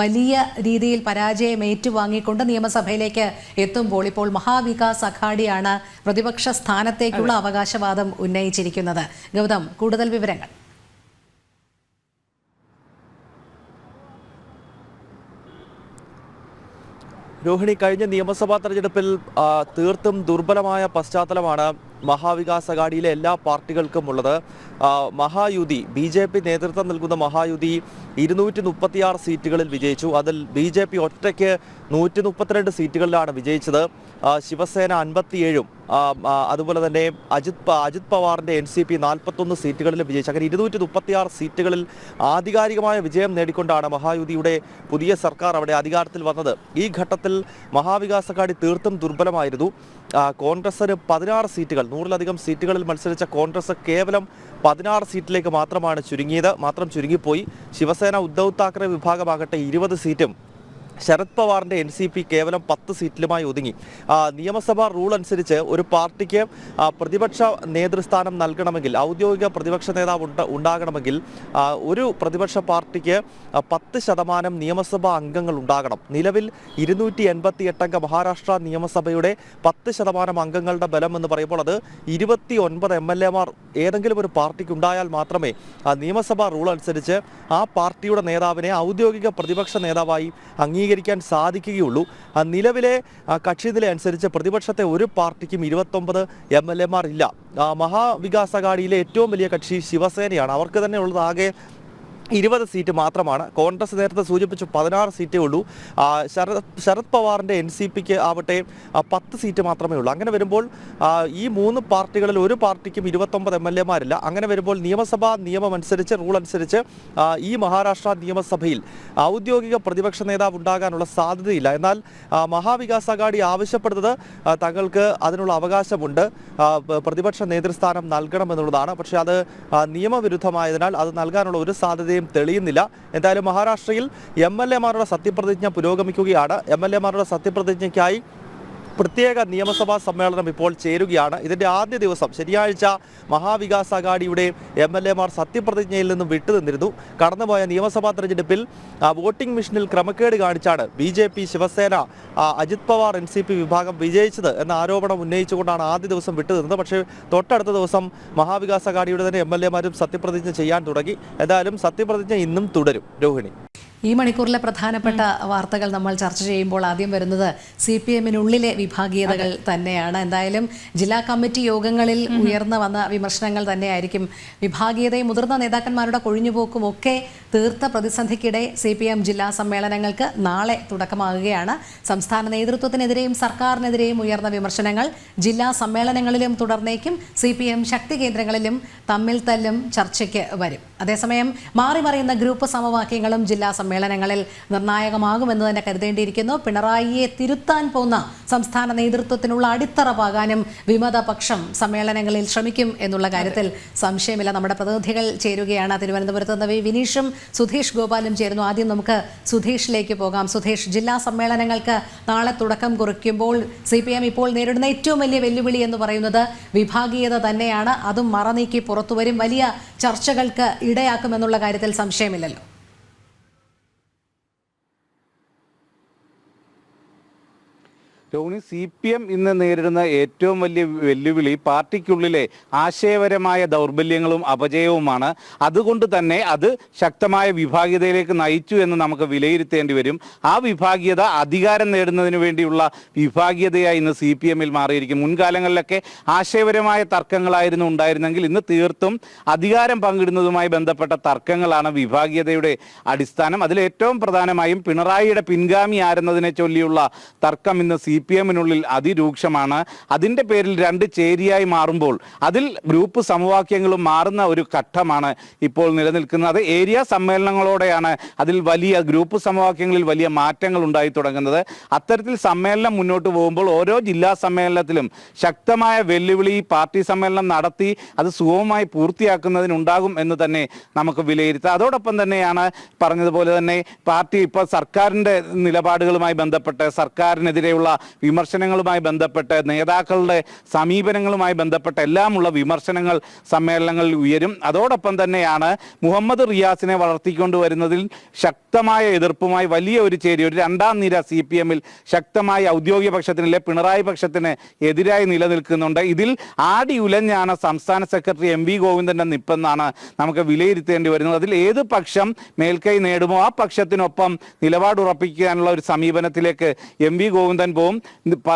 വലിയ രീതിയിൽ പരാജയം ഏറ്റുവാങ്ങിക്കൊണ്ട് നിയമസഭയിലേക്ക് എത്തുമ്പോൾ ഇപ്പോൾ മഹാവികാസ് അഘാഡിയാണ് പ്രതിപക്ഷ സ്ഥാനത്തേക്കുള്ള അവകാശവാദം ഉന്നയിച്ചിരിക്കുന്നത്. ഗൗതം, കൂടുതൽ വിവരങ്ങൾ. രോഹിണി, കഴിഞ്ഞ നിയമസഭാ തെരഞ്ഞെടുപ്പിൽ തീർത്തും ദുർബലമായ പശ്ചാത്തലമാണ് മഹാവികാസ് അഘാഡിയിലെ എല്ലാ പാർട്ടികൾക്കും ഉള്ളത്. മഹായുതി, BJP നേതൃത്വം നൽകുന്ന മഹായുതി 236 സീറ്റുകളിൽ വിജയിച്ചു. അതിൽ BJP ഒറ്റയ്ക്ക് 132 സീറ്റുകളിലാണ് വിജയിച്ചത്. ശിവസേന 57-ഉം അതുപോലെ തന്നെ അജിത് പവാറിന്റെ NCP 41 സീറ്റുകളിൽ വിജയിച്ചു. അങ്ങനെ 236 സീറ്റുകളിൽ ആധികാരികമായ വിജയം നേടിക്കൊണ്ടാണ് മഹായുതിയുടെ പുതിയ സർക്കാർ അവിടെ അധികാരത്തിൽ വന്നത്. ഈ ഘട്ടത്തിൽ മഹാവികാസ് അഘാഡി തീർത്തും ദുർബലമായിരുന്നു. കോൺഗ്രസിന് 16 സീറ്റുകൾ, 100-ലധികം സീറ്റുകളിൽ മത്സരിച്ച കോൺഗ്രസ് കേവലം 16 സീറ്റിലേക്ക് മാത്രമാണ് ചുരുങ്ങിപ്പോയി. ശിവസേന ഉദ്ധവ് താക്കറെ വിഭാഗമാകട്ടെ 20 സീറ്റും ശരത് പവാറിന്റെ NCP കേവലം 10 സീറ്റിലുമായി ഒതുങ്ങി. നിയമസഭാ റൂൾ അനുസരിച്ച് ഒരു പാർട്ടിക്ക് പ്രതിപക്ഷ നേതൃസ്ഥാനം നൽകണമെങ്കിൽ, ഔദ്യോഗിക പ്രതിപക്ഷ നേതാവ് ഉണ്ടാകണമെങ്കിൽ ഒരു പ്രതിപക്ഷ പാർട്ടിക്ക് 10% നിയമസഭാ അംഗങ്ങൾ ഉണ്ടാകണം. നിലവിൽ 288 അംഗ മഹാരാഷ്ട്ര നിയമസഭയുടെ 10% അംഗങ്ങളുടെ ബലം എന്ന് പറയുമ്പോൾ അത് 29 MLA-മാർ ഏതെങ്കിലും ഒരു പാർട്ടിക്ക് ഉണ്ടായാൽ മാത്രമേ നിയമസഭാ റൂൾ അനുസരിച്ച് ആ പാർട്ടിയുടെ നേതാവിനെ ഔദ്യോഗിക പ്രതിപക്ഷ നേതാവായി അംഗീകരിക്കാൻ സാധിക്കുകയുള്ളൂ. നിലവിലെ കക്ഷിനില അനുസരിച്ച് പ്രതിപക്ഷത്തെ ഒരു പാർട്ടിക്കും 29 MLA-മാർ ഇല്ല. മഹാവികാസ് അഘാഡിയിലെ ഏറ്റവും വലിയ കക്ഷി ശിവസേനയാണ്. അവർക്ക് തന്നെ ഉള്ളത് ആകെ 20 സീറ്റ് മാത്രമാണ്. കോൺഗ്രസ് നേരത്തെ സൂചിപ്പിച്ചു 16 സീറ്റേ ഉള്ളൂ. ശരത് പവാറിന്റെ NCPക്ക് ആവട്ടെ 10 സീറ്റ് മാത്രമേ ഉള്ളൂ. അങ്ങനെ വരുമ്പോൾ ഈ 3 പാർട്ടികളിൽ ഒരു പാർട്ടിക്കും 29 MLA-മാരില്ല. അങ്ങനെ വരുമ്പോൾ നിയമസഭാ നിയമം അനുസരിച്ച്, റൂൾ അനുസരിച്ച് ഈ മഹാരാഷ്ട്ര നിയമസഭയിൽ ഔദ്യോഗിക പ്രതിപക്ഷ നേതാവ് ഉണ്ടാകാനുള്ള സാധ്യതയില്ല. എന്നാൽ മഹാവികാസ് അഘാഡി ആവശ്യപ്പെടുന്നത് തങ്ങൾക്ക് അതിനുള്ള അവകാശമുണ്ട്, പ്രതിപക്ഷ നേതൃസ്ഥാനം നൽകണമെന്നുള്ളതാണ്. പക്ഷേ അത് നിയമവിരുദ്ധമായതിനാൽ അത് നൽകാനുള്ള ഒരു സാധ്യതയും ഇതുവരെയും തെളിയുന്നില്ല. എന്തായാലും മഹാരാഷ്ട്രയിൽ MLA-മാരുടെ സത്യപ്രതിജ്ഞ പുരോഗമിക്കുകയാണ്. MLA-മാരുടെ സത്യപ്രതിജ്ഞയ്ക്കായി പ്രത്യേക നിയമസഭാ സമ്മേളനം ഇപ്പോൾ ചേരുകയാണ്. ഇതിൻ്റെ ആദ്യ ദിവസം ശനിയാഴ്ച മഹാവികാസ് അഘാഡിയുടെ MLA-മാർ സത്യപ്രതിജ്ഞയിൽ നിന്നും വിട്ടുനിന്നിരുന്നു. കടന്നുപോയ നിയമസഭാ തെരഞ്ഞെടുപ്പിൽ വോട്ടിംഗ് മെഷീനിൽ ക്രമക്കേട് കാണിച്ചാണ് BJP, ശിവസേന, അജിത് പവാർ NCP വിഭാഗം വിജയിച്ചത് എന്ന ആരോപണം ഉന്നയിച്ചുകൊണ്ടാണ് ആദ്യ ദിവസം വിട്ടുനിന്നത്. പക്ഷേ തൊട്ടടുത്ത ദിവസം മഹാവികാസ് അഘാഡിയുടെ തന്നെ MLA-മാരും സത്യപ്രതിജ്ഞ ചെയ്യാൻ തുടങ്ങി. എന്തായാലും സത്യപ്രതിജ്ഞ ഇന്നും തുടരും. രോഹിണി, ഈ മണിക്കൂറിലെ പ്രധാനപ്പെട്ട വാർത്തകൾ നമ്മൾ ചർച്ച ചെയ്യുമ്പോൾ ആദ്യം വരുന്നത് CPM-നുള്ളിലെ വിഭാഗീയതകൾ തന്നെയാണ്. എന്തായാലും ജില്ലാ കമ്മിറ്റി യോഗങ്ങളിൽ ഉയർന്നു വന്ന വിമർശനങ്ങൾ തന്നെയായിരിക്കും. വിഭാഗീയതയും മുതിർന്ന നേതാക്കന്മാരുടെ കൊഴിഞ്ഞുപോക്കും ഒക്കെ തീർത്ത പ്രതിസന്ധിക്കിടെ CPM ജില്ലാ സമ്മേളനങ്ങൾക്ക് നാളെ തുടക്കമാകുകയാണ്. സംസ്ഥാന നേതൃത്വത്തിനെതിരെയും സർക്കാരിനെതിരെയും ഉയർന്ന വിമർശനങ്ങൾ ജില്ലാ സമ്മേളനങ്ങളിലും തുടർന്നേക്കും. CPM ശക്തി കേന്ദ്രങ്ങളിലും തമ്മിൽ തല്ലും ചർച്ചയ്ക്ക് വരും. അതേസമയം മാറിമറിയുന്ന ഗ്രൂപ്പ് സമവാക്യങ്ങളും ജില്ലാ സമ്മേളനങ്ങളിൽ നിർണായകമാകുമെന്ന് തന്നെ കരുതേണ്ടിയിരിക്കുന്നു. പിണറായിയെ തിരുത്താൻ പോന്ന സംസ്ഥാന നേതൃത്വത്തിനുള്ള അടിത്തറ പാകാനും വിമതപക്ഷം സമ്മേളനങ്ങളിൽ ശ്രമിക്കും എന്നുള്ള കാര്യത്തിൽ സംശയമില്ല. നമ്മുടെ പ്രതിനിധികൾ ചേരുകയാണ്. തിരുവനന്തപുരത്ത് നിന്ന് വിനീഷും സുധീഷ് ഗോപാലും ചേരുന്നു. ആദ്യം നമുക്ക് സുധീഷിലേക്ക് പോകാം. സുധീഷ്, ജില്ലാ സമ്മേളനങ്ങൾക്ക് നാളെ തുടക്കം കുറിക്കുമ്പോൾ CPM ഇപ്പോൾ നേരിടുന്ന ഏറ്റവും വലിയ വെല്ലുവിളി എന്ന് പറയുന്നത് വിഭാഗീയത തന്നെയാണ്. അതും മറനീക്കി പുറത്തുവരും, വലിയ ചർച്ചകൾക്ക് ഇടയാക്കുമെന്നുള്ള കാര്യത്തിൽ സംശയമില്ലല്ലോ. രോഹിണി, CPM ഇന്ന് നേരിടുന്ന ഏറ്റവും വലിയ വെല്ലുവിളി പാർട്ടിക്കുള്ളിലെ ആശയപരമായ ദൗർബല്യങ്ങളും അപജയവുമാണ്. അതുകൊണ്ട് തന്നെ അത് ശക്തമായ വിഭാഗീയതയിലേക്ക് നയിച്ചു എന്ന് നമുക്ക് വിലയിരുത്തേണ്ടി വരും. ആ വിഭാഗീയത അധികാരം നേടുന്നതിന് വേണ്ടിയുള്ള വിഭാഗീയതയായി ഇന്ന് CPM-ൽ മാറിയിരിക്കും. മുൻകാലങ്ങളിലൊക്കെ ആശയപരമായ തർക്കങ്ങളായിരുന്നു ഉണ്ടായിരുന്നെങ്കിൽ ഇന്ന് തീർത്തും അധികാരം പങ്കിടുന്നതുമായി ബന്ധപ്പെട്ട തർക്കങ്ങളാണ് വിഭാഗീയതയുടെ അടിസ്ഥാനം. അതിൽ ഏറ്റവും പ്രധാനമായും പിണറായിയുടെ പിൻഗാമി ആരെന്നതിനെ ചൊല്ലിയുള്ള തർക്കം ഇന്ന് CPM-നുള്ളിൽ അതിരൂക്ഷമാണ്. അതിൻ്റെ പേരിൽ രണ്ട് ചേരിയായി മാറുമ്പോൾ അതിൽ ഗ്രൂപ്പ് സമവാക്യങ്ങളും മാറുന്ന ഒരു ഘട്ടമാണ് ഇപ്പോൾ നിലനിൽക്കുന്നത്. ഏരിയ സമ്മേളനങ്ങളോടെയാണ് അതിൽ വലിയ ഗ്രൂപ്പ് സമവാക്യങ്ങളിൽ വലിയ മാറ്റങ്ങൾ ഉണ്ടായി തുടങ്ങുന്നത്. അത്തരത്തിൽ സമ്മേളനം മുന്നോട്ട് പോകുമ്പോൾ ഓരോ ജില്ലാ സമ്മേളനത്തിലും ശക്തമായ വെല്ലുവിളി പാർട്ടി സമ്മേളനം നടത്തി അത് സുഗമമായി പൂർത്തിയാക്കുന്നതിനുണ്ടാകും എന്ന് തന്നെ നമുക്ക് വിലയിരുത്താം. അതോടൊപ്പം തന്നെയാണ് പറഞ്ഞതുപോലെ തന്നെ പാർട്ടി ഇപ്പോൾ സർക്കാരിൻ്റെ നിലപാടുകളുമായി ബന്ധപ്പെട്ട് സർക്കാരിനെതിരെയുള്ള വിമർശനങ്ങളുമായി ബന്ധപ്പെട്ട് നേതാക്കളുടെ സമീപനങ്ങളുമായി ബന്ധപ്പെട്ട് എല്ലാമുള്ള വിമർശനങ്ങൾ സമ്മേളനങ്ങളിൽ ഉയരും. അതോടൊപ്പം തന്നെയാണ് മുഹമ്മദ് റിയാസിനെ വളർത്തിക്കൊണ്ടുവരുന്നതിൽ ശക്തമായ എതിർപ്പുമായി വലിയ ഒരു ചേരി, ഒരു രണ്ടാം നിര CPM-ൽ ശക്തമായി ഔദ്യോഗിക പക്ഷത്തിലെ പിണറായി പക്ഷത്തിന് എതിരായി നിലനിൽക്കുന്നുണ്ട്. ഇതിൽ ആടി ഉലഞ്ഞാണ് സംസ്ഥാന സെക്രട്ടറി MV ഗോവിന്ദൻ്റെ നിപ്പെന്നാണ് നമുക്ക് വിലയിരുത്തേണ്ടി വരുന്നത്. അതിൽ ഏത് പക്ഷം മേൽക്കൈ നേടുമോ ആ പക്ഷത്തിനൊപ്പം നിലപാടുറപ്പിക്കാനുള്ള ഒരു സമീപനത്തിലേക്ക് MV ഗോവിന്ദൻ പോകും.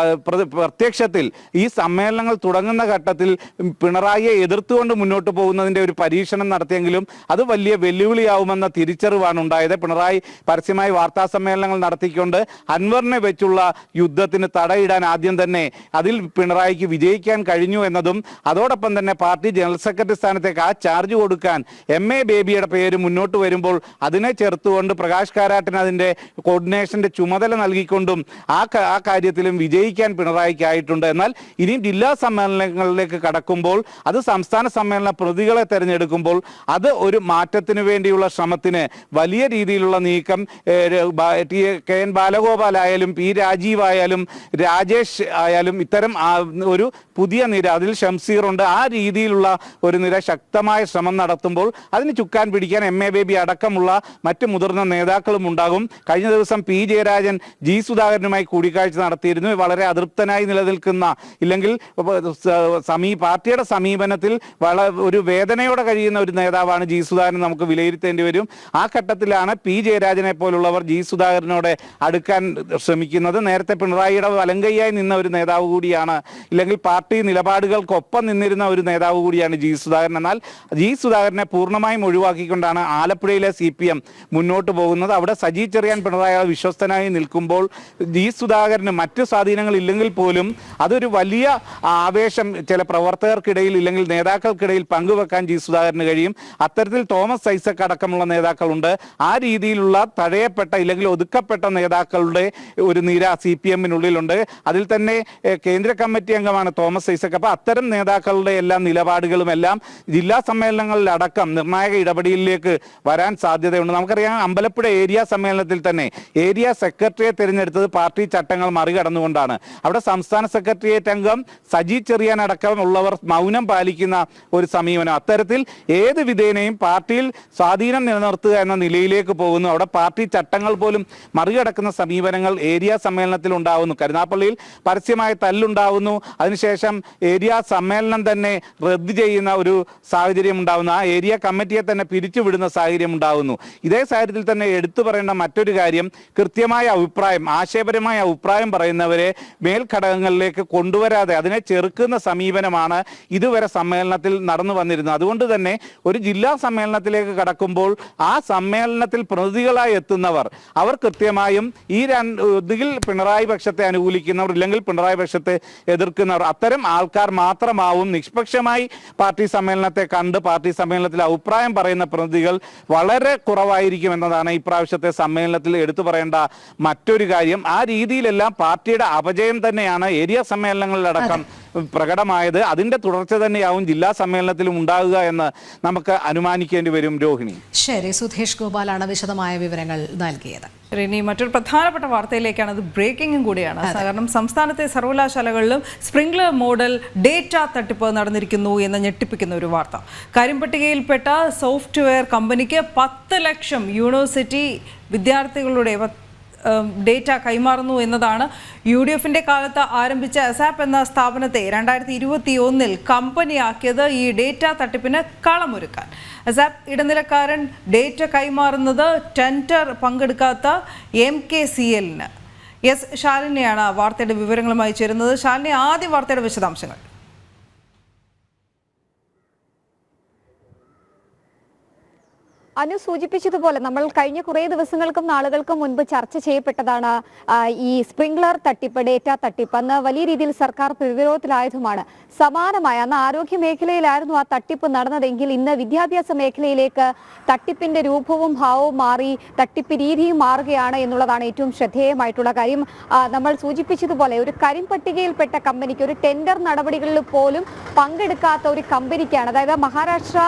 പ്രത്യക്ഷത്തിൽ ഈ സമ്മേളനങ്ങൾ തുടങ്ങുന്ന ഘട്ടത്തിൽ പിണറായിയെ എതിർത്തുകൊണ്ട് മുന്നോട്ട് പോകുന്നതിൻ്റെ ഒരു പരീക്ഷണം നടത്തിയെങ്കിലും അത് വലിയ വെല്ലുവിളിയാവുമെന്ന തിരിച്ചറിവാണ് ഉണ്ടായത്. പിണറായി പരസ്യമായി വാർത്താ സമ്മേളനങ്ങൾ നടത്തിക്കൊണ്ട് അൻവറിനെ വെച്ചുള്ള യുദ്ധത്തിന് തടയിടാൻ ആദ്യം തന്നെ അതിൽ പിണറായിക്ക് വിജയിക്കാൻ കഴിഞ്ഞു എന്നതും അതോടൊപ്പം തന്നെ പാർട്ടി ജനറൽ സെക്രട്ടറി സ്ഥാനത്തേക്ക് ആ ചാർജ് കൊടുക്കാൻ MA ബേബിയുടെ പേര് മുന്നോട്ട് വരുമ്പോൾ അതിനെ ചേർത്തുകൊണ്ട് പ്രകാശ് കാരാട്ടിന് അതിൻ്റെ കോർഡിനേഷൻ്റെ ചുമതല നൽകിക്കൊണ്ടും ആ കാര്യത്തിലും വിജയിക്കാൻ പിണറായിക്കായിട്ടുണ്ട്. എന്നാൽ ഇനി ജില്ലാ സമ്മേളനങ്ങളിലേക്ക് കടക്കുമ്പോൾ അത് സംസ്ഥാന സമ്മേളന പ്രതികളെ തെരഞ്ഞെടുക്കുമ്പോൾ അത് ഒരു മാറ്റത്തിന് വേണ്ടിയുള്ള ശ്രമത്തിന് വലിയ രീതിയിലുള്ള നീക്കം KN ബാലഗോപാൽ ആയാലും P രാജീവ് ആയാലും രാജേഷ് ആയാലും ഇത്തരം ഒരു പുതിയ നിര, അതിൽ ഷംസീറുണ്ട്, ആ രീതിയിലുള്ള ഒരു നിര ശക്തമായ ശ്രമം നടത്തുമ്പോൾ അതിന് ചുക്കാൻ പിടിക്കാൻ MA ബേബി അടക്കമുള്ള മറ്റ് മുതിർന്ന നേതാക്കളും ഉണ്ടാകും. കഴിഞ്ഞ ദിവസം P ജയരാജൻ G സുധാകരനുമായി കൂടിക്കാഴ്ച നടത്തിയിരുന്നു. വളരെ അതൃപ്തനായി നിലനിൽക്കുന്ന, ഇല്ലെങ്കിൽ പാർട്ടിയുടെ സമീപനത്തിൽ ഒരു വേദനയോടെ കഴിയുന്ന ഒരു നേതാവാണ് G സുധാകരൻ നമുക്ക് വിലയിരുത്തേണ്ടി വരും. ആ ഘട്ടത്തിലാണ് P ജയരാജനെ പോലുള്ളവർ G സുധാകരനോട് അടുക്കാൻ ശ്രമിക്കുന്നത്. നേരത്തെ പിണറായിയുടെ വലങ്കയ്യായി നിന്ന ഒരു നേതാവ് കൂടിയാണ്, ഇല്ലെങ്കിൽ പാർട്ടി നിലപാടുകൾക്കൊപ്പം നിന്നിരുന്ന ഒരു നേതാവ് കൂടിയാണ് G സുധാകരൻ. എന്നാൽ G സുധാകരനെ പൂർണ്ണമായും ഒഴിവാക്കിക്കൊണ്ടാണ് ആലപ്പുഴയിലെ CPM മുന്നോട്ട് പോകുന്നത്. അവിടെ സജി ചെറിയാൻ പിണറായി വിശ്വസ്തനായി നിൽക്കുമ്പോൾ G സുധാകരന് മറ്റ് സ്വാധീനങ്ങൾ ഇല്ലെങ്കിൽ പോലും അതൊരു വലിയ ആവേശം ചില പ്രവർത്തകർക്കിടയിൽ ഇല്ലെങ്കിൽ നേതാക്കൾക്കിടയിൽ പങ്കുവെക്കാൻ ജി സുധാകരന് കഴിയും. അത്തരത്തിൽ തോമസ് ഐസക് അടക്കമുള്ള നേതാക്കളുണ്ട്. ആ രീതിയിലുള്ള തഴയപ്പെട്ട ഇല്ലെങ്കിൽ ഒതുക്കപ്പെട്ട നേതാക്കളുടെ ഒരു നിര CPM-നുള്ളിലുണ്ട്. അതിൽ തന്നെ കേന്ദ്ര കമ്മിറ്റി അംഗമാണ് തോമസ് ഐസക്. അപ്പോൾ അത്തരം നേതാക്കളുടെ എല്ലാ നിലപാടുകളും എല്ലാം ജില്ലാ സമ്മേളനങ്ങളിലടക്കം നിർണായക ഇടപെടലിലേക്ക് വരാൻ സാധ്യതയുണ്ട്. നമുക്കറിയാം, അമ്പലപ്പുഴ ഏരിയ സമ്മേളനത്തിൽ തന്നെ ഏരിയ സെക്രട്ടറിയെ തിരഞ്ഞെടുത്തത് പാർട്ടി ചട്ടങ്ങൾ മറികടന്നുകൊണ്ടാണ്. അവിടെ സംസ്ഥാന സെക്രട്ടേറിയറ്റ് അംഗം സജി ചെറിയാൻ അടക്കമുള്ളവർ മൗനം പാലിക്കുന്ന ഒരു സമീപനം. അത്തരത്തിൽ ഏത് വിധേനയും പാർട്ടിയിൽ സ്വാധീനം നിലനിർത്തുക എന്ന നിലയിലേക്ക് പോകുന്നു. അവിടെ പാർട്ടി ചട്ടങ്ങൾ പോലും മറികടക്കുന്ന സമീപനങ്ങൾ ഏരിയ സമ്മേളനത്തിൽ ഉണ്ടാവുന്നു. കരുനാപ്പള്ളിയിൽ പരസ്യമായ തല്ലുണ്ടാവുന്നു. അതിനുശേഷം ഏരിയ സമ്മേളനം തന്നെ റദ്ദ് ചെയ്യുന്ന ഒരു സാഹചര്യം ഉണ്ടാവുന്നു. ആ ഏരിയ കമ്മിറ്റിയെ തന്നെ പിരിച്ചുവിടുന്ന സാഹചര്യം ഉണ്ടാവുന്നു. ഇതേ സാഹചര്യത്തിൽ തന്നെ എടുത്തു പറയേണ്ട മറ്റൊരു കാര്യം, കൃത്യമായ അഭിപ്രായം, ആശയപരമായ അഭിപ്രായം പറയുന്നവരെ മേൽഘടകങ്ങളിലേക്ക് കൊണ്ടുവരാതെ അതിനെ ചെറുക്കുന്ന സമീപനമാണ് ഇതുവരെ സമ്മേളനത്തിൽ നടന്നു വന്നിരുന്നത്. അതുകൊണ്ട് തന്നെ ഒരു ജില്ലാ സമ്മേളനത്തിലേക്ക് കടക്കുമ്പോൾ ആ സമ്മേളനത്തിൽ പ്രതിനിധികളായി എത്തുന്നവർ അവർ കൃത്യമായും ഈ ഒന്നുകിൽ പിണറായി പക്ഷത്തെ അനുകൂലിക്കുന്നവർ ഇല്ലെങ്കിൽ പിണറായി പക്ഷത്തെ എതിർക്കുന്നവർ അത്തരം ആൾക്കാർ മാത്രമാവും നിഷ്പക്ഷമായി പാർട്ടി സമ്മേളനത്തെ കണ്ട് പാർട്ടി സമ്മേളനത്തിൽ അഭിപ്രായം പറയുന്ന പ്രതിനിധികൾ വളരെ കുറവായിരിക്കും എന്നതാണ് ഇപ്രാവശ്യത്തെ സമ്മേളനത്തിൽ എടുത്തു പറയേണ്ട മറ്റൊരു കാര്യം. ആ രീതിയിലെല്ലാം പാർട്ടിയുടെ അപജയം തന്നെയാണ് ഏരിയ സമ്മേളനങ്ങളിലടക്കം പ്രകടമായത്. അതിന്റെ തുടർച്ച തന്നെയാവും ജില്ലാ സമ്മേളനത്തിലും ഉണ്ടാകുക എന്ന് നമുക്ക് അനുമാനിക്കേണ്ടി വരും. രോഹിണി. ശരി, സുധേഷ് ഗോപാലാണ് വിശദമായ വിവരങ്ങൾ നൽകിയത്. ഇനി മറ്റൊരു പ്രധാനപ്പെട്ട വാർത്തയിലേക്കാണ്. അത് ബ്രേക്കിംഗും കൂടിയാണ്. കാരണം സംസ്ഥാനത്തെ സർവകലാശാലകളിലും സ്പ്രിംഗ്ലർ മോഡൽ ഡേറ്റ തട്ടിപ്പ് നടന്നിരിക്കുന്നു എന്ന ഞെട്ടിപ്പിക്കുന്ന ഒരു വാർത്ത. കരിമ്പട്ടികയിൽപ്പെട്ട സോഫ്റ്റ്വെയർ കമ്പനിക്ക് 10 ലക്ഷം യൂണിവേഴ്സിറ്റി വിദ്യാർത്ഥികളുടെ ഡേറ്റ കൈമാറുന്നു എന്നതാണ്. UDF-ന്റെ കാലത്ത് ആരംഭിച്ച അസാപ്പ് എന്ന സ്ഥാപനത്തെ 2021 കമ്പനിയാക്കിയത് ഈ ഡേറ്റ തട്ടിപ്പിന് കളമൊരുക്കാൻ. അസാപ്പ് ഇടനിലക്കാരൻ ഡേറ്റ കൈമാറുന്നത് ടെൻഡർ പങ്കെടുക്കാത്ത MKCL-ന്. ശാലിനിയാണ് വാർത്തയുടെ വിവരങ്ങളുമായി ചേരുന്നത്. ശാലിനി, ആദ്യ വാർത്തയുടെ വിശദാംശങ്ങൾ. അനു സൂചിപ്പിച്ചതുപോലെ നമ്മൾ കഴിഞ്ഞ കുറേ ദിവസങ്ങൾക്കും നാളുകൾക്കും മുൻപ് ചർച്ച ചെയ്യപ്പെട്ടതാണ് ഈ സ്പ്രിംഗ്ലർ തട്ടിപ്പ്, ഡേറ്റ തട്ടിപ്പ്. അന്ന് വലിയ രീതിയിൽ സർക്കാർ പ്രതിരോധത്തിലായതുമാണ്. സമാനമായ അന്ന് ആരോഗ്യ മേഖലയിലായിരുന്നു ആ തട്ടിപ്പ് നടന്നതെങ്കിൽ ഇന്ന് വിദ്യാഭ്യാസ മേഖലയിലേക്ക് തട്ടിപ്പിന്റെ രൂപവും ഭാവവും മാറി, തട്ടിപ്പ് രീതിയും മാറുകയാണ് എന്നുള്ളതാണ് ഏറ്റവും ശ്രദ്ധേയമായിട്ടുള്ള കാര്യം. നമ്മൾ സൂചിപ്പിച്ചതുപോലെ ഒരു കരിമ്പട്ടികയിൽപ്പെട്ട കമ്പനിക്ക്, ഒരു ടെൻഡർ നടപടികളിൽ പോലും പങ്കെടുക്കാത്ത ഒരു കമ്പനിക്കാണ്, അതായത് മഹാരാഷ്ട്ര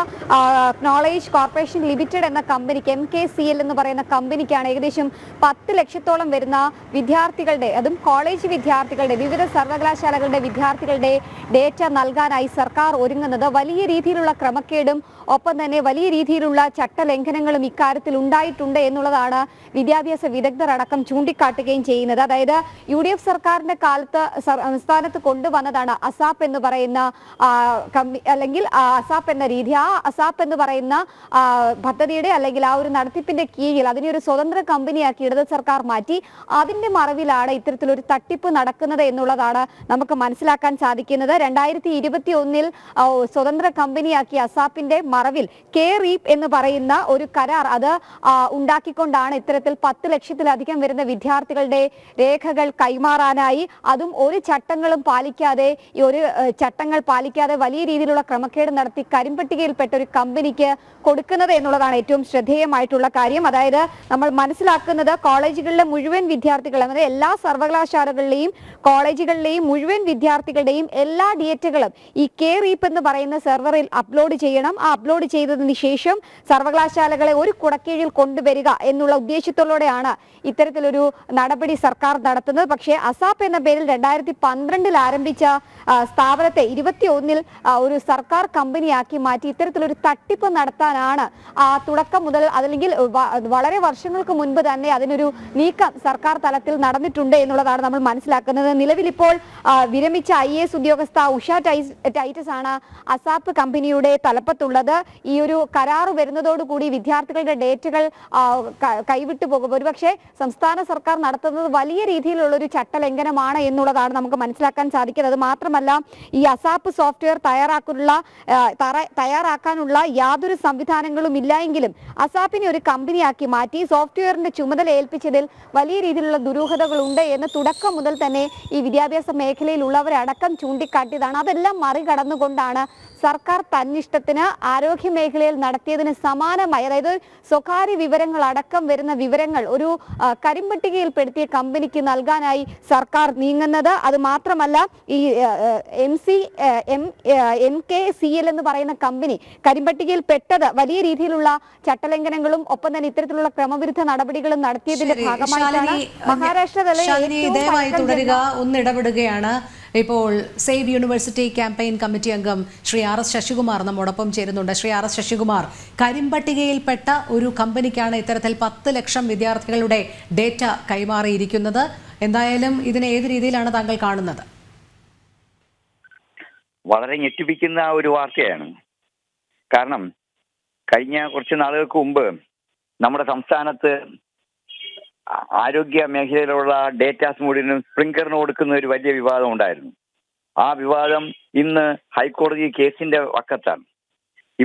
നോളേജ് കോർപ്പറേഷൻ ലിമിറ്റഡ് എന്ന കമ്പനിക്ക്, MKCL എന്ന് പറയുന്ന കമ്പനിക്കാണ് ഏകദേശം 10 ലക്ഷത്തോളം വരുന്ന വിദ്യാർത്ഥികളുടെ, അതും കോളേജ് വിദ്യാർത്ഥികളുടെ, വിവിധ സർവകലാശാലകളുടെ വിദ്യാർത്ഥികളുടെ ഡേറ്റ നൽകാനായി സർക്കാർ ഒരുങ്ങുന്നത്. വലിയ രീതിയിലുള്ള ക്രമക്കേടും ഒപ്പം തന്നെ വലിയ രീതിയിലുള്ള ചട്ടലംഘനങ്ങളും ഇക്കാര്യത്തിൽ ഉണ്ടായിട്ടുണ്ട് എന്നുള്ളതാണ് വിദ്യാഭ്യാസ വിദഗ്ധർ അടക്കം ചൂണ്ടിക്കാട്ടുകയും ചെയ്യുന്നത്. അതായത് UDF സർക്കാരിന്റെ കാലത്ത് സംസ്ഥാനത്ത് കൊണ്ടുവന്നതാണ് അസാപ്പ് എന്ന് പറയുന്ന അല്ലെങ്കിൽ അസാപ്പ് എന്ന രീതി. ആ അസാപ്പ് എന്ന് പറയുന്ന പദ്ധതിയുടെ അല്ലെങ്കിൽ ആ ഒരു നടത്തിപ്പിന്റെ കീഴിൽ അതിനെ ഒരു സ്വതന്ത്ര കമ്പനിയാക്കി ഇടത് സർക്കാർ മാറ്റി. അതിന്റെ മറവിലാണ് ഇത്തരത്തിലൊരു തട്ടിപ്പ് നടക്കുന്നത് എന്നുള്ളതാണ് നമുക്ക് മനസ്സിലാക്കാൻ സാധിക്കുന്നത്. 2021 സ്വതന്ത്ര കമ്പനിയാക്കി അസാപ്പിന്റെ മറവിൽ KREAP എന്ന് പറയുന്ന ഒരു കരാർ അത് ഉണ്ടാക്കിക്കൊണ്ടാണ് ഇത്തരത്തിൽ 10 ലക്ഷത്തിലധികം വരുന്ന വിദ്യാർത്ഥികളുടെ രേഖകൾ കൈമാറാനായി, അതും ഒരു ചട്ടങ്ങളും പാലിക്കാതെ, ഈ ഒരു ചട്ടങ്ങൾ പാലിക്കാതെ വലിയ രീതിയിലുള്ള ക്രമക്കേട് നടത്തി കരിമ്പട്ടികയിൽപ്പെട്ട ഒരു കമ്പനിക്ക് കൊടുക്കുന്നത് എന്നുള്ളതാണ് ഏറ്റവും ശ്രദ്ധേയമായിട്ടുള്ള കാര്യം. അതായത് നമ്മൾ മനസ്സിലാക്കുന്നത് കോളേജുകളിലെ മുഴുവൻ വിദ്യാർത്ഥികൾ, അതായത് എല്ലാ സർവകലാശാലകളിലെയും കോളേജുകളിലെയും മുഴുവൻ വിദ്യാർത്ഥികളുടെയും എല്ലാ ഡേറ്റകളും ഈ KREAP എന്ന് പറയുന്ന സെർവറിൽ അപ്ലോഡ് ചെയ്യണം. ആ അപ്ലോഡ് ചെയ്തതിന് ശേഷം സർവകലാശാലകളെ ഒരു കുടക്കീഴിൽ കൊണ്ടുവരിക എന്നുള്ള ഉദ്ദേശത്തോടെയാണ് ഇത്തരത്തിലൊരു നടപടി സർക്കാർ നടത്തുന്നത്. പക്ഷേ അസാപ്പ് എന്ന പേരിൽ 2012 ആരംഭിച്ച സ്ഥാപനത്തെ 2021 ഒരു സർക്കാർ കമ്പനിയാക്കി മാറ്റി ഇത്തരത്തിലൊരു തട്ടിപ്പ് നടത്താനാണ് തുടക്കം മുതൽ, അല്ലെങ്കിൽ വളരെ വർഷങ്ങൾക്ക് മുൻപ് തന്നെ അതിനൊരു നീക്കം സർക്കാർ തലത്തിൽ നടന്നിട്ടുണ്ട് എന്നുള്ളതാണ് നമ്മൾ മനസ്സിലാക്കുന്നത്. നിലവിലിപ്പോൾ വിരമിച്ച IAS ഉദ്യോഗസ്ഥ ഉഷ ടൈറ്റസ് ആണ് അസാപ്പ് കമ്പനിയുടെ തലപ്പത്തുള്ളത്. ഈ ഒരു കരാറ് വരുന്നതോടുകൂടി വിദ്യാർത്ഥികളുടെ ഡേറ്റകൾ കൈവിട്ടു പോകും. ഒരുപക്ഷെ സംസ്ഥാന സർക്കാർ നടത്തുന്നത് വലിയ രീതിയിലുള്ള ഒരു ചട്ടലംഘനമാണ് എന്നുള്ളതാണ് നമുക്ക് മനസ്സിലാക്കാൻ സാധിക്കുന്നത്. മാത്രമല്ല ഈ അസാപ്പ് സോഫ്റ്റ്വെയർ തയ്യാറാക്കാനുള്ള യാതൊരു സംവിധാനങ്ങളും ഇല്ല എങ്കിലും അസാപ്പിനെ ഒരു കമ്പനിയാക്കി മാറ്റി സോഫ്റ്റ്വെയറിന്റെ ചുമതല ഏൽപ്പിച്ചതിൽ വലിയ രീതിയിലുള്ള ദുരൂഹതകളുണ്ട് എന്ന് തുടക്കം മുതൽ തന്നെ ഈ വിദ്യാഭ്യാസ മേഖലയിലുള്ളവരടക്കം ചൂണ്ടിക്കാട്ടിയതാണ്. അതെല്ലാം മറികടന്നുകൊണ്ടാണ് സർക്കാർ തന്നിഷ്ടത്തിന് ആരോഗ്യ മേഖലയിൽ നടത്തിയതിന് സമാനമായി, അതായത് സ്വകാര്യ വിവരങ്ങൾ അടക്കം വരുന്ന വിവരങ്ങൾ ഒരു കരിമ്പട്ടികയിൽപ്പെടുത്തിയ കമ്പനിക്ക് നൽകാനായി സർക്കാർ നീങ്ങുന്നത്. അത് മാത്രമല്ല, ഈ MKCL എന്ന് പറയുന്ന കമ്പനി കരിമ്പട്ടികയിൽ പെട്ടത് വലിയ രീതിയിലുള്ള ചട്ടലംഘനങ്ങളും ഒപ്പം തന്നെ ഇത്തരത്തിലുള്ള ക്രമവിരുദ്ധ നടപടികളും നടത്തിയതിന്റെ ഭാഗമായിട്ടാണ് മഹാരാഷ്ട്ര ദയവായി തുടരുക. ഒന്നിടപെടുകയാണ്. ഇപ്പോൾ സേവ് യൂണിവേഴ്സിറ്റി ക്യാമ്പയിൻ കമ്മിറ്റി അംഗം ശ്രീ RS ശശികുമാർ നമ്മോടൊപ്പം ചേരുന്നുണ്ട്. ശ്രീ RS ശശികുമാർ, കരിമ്പട്ടികയിൽപ്പെട്ട ഒരു കമ്പനിക്കാണ് ഇത്തരത്തിൽ 10 ലക്ഷം വിദ്യാർത്ഥികളുടെ ഡേറ്റ കൈമാറിയിരിക്കുന്നത്. എന്തായാലും ഇതിനെ ഏത് രീതിയിലാണ് താങ്കൾ കാണുന്നത്? വളരെ ഞെട്ടിപ്പിക്കുന്ന ഒരു വാർത്തയാണ്. കാരണം കഴിഞ്ഞ കുറച്ച് നാളുകൾക്ക് മുമ്പ് നമ്മുടെ സംസ്ഥാനത്ത് ആരോഗ്യ മേഖലയിലുള്ള ഡേറ്റാസ് മുഴുവനും സ്പ്രിംഗ്ലറിന് കൊടുക്കുന്ന ഒരു വലിയ വിവാദം ഉണ്ടായിരുന്നു. ആ വിവാദം ഇന്ന് ഹൈക്കോടതി കേസിന്റെ വക്കത്താണ്.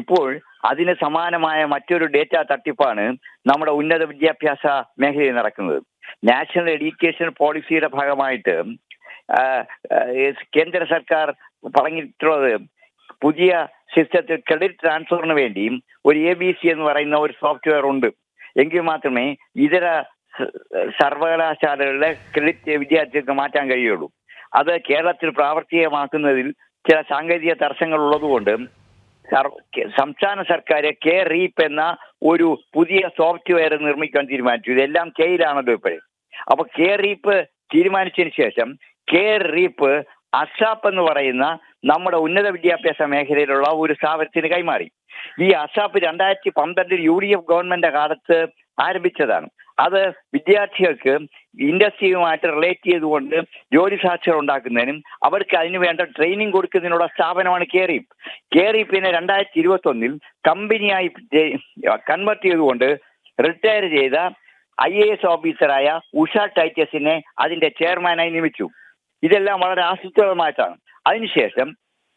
ഇപ്പോൾ അതിന് സമാനമായ മറ്റൊരു ഡേറ്റ തട്ടിപ്പാണ് നമ്മുടെ ഉന്നത വിദ്യാഭ്യാസ മേഖലയിൽ നടക്കുന്നത്. നാഷണൽ എഡ്യൂക്കേഷൻ പോളിസിയുടെ ഭാഗമായിട്ട് കേന്ദ്ര സർക്കാർ പറഞ്ഞിട്ടുള്ളത് പുതിയ സിസ്റ്റത്തിൽ ക്രെഡിറ്റ് ട്രാൻസ്ഫറിന് വേണ്ടിയും ഒരു ABC എന്ന് പറയുന്ന ഒരു സോഫ്റ്റ്വെയർ ഉണ്ട്. എങ്കിൽ മാത്രമേ ഇതര സർവകലാശാലകളിലെ ക്രെഡിറ്റ് വിദ്യാർത്ഥികൾക്ക് മാറ്റാൻ കഴിയുള്ളൂ. അത് കേരളത്തിൽ പ്രാവർത്തികമാക്കുന്നതിൽ ചില സാങ്കേതിക തടസ്സങ്ങൾ ഉള്ളതുകൊണ്ട് സംസ്ഥാന സർക്കാർ K-REAP എന്ന ഒരു പുതിയ സോഫ്റ്റ്വെയർ നിർമ്മിക്കാൻ തീരുമാനിച്ചു. ഇതെല്ലാം Kയിലാണല്ലോ ഇപ്പോഴേ. അപ്പൊ K-REAP തീരുമാനിച്ചതിന് ശേഷം K-REAP അസാപ്പ് എന്ന് പറയുന്ന നമ്മുടെ ഉന്നത വിദ്യാഭ്യാസ മേഖലയിലുള്ള ഒരു സ്ഥാപനത്തിന് കൈമാറി. ഈ അസാപ്പ് 2012 UDF ഗവൺമെന്റ് കാലത്ത് ആരംഭിച്ചതാണ്. അത് വിദ്യാർത്ഥികൾക്ക് ഇൻഡസ്ട്രിയുമായിട്ട് റിലേറ്റ് ചെയ്തുകൊണ്ട് ജോലി സാധ്യത ഉണ്ടാക്കുന്നതിനും അവർക്ക് അതിന് വേണ്ട ട്രെയിനിങ് കൊടുക്കുന്നതിനുള്ള സ്ഥാപനമാണ് K-REAP. K-REAPനെ 2021 കമ്പനിയായി കൺവെർട്ട് ചെയ്തുകൊണ്ട് റിട്ടയർ ചെയ്ത IAS ഓഫീസറായ ഉഷ ടൈറ്റസിനെ അതിന്റെ ചെയർമാനായി നിയമിച്ചു. ഇതെല്ലാം വളരെ ആസൂത്രിതമായിട്ടാണ്. അതിനുശേഷം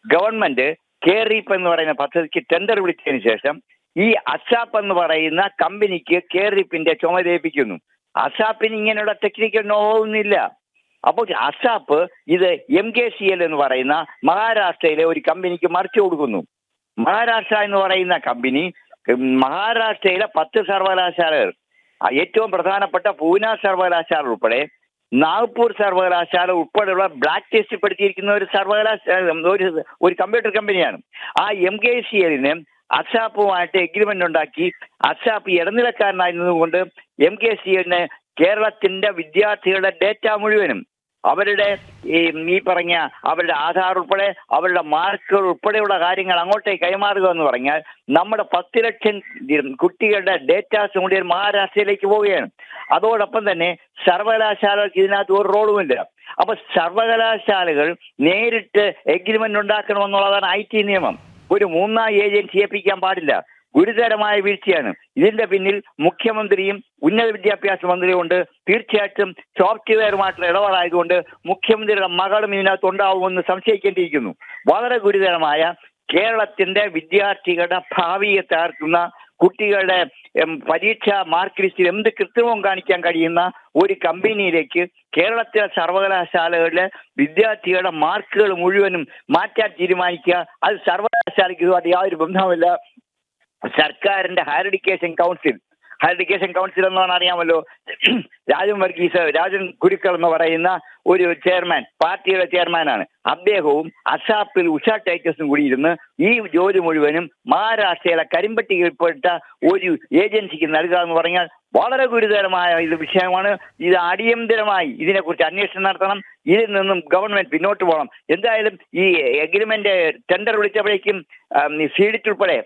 ഗവൺമെന്റ് K-REAP എന്ന് പറയുന്ന പദ്ധതിക്ക് ടെൻഡർ വിളിച്ചതിന് ശേഷം ഈ അസാപ്പ് എന്ന് പറയുന്ന കമ്പനിക്ക് K-REAPന്റെ ചുമതലയേൽപ്പിക്കുന്നു. അസാപ്പിന് ഇങ്ങനെയുള്ള ടെക്നിക്കൽ നോവൊന്നുമില്ല. അപ്പോൾ അസാപ്പ് ഇത് MKCL എന്ന് പറയുന്ന മഹാരാഷ്ട്രയിലെ ഒരു കമ്പനിക്ക് മറിച്ചു കൊടുക്കുന്നു. മഹാരാഷ്ട്ര എന്ന് പറയുന്ന കമ്പനി മഹാരാഷ്ട്രയിലെ 10 സർവകലാശാലകൾ, ഏറ്റവും പ്രധാനപ്പെട്ട പൂന സർവകലാശാല ഉൾപ്പെടെ നാഗ്പൂർ സർവകലാശാല ഉൾപ്പെടെയുള്ള ബ്ലാക്ക് ലിസ്റ്റ് പെടുത്തിയിരിക്കുന്ന ഒരു സർവകലാശാല ഒരു കമ്പ്യൂട്ടർ കമ്പനിയാണ്. ആ MKCLന് അസാപ്പുമായിട്ട് എഗ്രിമെന്റ് ഉണ്ടാക്കി അസാപ്പ് ഇടനിലക്കാരനായിരുന്നതുകൊണ്ട് MKCLന് കേരളത്തിന്റെ വിദ്യാർത്ഥികളുടെ ഡേറ്റ മുഴുവനും അവരുടെ ഈ പറഞ്ഞ അവരുടെ ആധാർ ഉൾപ്പെടെ അവരുടെ മാർക്കുകൾ ഉൾപ്പെടെയുള്ള കാര്യങ്ങൾ അങ്ങോട്ടേക്ക് കൈമാറുക എന്ന് പറഞ്ഞാൽ നമ്മുടെ 10 ലക്ഷം കുട്ടികളുടെ ഡേറ്റാസ് കൂടി മഹാരാഷ്ട്രയിലേക്ക് പോവുകയാണ്. അതോടൊപ്പം തന്നെ സർവകലാശാലകൾക്ക് ഇതിനകത്ത് ഒരു റോളുമില്ല. അപ്പൊ സർവകലാശാലകൾ നേരിട്ട് എഗ്രിമെന്റ് ഉണ്ടാക്കണമെന്നുള്ളതാണ് IT നിയമം. ഒരു മൂന്നാം ഏജൻസി ഏൽപ്പിക്കാൻ പാടില്ല. ഗുരുതരമായ വീഴ്ചയാണ്. ഇതിന്റെ പിന്നിൽ മുഖ്യമന്ത്രിയും ഉന്നത വിദ്യാഭ്യാസ മന്ത്രിയും ഉണ്ട്. തീർച്ചയായിട്ടും സോഫ്റ്റ്വെയറുമായിട്ടുള്ള ഇടപാടായതുകൊണ്ട് മുഖ്യമന്ത്രിയുടെ മകളും ഇതിനകത്ത് ഉണ്ടാവുമെന്ന് സംശയിക്കേണ്ടിയിരിക്കുന്നു. വളരെ ഗുരുതരമായ കേരളത്തിന്റെ വിദ്യാർത്ഥികളുടെ ഭാവിയെ തകർക്കുന്ന, കുട്ടികളുടെ പരീക്ഷ മാർക്ക് ലിസ്റ്റിൽ എന്ത് കൃത്രിമം കാണിക്കാൻ കഴിയുന്ന ഒരു കമ്പനിയിലേക്ക് കേരളത്തിലെ സർവകലാശാലകളിലെ വിദ്യാർത്ഥികളുടെ മാർക്കുകൾ മുഴുവനും മാറ്റാൻ തീരുമാനിക്കുക. അത് സർവകലാശാലയ്ക്ക് ഇതുമായിട്ട് യാതൊരു ബന്ധവുമില്ല. സർക്കാരിന്റെ ഹയർ എഡ്യൂക്കേഷൻ കൗൺസിൽ എന്നാണ് അറിയാമല്ലോ. രാജൻ ഗുരുക്കൾ എന്ന് പറയുന്ന ഒരു ചെയർമാൻ, പാർട്ടിയുടെ ചെയർമാനാണ്. അദ്ദേഹവും അസാപ്പിൽ ഉഷ ടൈറ്റസും കൂടി ഇരുന്ന് ഈ ജോലി മുഴുവനും മഹാരാഷ്ട്രയിലെ കരിമ്പട്ടികയിൽപ്പെട്ട ഒരു ഏജൻസിക്ക് നൽകുക എന്ന് പറഞ്ഞാൽ വളരെ ഗുരുതരമായ ഇത് വിഷയമാണ്. ഇത് അടിയന്തരമായി ഇതിനെക്കുറിച്ച് അന്വേഷണം നടത്തണം. ഇതിൽ നിന്നും ഗവൺമെന്റ് പിന്നോട്ട് പോകണം. എന്തായാലും ഈ എഗ്രിമെന്റ് ടെൻഡർ വിളിച്ചപ്പോഴേക്കും സീഡിറ്റ് ഉൾപ്പെടെ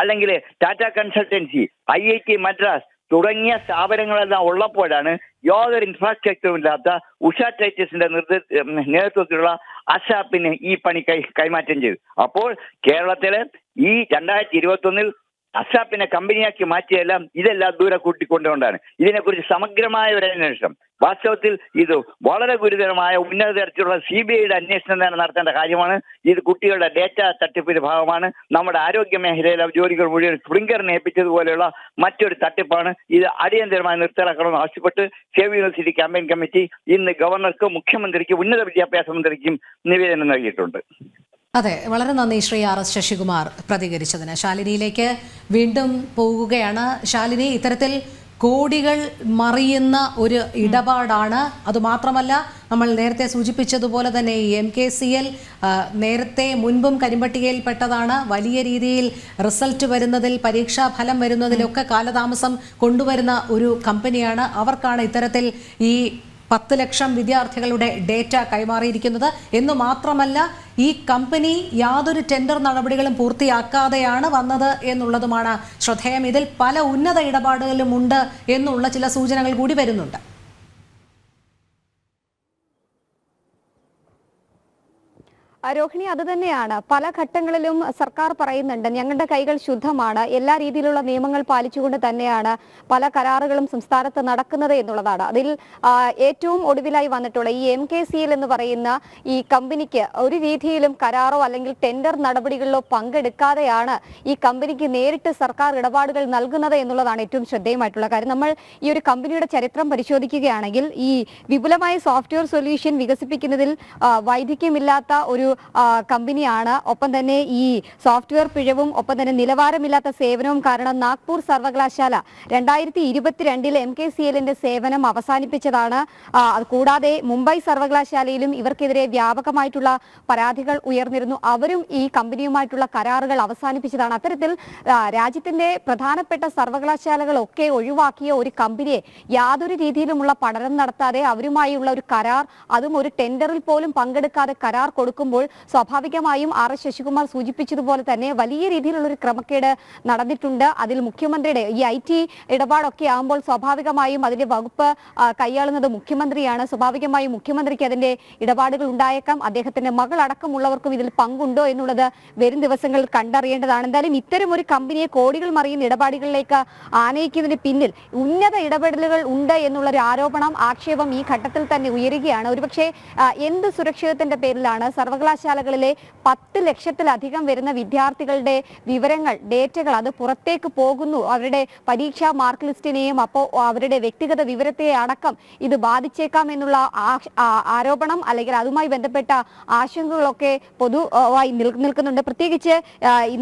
അല്ലെങ്കിൽ ടാറ്റ കൺസൾട്ടൻസി, IIT മദ്രാസ് തുടങ്ങിയ സ്ഥാപനങ്ങളെല്ലാം ഉള്ളപ്പോഴാണ് യാതൊരു ഇൻഫ്രാസ്ട്രക്ചറും ഇല്ലാത്ത ഉഷ ടൈറ്റസിന്റെ നേതൃത്വത്തിലുള്ള അസാപ്പിന് ഈ പണി കൈമാറ്റം ചെയ്തു. അപ്പോൾ കേരളത്തില് ഈ 2021 അസാപ്പിനെ കമ്പനിയാക്കി മാറ്റിയെല്ലാം ഇതെല്ലാം ദൂരെ കൂട്ടിക്കൊണ്ടുകൊണ്ടാണ്. ഇതിനെക്കുറിച്ച് സമഗ്രമായ ഒരു അന്വേഷണം, വാസ്തവത്തിൽ ഇത് വളരെ ഗുരുതരമായ ഉന്നത തരത്തിലുള്ള CBIയുടെ അന്വേഷണം തന്നെ നടത്തേണ്ട കാര്യമാണ്. ഇത് കുട്ടികളുടെ ഡേറ്റ തട്ടിപ്പിന്റെ ഭാഗമാണ്. നമ്മുടെ ആരോഗ്യ മേഖലയിലെ ജോലികൾ മുഴുവൻ സ്പ്രിംഗ്ലറിനെ ഏൽപ്പിച്ചതുപോലെയുള്ള മറ്റൊരു തട്ടിപ്പാണ്. ഇത് അടിയന്തരമായി നിർത്തലാക്കണമെന്ന് ആവശ്യപ്പെട്ട് സേവ് യൂണിവേഴ്സിറ്റി ക്യാമ്പയിൻ കമ്മിറ്റി ഇന്ന് ഗവർണർക്ക്, മുഖ്യമന്ത്രിക്ക്, ഉന്നത വിദ്യാഭ്യാസ മന്ത്രിക്കും നിവേദനം നൽകിയിട്ടുണ്ട്. അതെ, വളരെ നന്ദി ശ്രീ RS ശശികുമാർ പ്രതികരിച്ചതിന്. ശാലിനിയിലേക്ക് വീണ്ടും പോകുകയാണ്. ശാലിനി, ഇത്തരത്തിൽ കോടികൾ മറിയുന്ന ഒരു ഇടപാടാണ്. അതുമാത്രമല്ല, നമ്മൾ നേരത്തെ സൂചിപ്പിച്ചതുപോലെ തന്നെ ഈ MKCL നേരത്തെ മുൻപും കരിമ്പട്ടികയിൽപ്പെട്ടതാണ്. വലിയ രീതിയിൽ റിസൾട്ട് വരുന്നതിൽ, പരീക്ഷാ ഫലം വരുന്നതിലൊക്കെ കാലതാമസം കൊണ്ടുവരുന്ന ഒരു കമ്പനിയാണ്. അവർക്കാണ് ഇത്തരത്തിൽ ഈ 10 ലക്ഷം വിദ്യാർത്ഥികളുടെ ഡേറ്റ കൈമാറിയിരിക്കുന്നത് എന്ന് മാത്രമല്ല, ഈ കമ്പനി യാതൊരു ടെൻഡർ നടപടികളും പൂർത്തിയാക്കാതെയാണ് വന്നത് എന്നുള്ളതുമാണ് ശ്രദ്ധേയം. ഇതിൽ പല ഉന്നത ഇടപാടുകളും ഉണ്ട് എന്നുള്ള ചില സൂചനകൾ കൂടി വരുന്നുണ്ട്. രോഹിണി, അത് തന്നെയാണ് പല ഘട്ടങ്ങളിലും സർക്കാർ പറയുന്നുണ്ട്, ഞങ്ങളുടെ കൈകൾ ശുദ്ധമാണ്, എല്ലാ രീതിയിലുള്ള നിയമങ്ങൾ പാലിച്ചുകൊണ്ട് തന്നെയാണ് പല കരാറുകളും സംസ്ഥാനത്ത് നടക്കുന്നത് എന്നുള്ളതാണ്. അതിൽ ഏറ്റവും ഒടുവിലായി വന്നിട്ടുള്ള ഈ MKCL എന്ന് പറയുന്ന ഈ കമ്പനിക്ക് ഒരു രീതിയിലും കരാറോ അല്ലെങ്കിൽ ടെൻഡർ നടപടികളിലോ പങ്കെടുക്കാതെയാണ് ഈ കമ്പനിക്ക് നേരിട്ട് സർക്കാർ ഇടപാടുകൾ നൽകുന്നത് എന്നുള്ളതാണ് ഏറ്റവും ശ്രദ്ധേയമായിട്ടുള്ള കാര്യം. നമ്മൾ ഈ ഒരു കമ്പനിയുടെ ചരിത്രം പരിശോധിക്കുകയാണെങ്കിൽ ഈ വിപുലമായ സോഫ്റ്റ്വെയർ സൊല്യൂഷൻ വികസിപ്പിക്കുന്നതിൽ വൈദഗ്ധ്യമില്ലാത്ത ഒരു കമ്പനിയാണ്. ഒപ്പം തന്നെ ഈ സോഫ്റ്റ്വെയർ പിഴവും ഒപ്പം തന്നെ നിലവാരമില്ലാത്ത സേവനവും കാരണം നാഗ്പൂർ സർവകലാശാല 2022 MKCLന്റെ സേവനം അവസാനിപ്പിച്ചതാണ്. കൂടാതെ മുംബൈ സർവകലാശാലയിലും ഇവർക്കെതിരെ വ്യാപകമായിട്ടുള്ള പരാതികൾ ഉയർന്നിരുന്നു. അവരും ഈ കമ്പനിയുമായിട്ടുള്ള കരാറുകൾ അവസാനിപ്പിച്ചതാണ്. അത്തരത്തിൽ രാജ്യത്തിന്റെ പ്രധാനപ്പെട്ട സർവകലാശാലകളൊക്കെ ഒഴിവാക്കിയ ഒരു കമ്പനിയെ യാതൊരു രീതിയിലുമുള്ള പഠനം നടത്താതെ അവരുമായുള്ള ഒരു കരാർ, അതും ഒരു ടെൻഡറിൽ പോലും പങ്കെടുക്കാതെ കരാർ കൊടുക്കുമ്പോൾ സ്വാഭാവികമായും RS ശശികുമാർ സൂചിപ്പിച്ചതുപോലെ തന്നെ വലിയ രീതിയിലുള്ള ഒരു ക്രമക്കേട് നടന്നിട്ടുണ്ട്. അതിൽ മുഖ്യമന്ത്രിയുടെ ഈ IT ഇടപാടൊക്കെ ആകുമ്പോൾ സ്വാഭാവികമായും അതിന്റെ വകുപ്പ് കൈയാളുന്നത് മുഖ്യമന്ത്രിയാണ്. സ്വാഭാവികമായും മുഖ്യമന്ത്രിക്ക് അതിന്റെ ഇടപാടുകൾ ഉണ്ടായേക്കാം. അദ്ദേഹത്തിന്റെ മകൾ അടക്കമുള്ളവർക്കും ഇതിൽ പങ്കുണ്ടോ എന്നുള്ളത് വരും ദിവസങ്ങളിൽ കണ്ടറിയേണ്ടതാണ്. എന്തായാലും ഇത്തരം ഒരു കമ്പനിയെ കോടികൾ മറിയുന്ന ഇടപാടുകളിലേക്ക് ആനയിക്കുന്നതിന് പിന്നിൽ ഉന്നത ഇടപെടലുകൾ ഉണ്ട് എന്നുള്ളൊരു ആരോപണം, ആക്ഷേപം ഈ ഘട്ടത്തിൽ തന്നെ ഉയരുകയാണ്. ഒരുപക്ഷെ എന്ത് സുരക്ഷിതത്തിന്റെ പേരിലാണ് സർവകലാശാലകളിലെ 10 ലക്ഷത്തിലധികം വരുന്ന വിദ്യാർത്ഥികളുടെ വിവരങ്ങൾ, ഡേറ്റകൾ അത് പുറത്തേക്ക് പോകുന്നു. അവരുടെ പരീക്ഷാ മാർക്ക് ലിസ്റ്റിനെയും അപ്പോൾ അവരുടെ വ്യക്തിഗത വിവരത്തെ അടക്കം ഇത് ബാധിച്ചേക്കാം എന്നുള്ള ആരോപണം അല്ലെങ്കിൽ അതുമായി ബന്ധപ്പെട്ട ആശങ്കകളൊക്കെ പൊതുവായി നിൽക്കുന്നുണ്ട്. പ്രത്യേകിച്ച്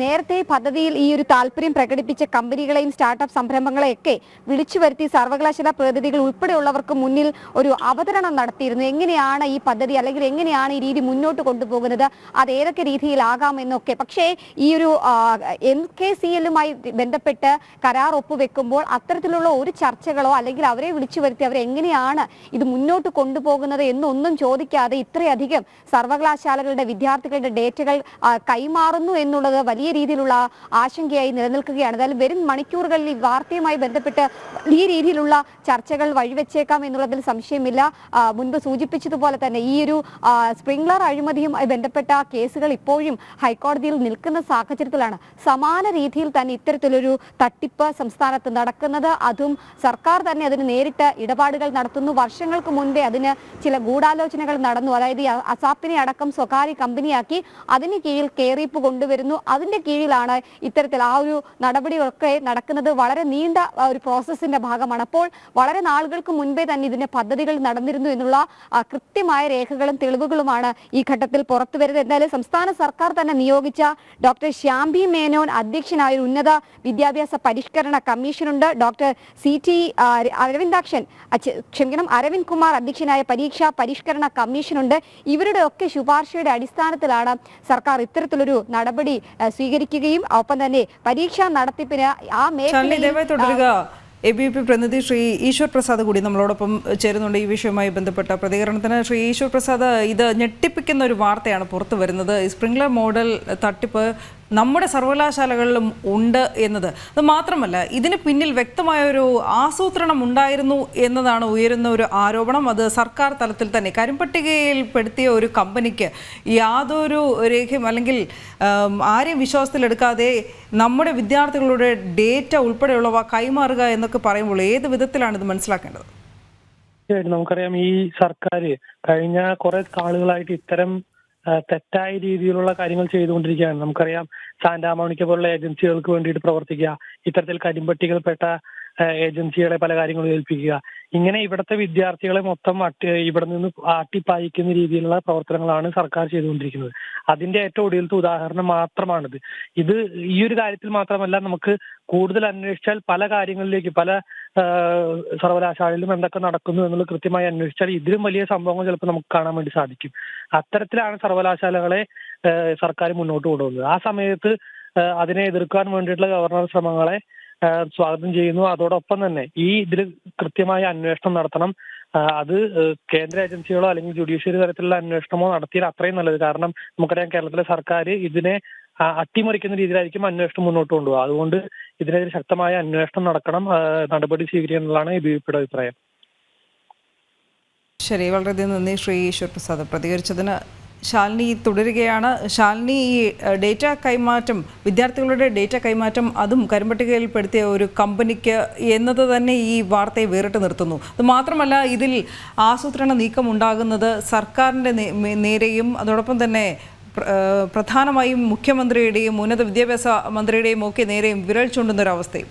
നേരത്തെ പദ്ധതിയിൽ ഈ ഒരു താല്പര്യം പ്രകടിപ്പിച്ച കമ്പനികളെയും സ്റ്റാർട്ടപ്പ് സംരംഭങ്ങളെയൊക്കെ വിളിച്ചു വരുത്തി സർവകലാശാല പ്രതിനിധികൾ ഉൾപ്പെടെയുള്ളവർക്ക് മുന്നിൽ ഒരു അവതരണം നടത്തിയിരുന്നു. എങ്ങനെയാണ് ഈ പദ്ധതി അല്ലെങ്കിൽ എങ്ങനെയാണ് ഈ രീതി മുന്നോട്ട് കൊണ്ടുപോകുന്നത്, അത് ഏതൊക്കെ രീതിയിലാകാം എന്നൊക്കെ. പക്ഷേ ഈ ഒരു MKCLുമായി ബന്ധപ്പെട്ട് കരാർ ഒപ്പുവെക്കുമ്പോൾ അത്തരത്തിലുള്ള ഒരു ചർച്ചകളോ അല്ലെങ്കിൽ അവരെ വിളിച്ചു വരുത്തി അവരെങ്ങനെയാണ് ഇത് മുന്നോട്ട് കൊണ്ടുപോകുന്നത് എന്നൊന്നും ചോദിക്കാതെ ഇത്രയധികം സർവകലാശാലകളുടെ വിദ്യാർത്ഥികളുടെ ഡേറ്റകൾ കൈമാറുന്നു എന്നുള്ളത് വലിയ രീതിയിലുള്ള ആശങ്കയായി നിലനിൽക്കുകയാണ്. എന്തായാലും വരും മണിക്കൂറുകളിൽ ഈ വാർത്തയുമായി ബന്ധപ്പെട്ട് വലിയ രീതിയിലുള്ള ചർച്ചകൾ വഴിവെച്ചേക്കാം എന്നുള്ളതിൽ സംശയമില്ല. മുൻപ് സൂചിപ്പിച്ചതുപോലെ തന്നെ ഈ ഒരു സ്പ്രിംഗ്ലർ അഴിമതിയുമായി ബന്ധപ്പെട്ട കേസുകൾ ഇപ്പോഴും ഹൈക്കോടതിയിൽ നിൽക്കുന്ന സാഹചര്യത്തിലാണ് സമാന രീതിയിൽ തന്നെ ഇത്തരത്തിലൊരു തട്ടിപ്പ് സംസ്ഥാനത്ത് നടക്കുന്നത്. അതും സർക്കാർ തന്നെ അതിന് നേരിട്ട് ഇടപാടുകൾ നടത്തുന്നു. വർഷങ്ങൾക്ക് മുൻപേ അതിന് ചില ഗൂഢാലോചനകൾ നടന്നു. അതായത് അസാപ്പിനെ അടക്കം സ്വകാര്യ കമ്പനിയാക്കി അതിന് കീഴിൽ കേറിപ്പ് കൊണ്ടുവരുന്നു. അതിന്റെ കീഴിലാണ് ഇത്തരത്തിൽ ആ ഒരു നടപടികളൊക്കെ നടക്കുന്നത്. വളരെ നീണ്ട ഒരു പ്രോസസ്സിന്റെ ഭാഗമാണ്. അപ്പോൾ വളരെ നാളുകൾക്ക് മുൻപേ തന്നെ ഇതിന്റെ പദ്ധതികൾ നടന്നിരുന്നു എന്നുള്ള കൃത്യമായ രേഖകളും തെളിവുകളുമാണ് ഈ ഘട്ടത്തിൽ പുറത്തു വരുന്നത്. എന്തായാലും സംസ്ഥാന സർക്കാർ തന്നെ നിയോഗിച്ച ഡോക്ടർ ശ്യാംബി മേനോൻ അധ്യക്ഷനായ ഒരു ഉന്നത വിദ്യാഭ്യാസ പരിഷ്കരണ കമ്മീഷനുണ്ട്. ഡോക്ടർ CT അരവിന്ദ് കുമാർ അധ്യക്ഷനായ പരീക്ഷാ പരിഷ്കരണ കമ്മീഷനുണ്ട്. ഇവരുടെ ഒക്കെ ശുപാർശയുടെ അടിസ്ഥാനത്തിലാണ് സർക്കാർ ഇത്തരത്തിലൊരു നടപടി സ്വീകരിക്കുകയും ഒപ്പം തന്നെ പരീക്ഷാ നടത്തിപ്പിന് ആ മേഖലയിൽ ABP പ്രതിനിധി ശ്രീ ഈശ്വർ പ്രസാദ് കൂടി നമ്മളോടൊപ്പം ചേരുന്നുണ്ട് ഈ വിഷയവുമായി ബന്ധപ്പെട്ട പ്രതികരണത്തിന്. ശ്രീ ഈശ്വർ പ്രസാദ്, ഇത് ഞെട്ടിപ്പിക്കുന്ന ഒരു വാർത്തയാണ് പുറത്തു വരുന്നത്. സ്പ്രിംഗ്ലർ മോഡൽ തട്ടിപ്പ് നമ്മുടെ സർവകലാശാലകളിലും ഉണ്ട് എന്നത്. അത് മാത്രമല്ല, ഇതിന് പിന്നിൽ വ്യക്തമായൊരു ആസൂത്രണം ഉണ്ടായിരുന്നു എന്നതാണ് ഉയരുന്ന ഒരു ആരോപണം. അത് സർക്കാർ തലത്തിൽ തന്നെ കരിമ്പട്ടികയിൽ പെടുത്തിയ ഒരു കമ്പനിക്ക് യാതൊരു രേഖയും അല്ലെങ്കിൽ ആരെയും വിശ്വാസത്തിലെടുക്കാതെ നമ്മുടെ വിദ്യാർത്ഥികളുടെ ഡേറ്റ ഉൾപ്പെടെയുള്ളവ കൈമാറുക എന്നൊക്കെ പറയുമ്പോൾ ഏത് വിധത്തിലാണ് ഇത് മനസ്സിലാക്കേണ്ടത്? നമുക്കറിയാം, ഈ സർക്കാർ കഴിഞ്ഞ കുറെ നാളുകളായിട്ട് ഇത്തരം തെറ്റായ രീതിയിലുള്ള കാര്യങ്ങൾ ചെയ്തുകൊണ്ടിരിക്കുകയാണ്. നമുക്കറിയാം, സാന്റാമോണിക്ക പോലുള്ള ഏജൻസികൾക്ക് വേണ്ടിയിട്ട് പ്രവർത്തിക്കുക, ഇത്തരത്തിൽ കരിമ്പട്ടികൾപ്പെട്ട ഏജൻസികളെ പല കാര്യങ്ങളും ഏൽപ്പിക്കുക, ഇങ്ങനെ ഇവിടുത്തെ വിദ്യാർത്ഥികളെ മൊത്തം ഇവിടെ നിന്ന് ആട്ടിപ്പായിക്കുന്ന രീതിയിലുള്ള പ്രവർത്തനങ്ങളാണ് സർക്കാർ ചെയ്തുകൊണ്ടിരിക്കുന്നത്. അതിന്റെ ഏറ്റവും ഒടുവിലത്തെ ഉദാഹരണം മാത്രമാണിത്. ഇത് ഈ ഒരു കാര്യത്തിൽ മാത്രമല്ല, നമുക്ക് കൂടുതൽ അന്വേഷിച്ചാൽ പല കാര്യങ്ങളിലേക്ക്, പല സർവകലാശാലയിലും എന്തൊക്കെ നടക്കുന്നു എന്നുള്ളത് കൃത്യമായി അന്വേഷിച്ചാൽ ഇതിലും വലിയ സംഭവങ്ങൾ ചിലപ്പോൾ നമുക്ക് കാണാൻ വേണ്ടി സാധിക്കും. അത്തരത്തിലാണ് സർവകലാശാലകളെ സർക്കാർ മുന്നോട്ട് കൊണ്ടുപോകുന്നത്. ആ സമയത്ത് അതിനെ എതിർക്കാൻ വേണ്ടിയിട്ടുള്ള ഗവർണർ ശ്രമങ്ങളെ സ്വാഗതം ചെയ്യുന്നു. അതോടൊപ്പം തന്നെ ഇതിൽ കൃത്യമായ അന്വേഷണം നടത്തണം. അത് കേന്ദ്ര ഏജൻസികളോ അല്ലെങ്കിൽ ജുഡീഷ്യറി തരത്തിലുള്ള അന്വേഷണമോ നടത്തിയാൽ അത്രയും നല്ലത്. കാരണം നമുക്കറിയാം, കേരളത്തിലെ സർക്കാർ ഇതിനെ അട്ടിമറിക്കുന്ന രീതിയിലായിരിക്കും അന്വേഷണം മുന്നോട്ട് കൊണ്ടുപോകുക. അതുകൊണ്ട് ഇതിനെതിരെ ശക്തമായ അന്വേഷണം നടക്കണം, നടപടി സ്വീകരിക്കുക എന്നുള്ളതാണ് ABPയുടെ അഭിപ്രായം. ശരി, വളരെയധികം നന്ദി ശ്രീ ഈശ്വർ പ്രസാദ് പ്രതികരിച്ചതിന്. ശാലിനി തുടരുകയാണ്. ശാലിനി, ഈ ഡേറ്റ കൈമാറ്റം, വിദ്യാർത്ഥികളുടെ ഡേറ്റ കൈമാറ്റം, അതും കരിമ്പട്ടികയിൽപ്പെടുത്തിയ ഒരു കമ്പനിക്ക് എന്നത് തന്നെ ഈ വാർത്തയെ വേറിട്ട് നിർത്തുന്നു. അത് മാത്രമല്ല, ഇതിൽ ആസൂത്രണ നീക്കം ഉണ്ടാകുന്നത് സർക്കാരിൻ്റെ നേരെയും അതോടൊപ്പം തന്നെ പ്രധാനമായും മുഖ്യമന്ത്രിയുടെയും ഉന്നത വിദ്യാഭ്യാസ മന്ത്രിയുടെയും ഒക്കെ നേരെയും വിരൽ ചൂണ്ടുന്നൊരവസ്ഥയും.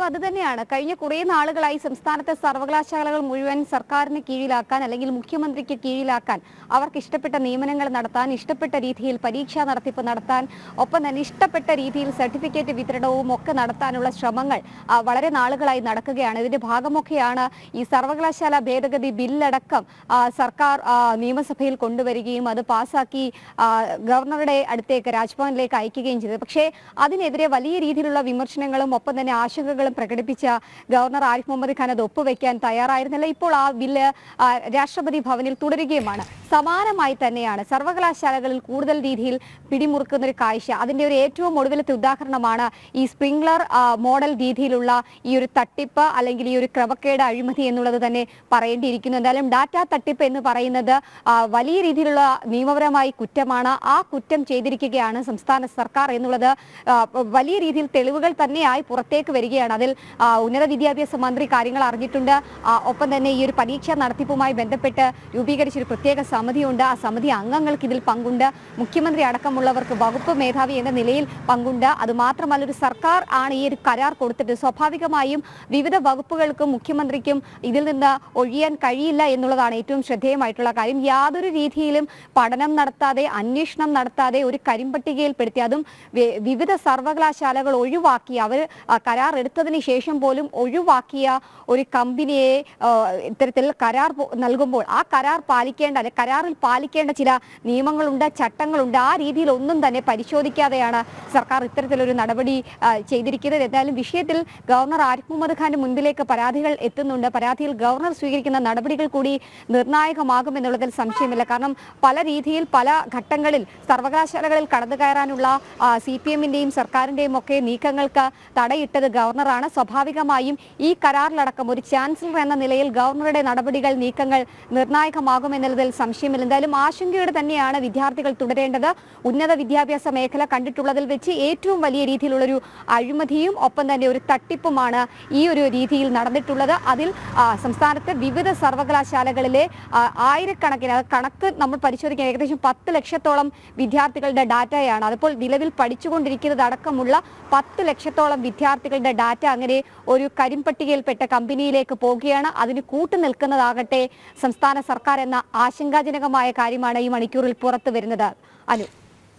അത് തന്നെയാണ്. കഴിഞ്ഞ കുറേ നാളുകളായി സംസ്ഥാനത്തെ സർവകലാശാലകൾ മുഴുവൻ സർക്കാരിന് കീഴിലാക്കാൻ അല്ലെങ്കിൽ മുഖ്യമന്ത്രിക്ക് കീഴിലാക്കാൻ, അവർക്ക് ഇഷ്ടപ്പെട്ട നിയമനങ്ങൾ നടത്താൻ, ഇഷ്ടപ്പെട്ട രീതിയിൽ പരീക്ഷാ നടത്തിപ്പ് നടത്താൻ, ഒപ്പം തന്നെ ഇഷ്ടപ്പെട്ട രീതിയിൽ സർട്ടിഫിക്കറ്റ് വിതരണവും ഒക്കെ നടത്താനുള്ള ശ്രമങ്ങൾ വളരെ നാളുകളായി നടക്കുകയാണ്. ഇതിന്റെ ഭാഗമൊക്കെയാണ് ഈ സർവകലാശാല ഭേദഗതി ബില്ലടക്കം സർക്കാർ നിയമസഭയിൽ കൊണ്ടുവരികയും അത് പാസാക്കി ഗവർണറുടെ അടുത്തേക്ക്, രാജ്ഭവനിലേക്ക് അയക്കുകയും ചെയ്തത്. പക്ഷേ അതിനെതിരെ വലിയ രീതിയിലുള്ള വിമർശനങ്ങളും ഒപ്പം തന്നെ ആശങ്കകളും പ്രകടിപ്പിച്ച ഗവർണർ ആരിഫ് മുഹമ്മദ് ഖാൻ അത് ഒപ്പുവെക്കാൻ തയ്യാറായിരുന്നില്ല. ഇപ്പോൾ ആ ബില്ല് രാഷ്ട്രപതി ഭവനിൽ തുടരുകയുമാണ്. സമാനമായി തന്നെയാണ് സർവകലാശാലകളിൽ കൂടുതൽ രീതിയിൽ പിടിമുറുക്കുന്ന ഒരു കാഴ്ച. അതിന്റെ ഒരു ഏറ്റവും ഒടുവിലത്തെ ഉദാഹരണമാണ് ഈ സ്പ്രിംഗ്ലർ മോഡൽ രീതിയിലുള്ള ഈ ഒരു തട്ടിപ്പ് അല്ലെങ്കിൽ ഈ ഒരു ക്രമക്കേട്, അഴിമതി എന്നുള്ളത് തന്നെ പറയേണ്ടിയിരിക്കുന്നു. എന്തായാലും ഡാറ്റ തട്ടിപ്പ് എന്ന് പറയുന്നത് വലിയ രീതിയിലുള്ള നിയമപരമായി കുറ്റമാണ്. ആ കുറ്റം ചെയ്തിരിക്കുകയാണ് സംസ്ഥാന സർക്കാർ എന്നുള്ളത് വലിയ രീതിയിൽ തെളിവുകൾ തന്നെയായി പുറത്തേക്ക് വരികയാണ്. അതിൽ ഉന്നത വിദ്യാഭ്യാസ മന്ത്രി കാര്യങ്ങൾ അറിഞ്ഞിട്ടുണ്ട്. ഒപ്പം തന്നെ ഈ ഒരു പരീക്ഷാ നടത്തിപ്പുമായി ബന്ധപ്പെട്ട് രൂപീകരിച്ചൊരു പ്രത്യേക സമിതിയുണ്ട്. ആ സമിതി അംഗങ്ങൾക്ക് ഇതിൽ പങ്കുണ്ട്. മുഖ്യമന്ത്രി അടക്കമുള്ളവർക്ക് വകുപ്പ് മേധാവി എന്ന നിലയിൽ പങ്കുണ്ട്. അത് മാത്രമല്ല, ഒരു സർക്കാർ ആണ് ഈ ഒരു കരാർ കൊടുത്തിട്ട് സ്വാഭാവികമായും വിവിധ വകുപ്പുകൾക്കും മുഖ്യമന്ത്രിക്കും ഇതിൽ നിന്ന് ഒഴിയാൻ കഴിയില്ല എന്നുള്ളതാണ് ഏറ്റവും ശ്രദ്ധേയമായിട്ടുള്ള കാര്യം. യാതൊരു രീതിയിലും പഠനം നടത്താതെ, അന്വേഷണം നടത്താതെ ഒരു കരിമ്പട്ടികയിൽപ്പെടുത്തി, അതും വിവിധ സർവകലാശാലകൾ ഒഴിവാക്കി, അവർ കരാർ എടുത്തതിന് ശേഷം പോലും ഒഴിവാക്കിയ ഒരു കമ്പനിയെ ഇത്തരത്തിൽ കരാർ നൽകുമ്പോൾ ആ കരാർ പാലിക്കേണ്ട, കരാറിൽ പാലിക്കേണ്ട ചില നിയമങ്ങളുണ്ട്, ചട്ടങ്ങളുണ്ട്. ആ രീതിയിൽ ഒന്നും തന്നെ പരിശോധിക്കാതെയാണ് സർക്കാർ ഇത്തരത്തിലൊരു നടപടി ചെയ്തിരിക്കുന്നത്. എന്തായാലും വിഷയത്തിൽ ഗവർണർ ആരിഫ് മുഹമ്മദ് ഖാന്റെ മുൻപിലേക്ക് പരാതികൾ എത്തുന്നുണ്ട്. പരാതിയിൽ ഗവർണർ സ്വീകരിക്കുന്ന നടപടികൾ കൂടി നിർണായകമാകുമെന്നുള്ളതിൽ സംശയമില്ല. കാരണം പല രീതിയിൽ, പല ഘട്ടങ്ങളിൽ സർവകലാശാലകളിൽ കടന്നു കയറാനുള്ള CPMന്റെയും സർക്കാരിന്റെയും ഒക്കെ നീക്കങ്ങൾക്ക് തടയിട്ടത് ഗവർണറാണ്. സ്വാഭാവികമായും ഈ കരാറിലടക്കം ഒരു ചാൻസലർ എന്ന നിലയിൽ ഗവർണറുടെ നടപടികൾ, നീക്കങ്ങൾ നിർണായകമാകുമെന്നുള്ളതിൽ സംശയമില്ല. എന്തായാലും ആശങ്കയോടെ തന്നെയാണ് വിദ്യാർത്ഥികൾ തുടരേണ്ടത്. ഉന്നത വിദ്യാഭ്യാസ മേഖല കണ്ടിട്ടുള്ളതിൽ വെച്ച് ഏറ്റവും വലിയ രീതിയിലുള്ളൊരു അഴിമതിയും ഒപ്പം തന്നെ ഒരു തട്ടിപ്പുമാണ് ഈ ഒരു രീതിയിൽ നടന്നിട്ടുള്ളത്. അതിൽ സംസ്ഥാനത്തെ വിവിധ സർവകലാശാലകളിലെ ആയിരക്കണക്കിന്, കണക്ക് നമ്മൾ പരിശോധിക്കാൻ ഏകദേശം 10 ലക്ഷത്തോളം വിദ്യാർത്ഥികളുടെ ഡാറ്റയാണ്. അതിപ്പോൾ നിലവിൽ പഠിച്ചുകൊണ്ടിരിക്കുന്നത് അടക്കമുള്ള 10 ലക്ഷത്തോളം വിദ്യാർത്ഥികളുടെ ഡാറ്റ അങ്ങനെ ഒരു കരിമ്പട്ടികയിൽപ്പെട്ട കമ്പനിയിലേക്ക് പോകുകയാണ്. അതിന് കൂട്ടുനിൽക്കുന്നതാകട്ടെ സംസ്ഥാന സർക്കാർ എന്ന ആശങ്കാജനകമായ കാര്യമാണ് ഈ മണിക്കൂറിൽ പുറത്തു വരുന്നത്. അനു.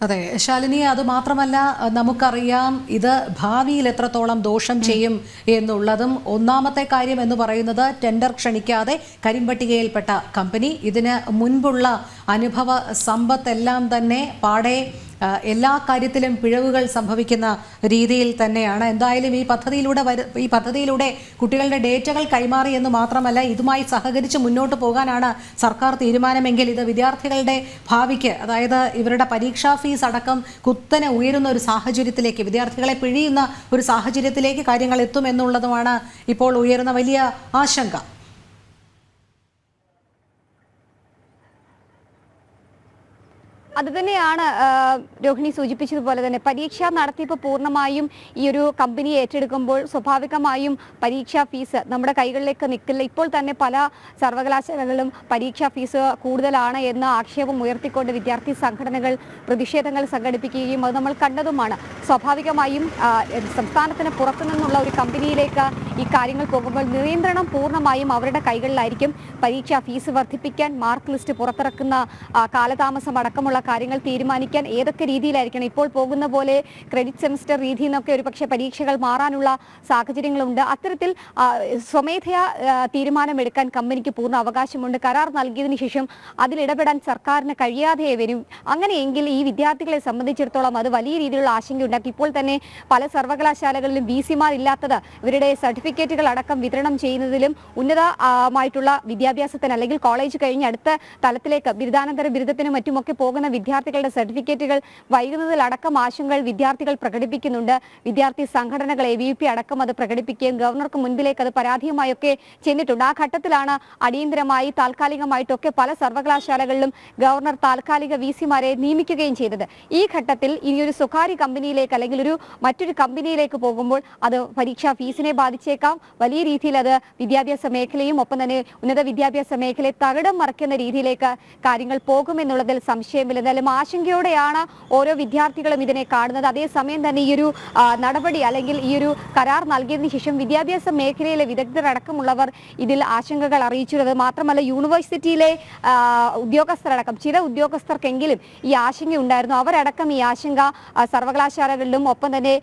അതെ ശാലിനി, അത് മാത്രമല്ല നമുക്കറിയാം ഇത് ഭാവിയിൽ എത്രത്തോളം ദോഷം ചെയ്യും എന്നുള്ളതും. ഒന്നാമത്തെ കാര്യം എന്ന് പറയുന്നത് ടെൻഡർ ക്ഷണിക്കാതെ കരിമ്പട്ടികയിൽപ്പെട്ട കമ്പനി, ഇതിന് മുൻപുള്ള അനുഭവ സമ്പത്തെല്ലാം തന്നെ പാടെ എല്ലാ കാര്യത്തിലും പിഴവുകൾ സംഭവിക്കുന്ന രീതിയിൽ തന്നെയാണ്. എന്തായാലും ഈ പദ്ധതിയിലൂടെ കുട്ടികളുടെ ഡേറ്റകൾ കൈമാറി എന്ന് മാത്രമല്ല, ഇതുമായി സഹകരിച്ച് മുന്നോട്ട് പോകാനാണ് സർക്കാർ തീരുമാനമെങ്കിൽ ഇത് വിദ്യാർത്ഥികളുടെ ഭാവിക്ക്, അതായത് ഇവരുടെ പരീക്ഷാ ഫീസ് അടക്കം കുത്തനെ ഉയരുന്ന ഒരു സാഹചര്യത്തിലേക്ക്, വിദ്യാർത്ഥികളെ പിഴിയുന്ന ഒരു സാഹചര്യത്തിലേക്ക് കാര്യങ്ങൾ എത്തുമെന്നുള്ളതുമാണ് ഇപ്പോൾ ഉയരുന്ന വലിയ ആശങ്ക. അതുതന്നെയാണ് രോഹിണി സൂചിപ്പിച്ചതുപോലെ തന്നെ പരീക്ഷാ നടത്തിപ്പ് പൂർണ്ണമായും ഈ ഒരു കമ്പനി ഏറ്റെടുക്കുമ്പോൾ സ്വാഭാവികമായും പരീക്ഷാ ഫീസ് നമ്മുടെ കൈകളിലേക്ക് നിൽക്കില്ല. ഇപ്പോൾ തന്നെ പല സർവകലാശാലകളും പരീക്ഷാ ഫീസ് കൂടുതലാണ് എന്ന ആക്ഷേപം ഉയർത്തിക്കൊണ്ട് വിദ്യാർത്ഥി സംഘടനകൾ പ്രതിഷേധങ്ങൾ സംഘടിപ്പിക്കുകയും അത് നമ്മൾ കണ്ടതുമാണ്. സ്വാഭാവികമായും സംസ്ഥാനത്തിന് പുറത്തു നിന്നുള്ള ഒരു കമ്പനിയിലേക്ക് ഈ കാര്യങ്ങൾ പോകുമ്പോൾ നിയന്ത്രണം പൂർണ്ണമായും അവരുടെ കൈകളിലായിരിക്കും. പരീക്ഷാ ഫീസ് വർദ്ധിപ്പിക്കാൻ, മാർക്ക് ലിസ്റ്റ് പുറത്തിറക്കുന്ന കാലതാമസം അടക്കമുള്ള കാര്യങ്ങൾ തീരുമാനിക്കാൻ ഏതൊക്കെ രീതിയിലായിരിക്കണം. ഇപ്പോൾ പോകുന്ന പോലെ ക്രെഡിറ്റ് സെമിസ്റ്റർ രീതി എന്നൊക്കെ ഒരുപക്ഷെ പരീക്ഷകൾ മാറാനുള്ള സാഹചര്യങ്ങളുണ്ട്. അത്തരത്തിൽ സ്വമേധയാ തീരുമാനമെടുക്കാൻ കമ്പനിക്ക് പൂർണ്ണ അവകാശമുണ്ട്. കരാർ നൽകിയതിനു ശേഷം അതിലിടപെടാൻ സർക്കാരിന് കഴിയാതെ വരും. അങ്ങനെയെങ്കിൽ ഈ വിദ്യാർത്ഥികളെ സംബന്ധിച്ചിടത്തോളം അത് വലിയ രീതിയിലുള്ള ആശങ്കയുണ്ടാക്കി. ഇപ്പോൾ തന്നെ പല സർവകലാശാലകളിലും VC-മാർ ഇല്ലാത്തത് ഇവരുടെ സർട്ടിഫിക്കറ്റുകൾ അടക്കം വിതരണം ചെയ്യുന്നതിലും ഉന്നതമായിട്ടുള്ള വിദ്യാഭ്യാസത്തിന് അല്ലെങ്കിൽ കോളേജ് കഴിഞ്ഞ് അടുത്ത തലത്തിലേക്ക് ബിരുദാനന്തര ബിരുദത്തിനും മറ്റുമൊക്കെ പോകുന്ന വിദ്യാർത്ഥികളുടെ സർട്ടിഫിക്കറ്റുകൾ വൈകുന്നതിലടക്കം ആശങ്കകൾ വിദ്യാർത്ഥികൾ പ്രകടിപ്പിക്കുന്നുണ്ട്. വിദ്യാർത്ഥി സംഘടനകൾ AVP അടക്കം അത് പ്രകടിപ്പിക്കുകയും ഗവർണർക്ക് മുൻപിലേക്ക് അത് പരാതിയുമായൊക്കെ ചെന്നിട്ടുണ്ട്. ആ ഘട്ടത്തിലാണ് അടിയന്തരമായി താൽക്കാലികമായിട്ടൊക്കെ പല സർവകലാശാലകളിലും ഗവർണർ താൽക്കാലിക VC-മാരെ നിയമിക്കുകയും ചെയ്തത്. ഈ ഘട്ടത്തിൽ ഇനിയൊരു സ്വകാര്യ കമ്പനിയിലേക്ക് അല്ലെങ്കിൽ മറ്റൊരു കമ്പനിയിലേക്ക് പോകുമ്പോൾ അത് പരീക്ഷാ ഫീസിനെ ബാധിച്ചേക്കാം. വലിയ രീതിയിൽ അത് വിദ്യാഭ്യാസ മേഖലയും ഒപ്പം തന്നെ ഉന്നത വിദ്യാഭ്യാസ മേഖലയെ തകിടം മറിക്കുന്ന രീതിയിലേക്ക് കാര്യങ്ങൾ പോകുമെന്നുള്ളതിൽ സംശയമില്ല. എന്നാലും ആശങ്കയോടെയാണ് ഓരോ വിദ്യാർത്ഥികളും ഇതിനെ കാണുന്നത്. അതേസമയം തന്നെ ഈ ഒരു നടപടി അല്ലെങ്കിൽ ഈ ഒരു കരാർ നൽകിയതിനു ശേഷം വിദ്യാഭ്യാസ മേഖലയിലെ വിദഗ്ധരടക്കമുള്ളവർ ഇതിൽ ആശങ്കകൾ അറിയിച്ചിരുന്നത് മാത്രമല്ല യൂണിവേഴ്സിറ്റിയിലെ ഉദ്യോഗസ്ഥരടക്കം ചില ഉദ്യോഗസ്ഥർക്കെങ്കിലും ഈ ആശങ്ക ഉണ്ടായിരുന്നു. അവരടക്കം ഈ ആശങ്ക സർവകലാശാലകളിലും ഒപ്പം തന്നെ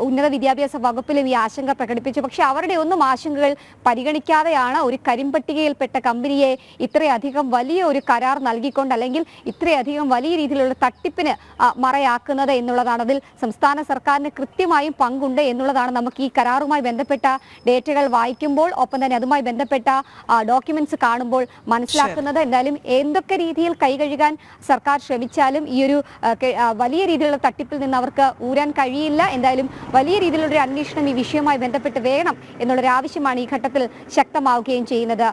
ഉന്നത വിദ്യാഭ്യാസ വകുപ്പിലും ഈ ആശങ്ക പ്രകടിപ്പിച്ചു. പക്ഷെ അവരുടെ ഒന്നും ആശങ്കകൾ പരിഗണിക്കാതെയാണ് ഒരു കരിമ്പട്ടികയിൽപ്പെട്ട കമ്പനിയെ ഇത്രയധികം വലിയ ഒരു കരാർ നൽകിക്കൊണ്ട് അല്ലെങ്കിൽ ഇത്രയധികം വലിയ രീതിയിലുള്ള തട്ടിപ്പിന് മറയാക്കുന്നത് എന്നുള്ളതാണ്. അതിൽ സംസ്ഥാന സർക്കാരിന് കൃത്യമായും പങ്കുണ്ട് എന്നുള്ളതാണ് നമുക്ക് ഈ കരാറുമായി ബന്ധപ്പെട്ട ഡേറ്റകൾ വായിക്കുമ്പോൾ ഒപ്പം തന്നെ അതുമായി ബന്ധപ്പെട്ട ഡോക്യുമെന്റ്സ് കാണുമ്പോൾ മനസ്സിലാക്കുന്നത്. എന്തായാലും എന്തൊക്കെ രീതിയിൽ കൈകഴുകാൻ സർക്കാർ ശ്രമിച്ചാലും ഈ ഒരു വലിയ രീതിയിലുള്ള തട്ടിപ്പിൽ നിന്ന് അവർക്ക് ഊരാൻ കഴിയില്ല. എന്തായാലും വലിയ രീതിയിലുള്ള ഒരു അന്വേഷണം ഈ വിഷയവുമായി ബന്ധപ്പെട്ട് വേണം എന്നുള്ളൊരു ആവശ്യമാണ് ഈ ഘട്ടത്തിൽ ശക്തമാവുകയും ചെയ്യുന്നത്.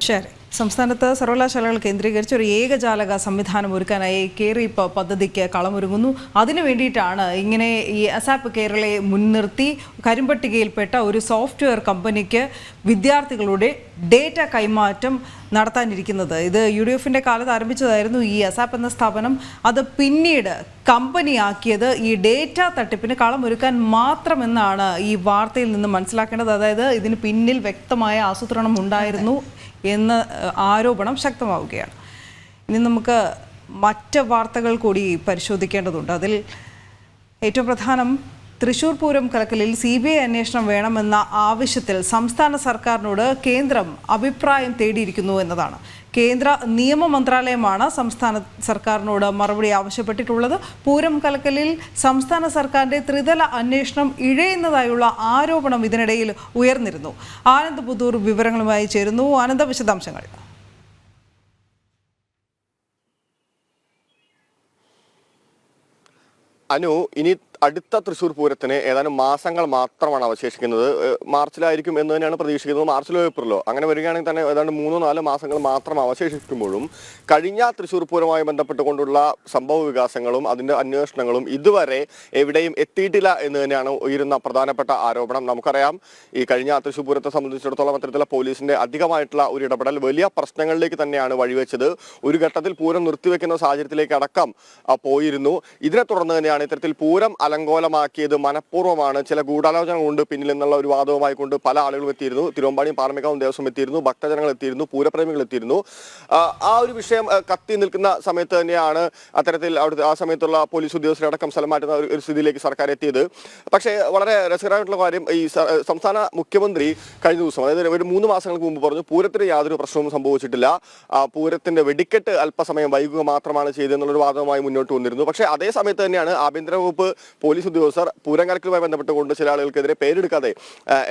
ശരി, സംസ്ഥാനത്ത് സർവകലാശാലകൾ കേന്ദ്രീകരിച്ച് ഒരു ഏകജാലക സംവിധാനം ഒരുക്കാനായി കേറിപ്പ് പദ്ധതിക്ക് കളമൊരുങ്ങുന്നു. അതിനു വേണ്ടിയിട്ടാണ് ഇങ്ങനെ ഈ അസാപ്പ് കേരളയെ മുൻനിർത്തി കരിമ്പട്ടികയിൽപ്പെട്ട ഒരു സോഫ്റ്റ്വെയർ കമ്പനിക്ക് വിദ്യാർത്ഥികളുടെ ഡേറ്റ കൈമാറ്റം നടത്താനിരിക്കുന്നത്. ഇത് UDF-ന്റെ കാലത്ത് ആരംഭിച്ചതായിരുന്നു ഈ അസാപ്പ് എന്ന സ്ഥാപനം. അത് പിന്നീട് കമ്പനിയാക്കിയത് ഈ ഡേറ്റ തട്ടിപ്പിന് കളമൊരുക്കാൻ മാത്രമെന്നാണ് ഈ വാർത്തയിൽ നിന്ന് മനസ്സിലാക്കേണ്ടത്. അതായത് ഇതിന് പിന്നിൽ വ്യക്തമായ ആസൂത്രണം ഉണ്ടായിരുന്നു എന്ന ആരോപണം ശക്തമാവുകയാണ്. ഇനി നമുക്ക് മറ്റ് വാർത്തകൾ കൂടി പരിശോധിക്കേണ്ടതുണ്ട്. അതിൽ ഏറ്റവും പ്രധാനം തൃശൂർ പൂരം കലക്കലിൽ CBI അന്വേഷണം വേണമെന്ന ആവശ്യത്തിൽ സംസ്ഥാന സർക്കാരിനോട് കേന്ദ്രം അഭിപ്രായം തേടിയിരിക്കുന്നു എന്നതാണ്. കേന്ദ്ര നിയമ മന്ത്രാലയമാണ് സംസ്ഥാന സർക്കാരിനോട് മറുപടി ആവശ്യപ്പെട്ടിട്ടുള്ളത്. പൂരം കലക്കലിൽ സംസ്ഥാന സർക്കാരിൻ്റെ ത്രിതല അന്വേഷണം ഇഴയുന്നതായുള്ള ആരോപണം ഇതിനിടയിൽ ഉയർന്നിരുന്നു. ആനന്ദ് പുതൂർ വിവരങ്ങളുമായി ചേരുന്നു. ആനന്ദ, വിശദാംശങ്ങൾ. അനു, ഇനി അടുത്ത തൃശ്ശൂർ പൂരത്തിന് ഏതാനും മാസങ്ങൾ മാത്രമാണ് അവശേഷിക്കുന്നത്. മാർച്ചിലായിരിക്കും എന്ന് തന്നെയാണ് പ്രതീക്ഷിക്കുന്നത്. മാർച്ചിലോ ഏപ്രിലോ അങ്ങനെ വരികയാണെങ്കിൽ തന്നെ ഏതാണ്ട് 3-4 മാസങ്ങൾ മാത്രം അവശേഷിക്കുമ്പോഴും കഴിഞ്ഞ തൃശ്ശൂർ പൂരവുമായി ബന്ധപ്പെട്ടുകൊണ്ടുള്ള സംഭവ വികാസങ്ങളും അതിൻ്റെ അന്വേഷണങ്ങളും ഇതുവരെ എവിടെയും എത്തിയിട്ടില്ല എന്ന് തന്നെയാണ് ഉയരുന്ന പ്രധാനപ്പെട്ട ആരോപണം. നമുക്കറിയാം, ഈ കഴിഞ്ഞ തൃശ്ശൂർ പൂരത്തെ സംബന്ധിച്ചിടത്തോളം അത്തരത്തിലുള്ള പോലീസിന്റെ അധികമായിട്ടുള്ള ഒരു ഇടപെടൽ വലിയ പ്രശ്നങ്ങളിലേക്ക് തന്നെയാണ് വഴിവെച്ചത്. ഒരു ഘട്ടത്തിൽ പൂരം നിർത്തിവെക്കുന്ന സാഹചര്യത്തിലേക്ക് അടക്കം പോയിരുന്നു. ഇതിനെ തുടർന്ന് തന്നെയാണ് ഇത്തരത്തിൽ പൂരം അലങ്കോലമാക്കിയത് മനഃപൂർവ്വമാണ്, ചില ഗൂഢാലോചന കൊണ്ട് പിന്നിൽ എന്നുള്ള ഒരു വാദവുമായി കൊണ്ട് പല ആളുകളും എത്തിയിരുന്നു. തിരുവമ്പാടിയും പാറമേക്കാവും ദേവസ്വം എത്തിയിരുന്നു, ഭക്തജനങ്ങൾ എത്തിയിരുന്നു, പൂരപ്രേമികൾ എത്തിയിരുന്നു. ആ ഒരു വിഷയം കത്തി നിൽക്കുന്ന സമയത്ത് തന്നെയാണ് അത്തരത്തിൽ അവിടുത്തെ ആ സമയത്തുള്ള പോലീസ് ഉദ്യോഗസ്ഥരടക്കം സ്ഥലം മാറ്റുന്ന ഒരു സ്ഥിതിയിലേക്ക് സർക്കാർ എത്തിയത്. പക്ഷേ വളരെ രസകരമായിട്ടുള്ള കാര്യം, ഈ സംസ്ഥാന മുഖ്യമന്ത്രി കഴിഞ്ഞ ദിവസം, അതായത് ഒരു 3 മാസങ്ങൾക്ക് മുമ്പ് പറഞ്ഞു പൂരത്തിന് യാതൊരു പ്രശ്നവും സംഭവിച്ചിട്ടില്ല, പൂരത്തിന്റെ വെടിക്കെട്ട് അല്പസമയം വൈകുക മാത്രമാണ് ചെയ്തതെന്നുള്ളൊരു വാദവുമായി മുന്നോട്ട് വന്നിരുന്നു. പക്ഷേ അതേ സമയത്ത് തന്നെയാണ് ആഭ്യന്തര വകുപ്പ് പോലീസ് ഉദ്യോഗസ്ഥർ പൂരം കലക്കലുമായി ബന്ധപ്പെട്ടുകൊണ്ട് ചില ആളുകൾക്കെതിരെ പേരെടുക്കാതെ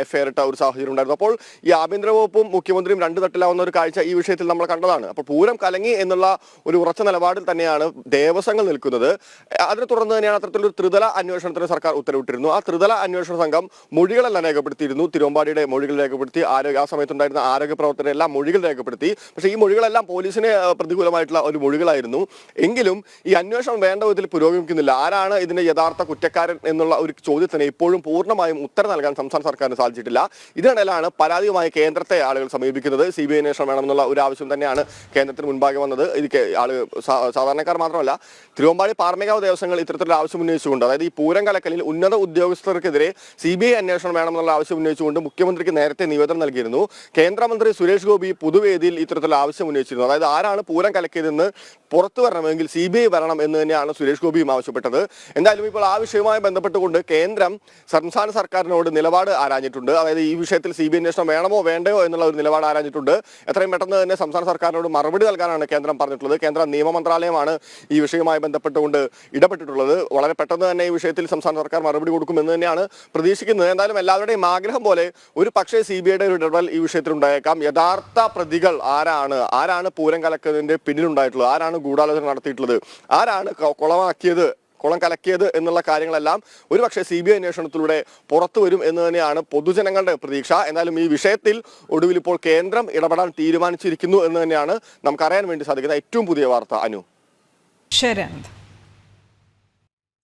എഫ്ഐആർ ഇട്ട ഒരു സാഹചര്യം ഉണ്ടായിരുന്നു. അപ്പോൾ ഈ ആഭ്യന്തര വകുപ്പും മുഖ്യമന്ത്രിയും രണ്ട് തട്ടിലാവുന്ന ഒരു കാഴ്ച ഈ വിഷയത്തിൽ നമ്മൾ കണ്ടതാണ്. അപ്പോൾ പൂരം കലങ്ങി എന്നുള്ള ഒരു ഉറച്ച നിലപാടിൽ തന്നെയാണ് ദേവസ്വങ്ങൾ നിൽക്കുന്നത്. അതിനെ തുടർന്ന് തന്നെയാണ് അത്തരത്തിലൊരു ത്രിതല അന്വേഷണത്തിന് സർക്കാർ ഉത്തരവിട്ടിരുന്നു. ആ ത്രിതല അന്വേഷണ സംഘം മൊഴികളെല്ലാം രേഖപ്പെടുത്തിയിരുന്നു. തിരുവമ്പാടിയുടെ മൊഴികൾ രേഖപ്പെടുത്തി, ആ സമയത്തുണ്ടായിരുന്ന ആരോഗ്യ പ്രവർത്തകരെ എല്ലാം മൊഴികൾ രേഖപ്പെടുത്തി. പക്ഷേ ഈ മൊഴികളെല്ലാം പോലീസിന് പ്രതികൂലമായിട്ടുള്ള ഒരു മൊഴികളായിരുന്നു. എങ്കിലും ഈ അന്വേഷണം വേണ്ട വിധത്തിൽ പുരോഗമിക്കുന്നില്ല. ആരാണ് ഇതിന്റെ യഥാർത്ഥ കുറ്റക്കാരൻ എന്നുള്ള ഒരു ചോദ്യത്തിന് ഇപ്പോഴും പൂർണ്ണമായും ഉത്തരം നൽകാൻ സംസ്ഥാന സർക്കാരിന് സാധിച്ചിട്ടില്ല. ഇതിനിടയിലാണ് പരാതിയുമായി കേന്ദ്രത്തെ ആളുകൾ സമീപിക്കുന്നത്. CBI അന്വേഷണം വേണമെന്നുള്ള ഒരു ആവശ്യം തന്നെയാണ് കേന്ദ്രത്തിന് മുൻപാകെ വന്നത്. ഇത് സാധാരണക്കാർ മാത്രമല്ല, തിരുവമ്പാടി പാറമേക്കാവ് ദേവസ്വങ്ങൾ ഇത്തരത്തിലുള്ള ആവശ്യം ഉന്നയിച്ചുകൊണ്ട്, അതായത് ഈ പൂരം കലക്കലിൽ ഉന്നത ഉദ്യോഗസ്ഥർക്കെതിരെ CBI അന്വേഷണം വേണമെന്നുള്ള ആവശ്യം ഉന്നയിച്ചുകൊണ്ട് മുഖ്യമന്ത്രിക്ക് നേരത്തെ നിവേദനം നൽകിയിരുന്നു. കേന്ദ്രമന്ത്രി സുരേഷ് ഗോപി പൊതുവേദിയിൽ ഇത്തരത്തിലുള്ള ആവശ്യം ഉന്നയിച്ചിരുന്നു. അതായത് ആരാണ് പൂരം കലക്കിയതെന്ന് പുറത്തു വരണമെങ്കിൽ CBI വരണം എന്ന് തന്നെയാണ് സുരേഷ് ഗോപിയും ആവശ്യപ്പെട്ടത്. എന്തായാലും ഇപ്പോൾ ആ വിഷയവുമായി ബന്ധപ്പെട്ടുകൊണ്ട് കേന്ദ്രം സംസ്ഥാന സർക്കാരിനോട് നിലപാട് ആരാഞ്ഞിട്ടുണ്ട്. അതായത് ഈ വിഷയത്തിൽ CBI അന്വേഷണം വേണമോ വേണ്ടയോ എന്നുള്ള ഒരു നിലപാട് ആരാഞ്ഞിട്ടുണ്ട്. എത്രയും പെട്ടെന്ന് തന്നെ സംസ്ഥാന സർക്കാരിനോട് മറുപടി നൽകാനാണ് കേന്ദ്രം പറഞ്ഞിട്ടുള്ളത്. കേന്ദ്ര നിയമ മന്ത്രാലയമാണ് ഈ വിഷയവുമായി ബന്ധപ്പെട്ടുകൊണ്ട് ഇടപെട്ടിട്ടുള്ളത്. വളരെ പെട്ടെന്ന് തന്നെ ഈ വിഷയത്തിൽ സംസ്ഥാന സർക്കാർ മറുപടി കൊടുക്കുമെന്ന് തന്നെയാണ് പ്രതീക്ഷിക്കുന്നത്. എന്തായാലും എല്ലാവരുടെയും ആഗ്രഹം പോലെ ഒരു പക്ഷേ CBIയുടെ ഒരു ഇടപെടൽ ഈ വിഷയത്തിൽ ഉണ്ടായേക്കാം. യഥാർത്ഥ പ്രതികൾ ആരാണ് പൂരം കലക്കുന്നതിന്റെ പിന്നിലുണ്ടായിട്ടുള്ളത്, ആരാണ് ഗൂഢാലോചന നടത്തിയിട്ടുള്ളത്, ആരാണ് കുളം കലക്കിയത് എന്നുള്ള കാര്യങ്ങളെല്ലാം ഒരുപക്ഷെ CBI അന്വേഷണത്തിലൂടെ പുറത്തു വരും എന്ന് തന്നെയാണ് പൊതുജനങ്ങളുടെ പ്രതീക്ഷ. എന്നാലും ഈ വിഷയത്തിൽ ഒടുവിൽ ഇപ്പോൾ കേന്ദ്രം ഇടപെടാൻ തീരുമാനിച്ചിരിക്കുന്നു എന്ന് തന്നെയാണ് നമുക്കറിയാൻ വേണ്ടി സാധിക്കുന്ന ഏറ്റവും പുതിയ വാർത്ത. അനു, ശരി.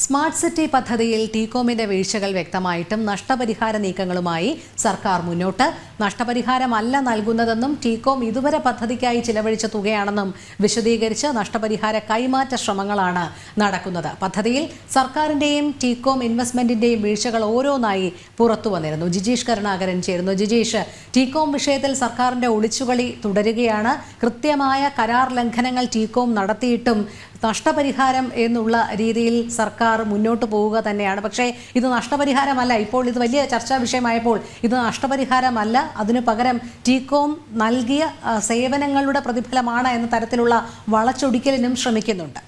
സ്മാർട്ട് സിറ്റി പദ്ധതിയിൽ ടീകോമിന്റെ വീഴ്ചകൾ വ്യക്തമായിട്ടും നഷ്ടപരിഹാര നീക്കങ്ങളുമായി സർക്കാർ മുന്നോട്ട്. നഷ്ടപരിഹാരമല്ല നൽകുന്നതെന്നും ടീകോം ഇതുവരെ പദ്ധതിക്കായി ചിലവഴിച്ച തുകയാണെന്നും വിശദീകരിച്ച് നഷ്ടപരിഹാര കൈമാറ്റ ശ്രമങ്ങളാണ് നടക്കുന്നത്. പദ്ധതിയിൽ സർക്കാരിന്റെയും ടീകോം ഇൻവെസ്റ്റ്മെന്റിന്റെയും വീഴ്ചകൾ ഓരോന്നായി പുറത്തു വന്നിരുന്നു. ജിജീഷ് കരുണാകരൻ ചേരുന്നു. ജിജീഷ്, ടീകോം വിഷയത്തിൽ സർക്കാരിന്റെ ഒളിച്ചുകളി തുടരുകയാണ്. കൃത്യമായ കരാർ ലംഘനങ്ങൾ ടീകോം നടത്തിയിട്ടും നഷ്ടപരിഹാരം എന്നുള്ള രീതിയിൽ സർക്കാർ മുന്നോട്ട് പോവുക തന്നെയാണ്. പക്ഷേ ഇത് നഷ്ടപരിഹാരമല്ല. ഇപ്പോൾ ഇത് വലിയ ചർച്ചാ വിഷയമായപ്പോൾ ഇത് നഷ്ടപരിഹാരമല്ല, അതിനു പകരം ടീകോം നൽകിയ സേവനങ്ങളുടെ പ്രതിഫലമാണ് എന്ന തരത്തിലുള്ള വളച്ചൊടിക്കലിനും ശ്രമിക്കുന്നുണ്ട്.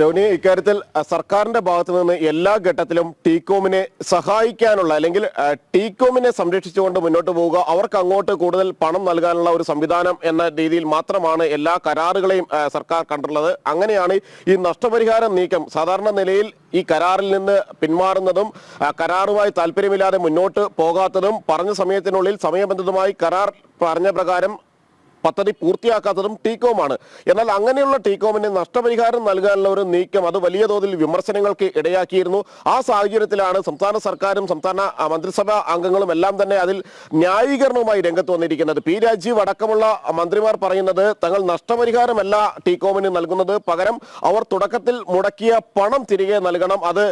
രോനി, ഇക്കാര്യത്തിൽ സർക്കാരിന്റെ ഭാഗത്തു നിന്ന് എല്ലാ ഘട്ടത്തിലും ടീകോമിനെ സഹായിക്കാനുള്ള അല്ലെങ്കിൽ ടീകോമിനെ സംരക്ഷിച്ചുകൊണ്ട് മുന്നോട്ട് പോവുക, അവർക്ക് അങ്ങോട്ട് കൂടുതൽ പണം നൽകാനുള്ള ഒരു സംവിധാനം എന്ന രീതിയിൽ മാത്രമാണ് എല്ലാ കരാറുകളെയും സർക്കാർ കണ്ടിട്ടുള്ളത്. അങ്ങനെയാണ് ഈ നഷ്ടപരിഹാര നീക്കം സാധാരണ നിലയിൽ ഈ കരാറിൽ നിന്ന് പിന്മാറുന്നതും കരാറുമായി താല്പര്യമില്ലാതെ മുന്നോട്ട് പോകാത്തതും പറഞ്ഞ സമയത്തിനുള്ളിൽ സമയബന്ധിതമായി കരാർ പറഞ്ഞ പ്രകാരം പദ്ധതി പൂർത്തിയാക്കാത്തതും ടീകോമാണ്. എന്നാൽ അങ്ങനെയുള്ള ടീകോമിന് നഷ്ടപരിഹാരം നൽകാനുള്ള ഒരു നീക്കം അത് വലിയ തോതിൽ വിമർശനങ്ങൾക്ക് ഇടയാക്കിയിരുന്നു. ആ സാഹചര്യത്തിലാണ് സംസ്ഥാന സർക്കാരും സംസ്ഥാന മന്ത്രിസഭാ അംഗങ്ങളും എല്ലാം തന്നെ അതിൽ ന്യായീകരണവുമായി രംഗത്ത് വന്നിരിക്കുന്നത്. പി രാജീവ് അടക്കമുള്ള മന്ത്രിമാർ പറയുന്നത് തങ്ങൾ നഷ്ടപരിഹാരമല്ല ടീകോമിന് നൽകുന്നത്, പകരം അവർ തുടക്കത്തിൽ മുടക്കിയ പണം തിരികെ നൽകണം. അത്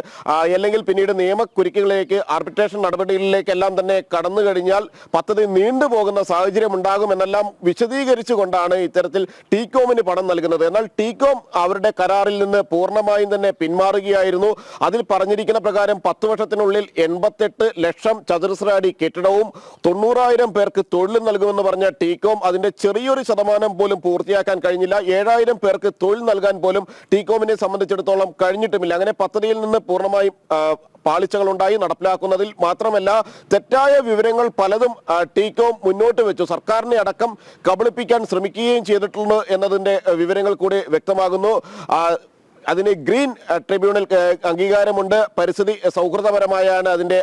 അല്ലെങ്കിൽ പിന്നീട് നിയമക്കുരുക്കുകളിലേക്ക് ആർബിട്രേഷൻ നടപടികളിലേക്കെല്ലാം തന്നെ കടന്നു കഴിഞ്ഞാൽ പദ്ധതി നീണ്ടുപോകുന്ന സാഹചര്യം ഉണ്ടാകുമെന്നെല്ലാം വിശദീകരിച്ചുകൊണ്ടാണ് ഇത്തരത്തിൽ ടീകോമിന് പണം നൽകുന്നത്. എന്നാൽ ടീകോം അവരുടെ കരാറിൽ നിന്ന് പൂർണ്ണമായും തന്നെ പിന്മാറുകയായിരുന്നു. അതിൽ പറഞ്ഞിരിക്കുന്ന പ്രകാരം 10 വർഷത്തിനുള്ളിൽ 88 ലക്ഷം ചതുരശ്ര അടി കെട്ടിടവും 90,000 പേർക്ക് തൊഴിൽ നൽകുമെന്ന് പറഞ്ഞ ടീകോം അതിന്റെ ചെറിയൊരു ശതമാനം പോലും പൂർത്തിയാക്കാൻ കഴിഞ്ഞില്ല. 7,000 പേർക്ക് തൊഴിൽ നൽകാൻ പോലും ടീകോമിനെ സംബന്ധിച്ചിടത്തോളം കഴിഞ്ഞിട്ടുമില്ല. അങ്ങനെ പദ്ധതിയിൽ നിന്ന് പൂർണ്ണമായും പാളിച്ചകൾ ഉണ്ടായി. നടപ്പിലാക്കുന്നതിൽ മാത്രമല്ല തെറ്റായ വിവരങ്ങൾ പലതും ടീകോം മുന്നോട്ട് വെച്ചു. സർക്കാരിനെ അടക്കം കബളിപ്പിക്കാൻ ശ്രമിക്കുകയും ചെയ്തിട്ടുണ്ട് എന്നതിന്റെ വിവരങ്ങൾ കൂടി വ്യക്തമാകുന്നു. അതിന് ഗ്രീൻ ട്രിബ്യൂണൽ അംഗീകാരമുണ്ട്, പരിസ്ഥിതി സൗഹൃദപരമായാണ് അതിന്റെ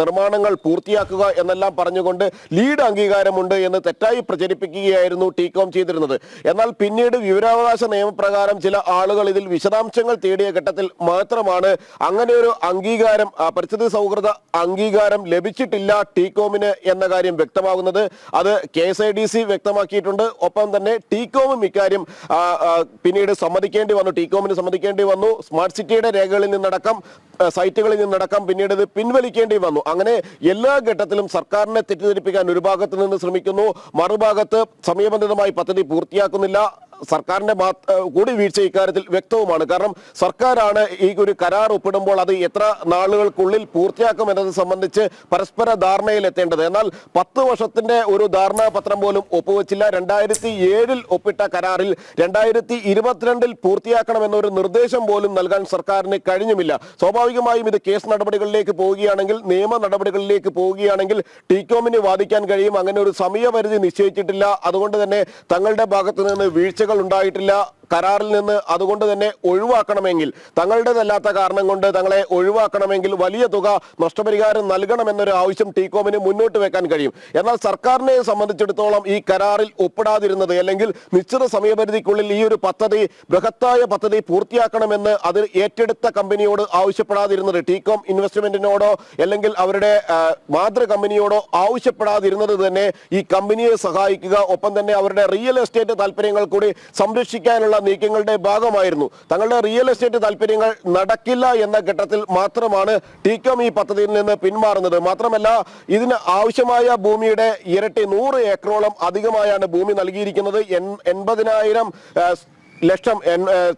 നിർമ്മാണങ്ങൾ പൂർത്തിയാക്കുക എന്നെല്ലാം പറഞ്ഞുകൊണ്ട് ലീഡ് അംഗീകാരമുണ്ട് എന്ന് തെറ്റായി പ്രചരിപ്പിക്കുകയായിരുന്നു ടീകോം ചെയ്തിരുന്നത്. എന്നാൽ പിന്നീട് വിവരാവകാശ നിയമപ്രകാരം ചില ആളുകൾ ഇതിൽ വിശദാംശങ്ങൾ തേടിയ ഘട്ടത്തിൽ മാത്രമാണ് അങ്ങനെ ഒരു അംഗീകാരം, പരിസ്ഥിതി സൗഹൃദ അംഗീകാരം ലഭിച്ചിട്ടില്ല ടീകോമിന് എന്ന കാര്യം വ്യക്തമാകുന്നത്. അത് KSIDC വ്യക്തമാക്കിയിട്ടുണ്ട്. ഒപ്പം തന്നെ ടീകോമും ഇക്കാര്യം പിന്നീട് സമ്മതിക്കേണ്ടി വന്നു, ടീകോമിന് സമ്മതിക്കേണ്ടി വന്നു. സ്മാർട്ട് സിറ്റിയുടെ രേഖകളിൽ നിന്നടക്കം, സൈറ്റുകളിൽ നിന്നടക്കം പിന്നീട് ഇത് പിൻവലിക്കേണ്ടി വന്നു. അങ്ങനെ എല്ലാ ഘട്ടത്തിലും സർക്കാരിനെ തെറ്റിദ്ധരിപ്പിക്കാൻ ഒരു ഭാഗത്ത് നിന്ന് ശ്രമിക്കുന്നു, മറുഭാഗത്ത് സമയബന്ധിതമായി പദ്ധതി പൂർത്തിയാക്കുന്നില്ല. സർക്കാരിന്റെ കൂടി വീഴ്ച ഇക്കാര്യത്തിൽ വ്യക്തവുമാണ്. കാരണം സർക്കാരാണ് ഈ ഒരു കരാർ ഒപ്പിടുമ്പോൾ അത് എത്ര നാളുകൾക്കുള്ളിൽ പൂർത്തിയാക്കും എന്നത് സംബന്ധിച്ച് പരസ്പര ധാരണയിലെത്തേണ്ടത്. എന്നാൽ 10 വർഷത്തിന്റെ ഒരു ധാരണാപത്രം പോലും ഒപ്പുവെച്ചില്ല. 2007 ഒപ്പിട്ട കരാറിൽ 2022 പൂർത്തിയാക്കണമെന്നൊരു നിർദ്ദേശം പോലും നൽകാൻ സർക്കാരിന് കഴിഞ്ഞുമില്ല. സ്വാഭാവികമായും ഇത് കേസ് നടപടികളിലേക്ക് പോവുകയാണെങ്കിൽ, നിയമ നടപടികളിലേക്ക് പോവുകയാണെങ്കിൽ ടീകോമിന് വാദിക്കാൻ കഴിയും. അങ്ങനെ ഒരു സമയപരിധി നിശ്ചയിച്ചിട്ടില്ല. അതുകൊണ്ട് തന്നെ തങ്ങളുടെ ഭാഗത്തു നിന്ന് വീഴ്ച ഉണ്ടായിട്ടില്ല. കരാറിൽ നിന്ന് അതുകൊണ്ട് തന്നെ ഒഴിവാക്കണമെങ്കിൽ, തങ്ങളുടേതല്ലാത്ത കാരണം കൊണ്ട് തങ്ങളെ ഒഴിവാക്കണമെങ്കിൽ വലിയ തുക നഷ്ടപരിഹാരം നൽകണമെന്നൊരു ആവശ്യം ടീകോമിന് മുന്നോട്ട് വെക്കാൻ കഴിയും. എന്നാൽ സർക്കാരിനെ സംബന്ധിച്ചിടത്തോളം ഈ കരാറിൽ ഒപ്പിടാതിരുന്നത്, അല്ലെങ്കിൽ നിശ്ചിത സമയപരിധിക്കുള്ളിൽ ഈ ഒരു പദ്ധതി, ബൃഹത്തായ പദ്ധതി പൂർത്തിയാക്കണമെന്ന് അത് ഏറ്റെടുത്ത കമ്പനിയോട് ആവശ്യപ്പെടാതിരുന്നത്, ടീകോം ഇൻവെസ്റ്റ്മെന്റിനോടോ അല്ലെങ്കിൽ അവരുടെ മാതൃ കമ്പനിയോടോ ആവശ്യപ്പെടാതിരുന്നത് തന്നെ ഈ കമ്പനിയെ സഹായിക്കുക, ഒപ്പം തന്നെ അവരുടെ റിയൽ എസ്റ്റേറ്റ് താല്പര്യങ്ങൾ കൂടി സംരക്ഷിക്കാനുള്ള നീക്കങ്ങളുടെ ഭാഗമായിരുന്നു. തങ്ങളുടെ റിയൽ എസ്റ്റേറ്റ് താല്പര്യങ്ങൾ നടക്കില്ല എന്ന ഘട്ടത്തിൽ മാത്രമാണ് ടീകോം ഈ പദ്ധതിയിൽ നിന്ന് പിന്മാറുന്നത്. മാത്രമല്ല, ഇതിന് ആവശ്യമായ ഭൂമിയുടെ ഇരട്ടി 100 ഏക്കറോളം അധികമായാണ് ഭൂമി നൽകിയിരിക്കുന്നത്. 80,000 ലക്ഷം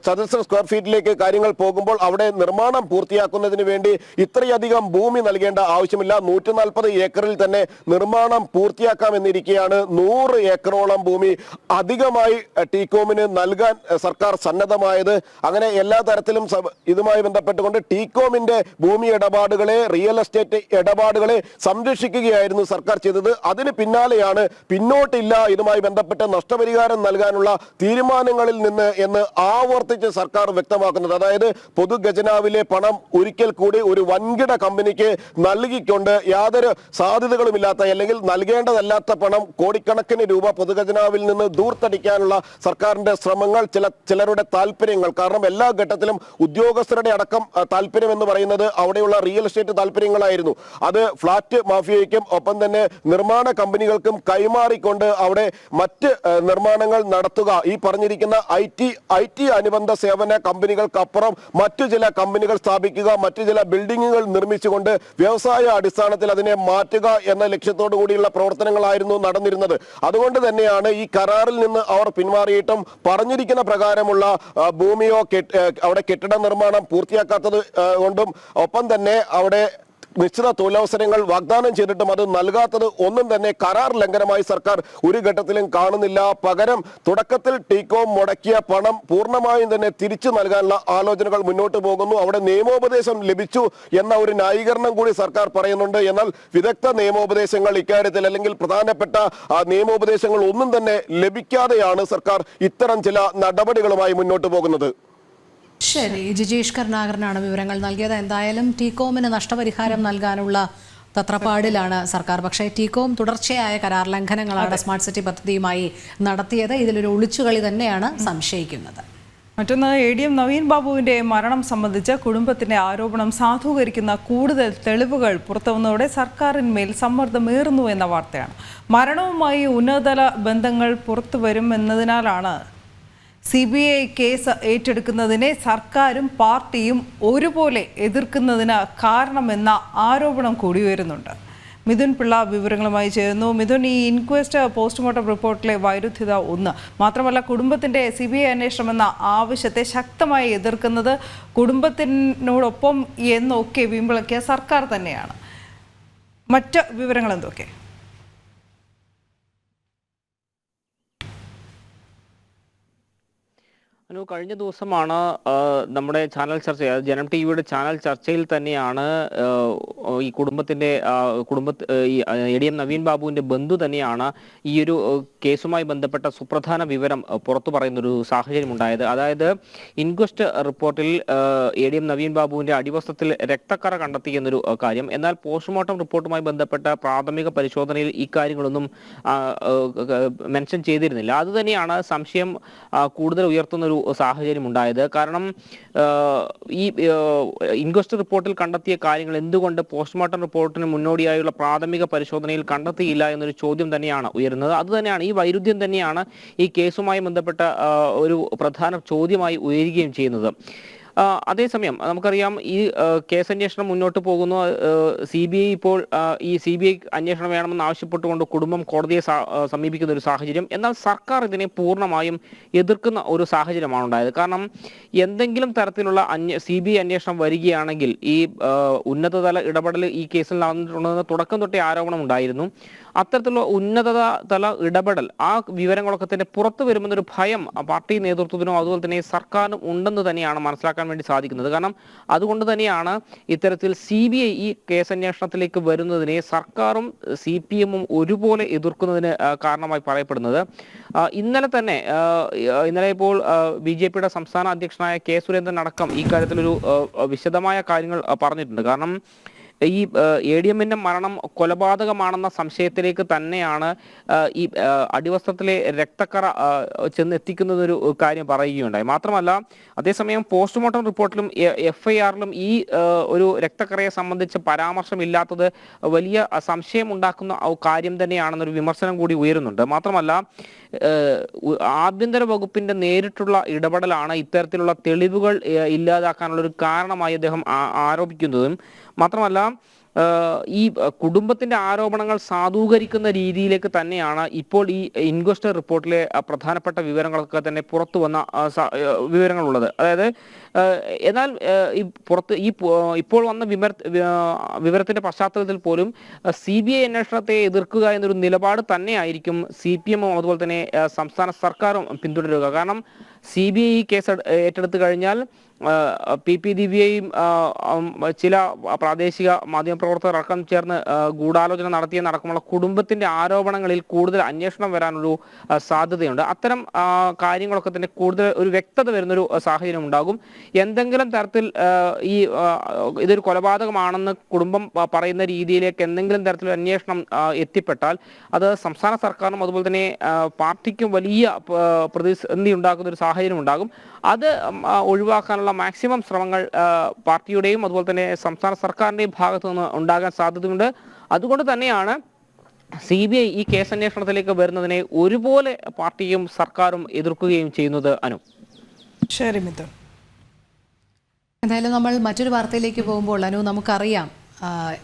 ചതുരശ്ര സ്ക്വയർ ഫീറ്റിലേക്ക് കാര്യങ്ങൾ പോകുമ്പോൾ അവിടെ നിർമ്മാണം പൂർത്തിയാക്കുന്നതിന് വേണ്ടി ഇത്രയധികം ഭൂമി നൽകേണ്ട ആവശ്യമില്ല. 140 ഏക്കറിൽ തന്നെ നിർമ്മാണം പൂർത്തിയാക്കാമെന്നിരിക്കെയാണ് 100 ഏക്കറോളം ഭൂമി അധികമായി ടീകോമിന് നൽകാൻ സർക്കാർ സന്നദ്ധമായത്. അങ്ങനെ എല്ലാ തരത്തിലും ഇതുമായി ബന്ധപ്പെട്ടുകൊണ്ട് ടീകോമിന്റെ ഭൂമി ഇടപാടുകളെ, റിയൽ എസ്റ്റേറ്റ് ഇടപാടുകളെ സംരക്ഷിക്കുകയായിരുന്നു സർക്കാർ ചെയ്തത്. അതിന് പിന്നാലെയാണ് പിന്നോട്ടില്ല, ഇതുമായി ബന്ധപ്പെട്ട് നഷ്ടപരിഹാരം നൽകാനുള്ള തീരുമാനങ്ങളിൽ നിന്ന് എന്ന് ആവർത്തിച്ച് സർക്കാർ വ്യക്തമാക്കുന്നത്. അതായത് പൊതുഖജനാവിലെ പണം ഒരിക്കൽ കൂടി ഒരു വൻകിട കമ്പനിക്ക് നൽകിക്കൊണ്ട് യാതൊരു സാധ്യതകളുമില്ലാത്ത, അല്ലെങ്കിൽ നൽകേണ്ടതല്ലാത്ത പണം, കോടിക്കണക്കിന് രൂപ പൊതുഖജനാവിൽ നിന്ന് ദൂർത്തടിക്കാനുള്ള സർക്കാരിന്റെ ശ്രമങ്ങൾ, ചിലരുടെ താല്പര്യങ്ങൾ. കാരണം എല്ലാ ഘട്ടത്തിലും ഉദ്യോഗസ്ഥരുടെ അടക്കം താല്പര്യം എന്ന് പറയുന്നത് അവിടെയുള്ള റിയൽ എസ്റ്റേറ്റ് താല്പര്യങ്ങളായിരുന്നു. അത് ഫ്ളാറ്റ് മാഫിയയ്ക്കും ഒപ്പം തന്നെ നിർമ്മാണ കമ്പനികൾക്കും കൈമാറിക്കൊണ്ട് അവിടെ മറ്റ് നിർമ്മാണങ്ങൾ നടത്തുക, ഈ പറഞ്ഞിരിക്കുന്ന ഐ ടി അനുബന്ധ സേവന കമ്പനികൾക്കപ്പുറം മറ്റു ചില കമ്പനികൾ സ്ഥാപിക്കുക, മറ്റു ചില ബിൽഡിങ്ങുകൾ നിർമ്മിച്ചുകൊണ്ട് വ്യവസായ അടിസ്ഥാനത്തിൽ അതിനെ മാറ്റുക എന്ന ലക്ഷ്യത്തോടു കൂടിയുള്ള പ്രവർത്തനങ്ങളായിരുന്നു നടന്നിരുന്നത്. അതുകൊണ്ട് തന്നെയാണ് ഈ കരാറിൽ നിന്ന് അവർ പിന്മാറിയിട്ടും പറഞ്ഞിരിക്കുന്ന പ്രകാരമുള്ള ഭൂമിയോ അവിടെ കെട്ടിട നിർമ്മാണം പൂർത്തിയാക്കാത്തത് കൊണ്ടും, ഒപ്പം തന്നെ അവിടെ നിശ്ചിത തൊഴിലവസരങ്ങൾ വാഗ്ദാനം ചെയ്തിട്ടും അത് നൽകാത്തത് ഒന്നും തന്നെ കരാർ ലംഘനമായി സർക്കാർ ഒരു ഘട്ടത്തിലും കാണുന്നില്ല. പകരം തുടക്കത്തിൽ ടീകോം മുടക്കിയ പണം പൂർണ്ണമായും തന്നെ തിരിച്ചു നൽകാനുള്ള ആലോചനകൾ മുന്നോട്ട് പോകുന്നു. അവിടെ നിയമോപദേശം ലഭിച്ചു എന്ന ഒരു ന്യായീകരണം കൂടി സർക്കാർ പറയുന്നുണ്ട്. എന്നാൽ വിദഗ്ധ നിയമോപദേശങ്ങൾ ഇക്കാര്യത്തിൽ, അല്ലെങ്കിൽ പ്രധാനപ്പെട്ട നിയമോപദേശങ്ങൾ ഒന്നും തന്നെ ലഭിക്കാതെയാണ് സർക്കാർ ഇത്തരം ചില നടപടികളുമായി മുന്നോട്ട് പോകുന്നത്. ശരി, ജിജീഷ് കരുണാകരനാണ് വിവരങ്ങൾ നൽകിയത്. എന്തായാലും ടീകോമിന് നഷ്ടപരിഹാരം നൽകാനുള്ള തത്രപ്പാടിലാണ് സർക്കാർ. പക്ഷേ ടീകോം തുടർച്ചയായ കരാർ ലംഘനങ്ങളാണ് സ്മാർട്ട് സിറ്റി പദ്ധതിയുമായി നടത്തിയത്. ഇതിലൊരു ഒളിച്ചുകളി തന്നെയാണ് സംശയിക്കുന്നത്. മറ്റൊന്ന്, ADM നവീൻ ബാബുവിന്റെ മരണം സംബന്ധിച്ച് കുടുംബത്തിന്റെ ആരോപണം സാധൂകരിക്കുന്ന കൂടുതൽ തെളിവുകൾ പുറത്തുവന്നതോടെ സർക്കാരിന്മേൽ സമ്മർദ്ദമേറുന്നു എന്ന വാർത്തയാണ്. മരണവുമായി ഉന്നതതല ബന്ധങ്ങൾ പുറത്തുവരും എന്നതിനാലാണ് CBI കേസ് ഏറ്റെടുക്കുന്നതിനെ സർക്കാരും പാർട്ടിയും ഒരുപോലെ എതിർക്കുന്നതിന് കാരണമെന്ന ആരോപണം കൂടി ഉയരുന്നുണ്ട്. മിഥുൻ പിള്ള വിവരങ്ങളുമായി ചേരുന്നു. മിഥുൻ, ഈ ഇൻക്വസ്റ്റ് പോസ്റ്റ്മോർട്ടം റിപ്പോർട്ടിലെ വൈരുദ്ധ്യത ഒന്ന് മാത്രമല്ല, കുടുംബത്തിന്റെ CBI അന്വേഷണം എന്ന ആവശ്യത്തെ ശക്തമായി എതിർക്കുന്നത് കുടുംബത്തിനോടൊപ്പം എന്നൊക്കെ വീമ്പിളക്കിയ സർക്കാർ തന്നെയാണ്. മറ്റ് വിവരങ്ങൾ എന്തൊക്കെ? കഴിഞ്ഞ ദിവസമാണ് നമ്മുടെ ചാനൽ ചർച്ച, ജനം ടി വിയുടെ ചാനൽ ചർച്ചയിൽ തന്നെയാണ് ഈ കുടുംബത്തിന്റെ ഈ ADM നവീൻ ബാബുവിന്റെ ബന്ധു തന്നെയാണ് ഈ ഒരു കേസുമായി ബന്ധപ്പെട്ട സുപ്രധാന വിവരം പുറത്തു പറയുന്നൊരു സാഹചര്യം ഉണ്ടായത്. അതായത് ഇൻക്വസ്റ്റ് റിപ്പോർട്ടിൽ ADM നവീൻ ബാബുവിന്റെ അടിവസ്ത്രത്തിൽ രക്തക്കറ കണ്ടെത്തി എന്നൊരു കാര്യം. എന്നാൽ പോസ്റ്റ്മോർട്ടം റിപ്പോർട്ടുമായി ബന്ധപ്പെട്ട പ്രാഥമിക പരിശോധനയിൽ ഈ കാര്യങ്ങളൊന്നും മെൻഷൻ ചെയ്തിരുന്നില്ല. അതുതന്നെയാണ് സംശയം കൂടുതൽ ഉയർത്തുന്നൊരു സാഹചര്യം ഉണ്ടായത്. കാരണം ഈ ഇൻക്വസ്റ്റ് റിപ്പോർട്ടിൽ കണ്ടെത്തിയ കാര്യങ്ങൾ എന്തുകൊണ്ട് പോസ്റ്റ്മോർട്ടം റിപ്പോർട്ടിന് മുന്നോടിയായുള്ള പ്രാഥമിക പരിശോധനയിൽ കണ്ടെത്തിയില്ല എന്നൊരു ചോദ്യം തന്നെയാണ് ഉയരുന്നത്. അതുതന്നെയാണ് ഈ വൈരുദ്ധ്യം തന്നെയാണ് ഈ കേസുമായി ബന്ധപ്പെട്ട ഒരു പ്രധാന ചോദ്യമായി ഉയരുകയും ചെയ്യുന്നത്. അതേസമയം നമുക്കറിയാം ഈ കേസന്വേഷണം മുന്നോട്ട് പോകുന്നു. CBI ഇപ്പോൾ ഈ CBI അന്വേഷണം വേണമെന്ന് ആവശ്യപ്പെട്ടുകൊണ്ട് കുടുംബം കോടതിയെ സമീപിക്കുന്ന ഒരു സാഹചര്യം. എന്നാൽ സർക്കാർ ഇതിനെ പൂർണ്ണമായും എതിർക്കുന്ന ഒരു സാഹചര്യമാണ് ഉണ്ടായത്. കാരണം എന്തെങ്കിലും തരത്തിലുള്ള CBI അന്വേഷണം വരികയാണെങ്കിൽ ഈ ഉന്നതതല ഇടപെടൽ ഈ കേസിൽ നടന്നിട്ടുണ്ടെന്ന് തുടക്കം തൊട്ടേ ആരോപണം ഉണ്ടായിരുന്നു. അത്തരത്തിലുള്ള ഉന്നതതല ഇടപെടൽ ആ വിവരങ്ങളൊക്കെ തന്നെ പുറത്തു വരുമെന്നൊരു ഭയം പാർട്ടി നേതൃത്വത്തിനോ അതുപോലെ തന്നെ സർക്കാരിനും ഉണ്ടെന്ന് തന്നെയാണ് മനസ്സിലാക്കാൻ വേണ്ടി സാധിക്കുന്നത്. കാരണം അതുകൊണ്ട് തന്നെയാണ് ഇത്തരത്തിൽ CBI ഈ കേസന്വേഷണത്തിലേക്ക് വരുന്നതിനെ സർക്കാരും CPM-ഉം ഒരുപോലെ എതിർക്കുന്നതിന് കാരണമായി പറയപ്പെടുന്നത്. ഇന്നലെ ഇപ്പോൾ BJP-യുടെ സംസ്ഥാന അധ്യക്ഷനായ K. സുരേന്ദ്രൻ അടക്കം ഈ കാര്യത്തിലൊരു വിശദമായ കാര്യങ്ങൾ പറഞ്ഞിട്ടുണ്ട്. കാരണം ഈ ADM-ന്റെ മരണം കൊലപാതകമാണെന്ന സംശയത്തിലേക്ക് തന്നെയാണ് ഈ അടിവസ്ത്രത്തിലെ രക്തക്കറ ചെന്നെത്തിക്കുന്നതൊരു കാര്യം പറയുകയുണ്ടായി. മാത്രമല്ല അതേസമയം പോസ്റ്റ്മോർട്ടം റിപ്പോർട്ടിലും FIR-ലും ഈ ഒരു രക്തക്കറയെ സംബന്ധിച്ച് പരാമർശമില്ലാത്തത് വലിയ സംശയമുണ്ടാക്കുന്ന കാര്യം തന്നെയാണെന്നൊരു വിമർശനം കൂടി ഉയരുന്നുണ്ട്. മാത്രമല്ല ആഭ്യന്തര വകുപ്പിന്റെ നേരിട്ടുള്ള ഇടപെടലാണ് ഇത്തരത്തിലുള്ള തെളിവുകൾ ഇല്ലാതാക്കാനുള്ള ഒരു കാരണമായി അദ്ദേഹം ആരോപിക്കുന്നതും. മാത്രമല്ല ഈ കുടുംബത്തിന്റെ ആരോപണങ്ങൾ സാധൂകരിക്കുന്ന രീതിയിലേക്ക് തന്നെയാണ് ഇപ്പോൾ ഈ ഇൻക്വസ്റ്റ് റിപ്പോർട്ടിലെ പ്രധാനപ്പെട്ട വിവരങ്ങളൊക്കെ തന്നെ പുറത്തു വന്ന വിവരങ്ങളുള്ളത്. അതായത് എന്നാൽ ഇപ്പോൾ വന്ന വിവരത്തിന്റെ പശ്ചാത്തലത്തിൽ പോലും CBI അന്വേഷണത്തെ എതിർക്കുക എന്നൊരു നിലപാട് തന്നെയായിരിക്കും CPM-ഉം അതുപോലെ തന്നെ സംസ്ഥാന സർക്കാരും പിന്തുടരുക. കാരണം CBI ഈ കേസ് ഏറ്റെടുത്തു കഴിഞ്ഞാൽ PP ദിവ്യയും ചില പ്രാദേശിക മാധ്യമപ്രവർത്തകർ അടക്കം ചേർന്ന് ഗൂഢാലോചന നടത്തിയെന്നടക്കമുള്ള കുടുംബത്തിന്റെ ആരോപണങ്ങളിൽ കൂടുതൽ അന്വേഷണം വരാനൊരു സാധ്യതയുണ്ട്. അത്തരം കാര്യങ്ങളൊക്കെ തന്നെ കൂടുതൽ ഒരു വ്യക്തത വരുന്നൊരു സാഹചര്യം ഉണ്ടാകും. എന്തെങ്കിലും തരത്തിൽ ഈ ഇതൊരു കൊലപാതകമാണെന്ന് കുടുംബം പറയുന്ന രീതിയിലേക്ക് എന്തെങ്കിലും തരത്തിലുള്ള അന്വേഷണം എത്തിപ്പെട്ടാൽ അത് സംസ്ഥാന സർക്കാരിനും അതുപോലെ തന്നെ പാർട്ടിക്കും വലിയ പ്രതിസന്ധി ഉണ്ടാക്കുന്ന ഒരു സാഹചര്യം ഉണ്ടാകും. അത് ഒഴിവാക്കാനുള്ള മാക്സിമം ശ്രമങ്ങൾ പാർട്ടിയുടെയും അതുപോലെ തന്നെ സംസ്ഥാന സർക്കാരിന്റെയും ഭാഗത്തു നിന്ന് ഉണ്ടാകാൻ സാധ്യതയുണ്ട്. അതുകൊണ്ട് തന്നെയാണ് CBI ഈ കേസന്വേഷണത്തിലേക്ക് വരുന്നതിനെ ഒരുപോലെ പാർട്ടിയും സർക്കാരും എതിർക്കുകയും ചെയ്യുന്നത്. ശരി മിഥുൻ. എന്തായാലും നമ്മൾ മറ്റൊരു വാർത്തയിലേക്ക് പോകുമ്പോൾ നമുക്കറിയാം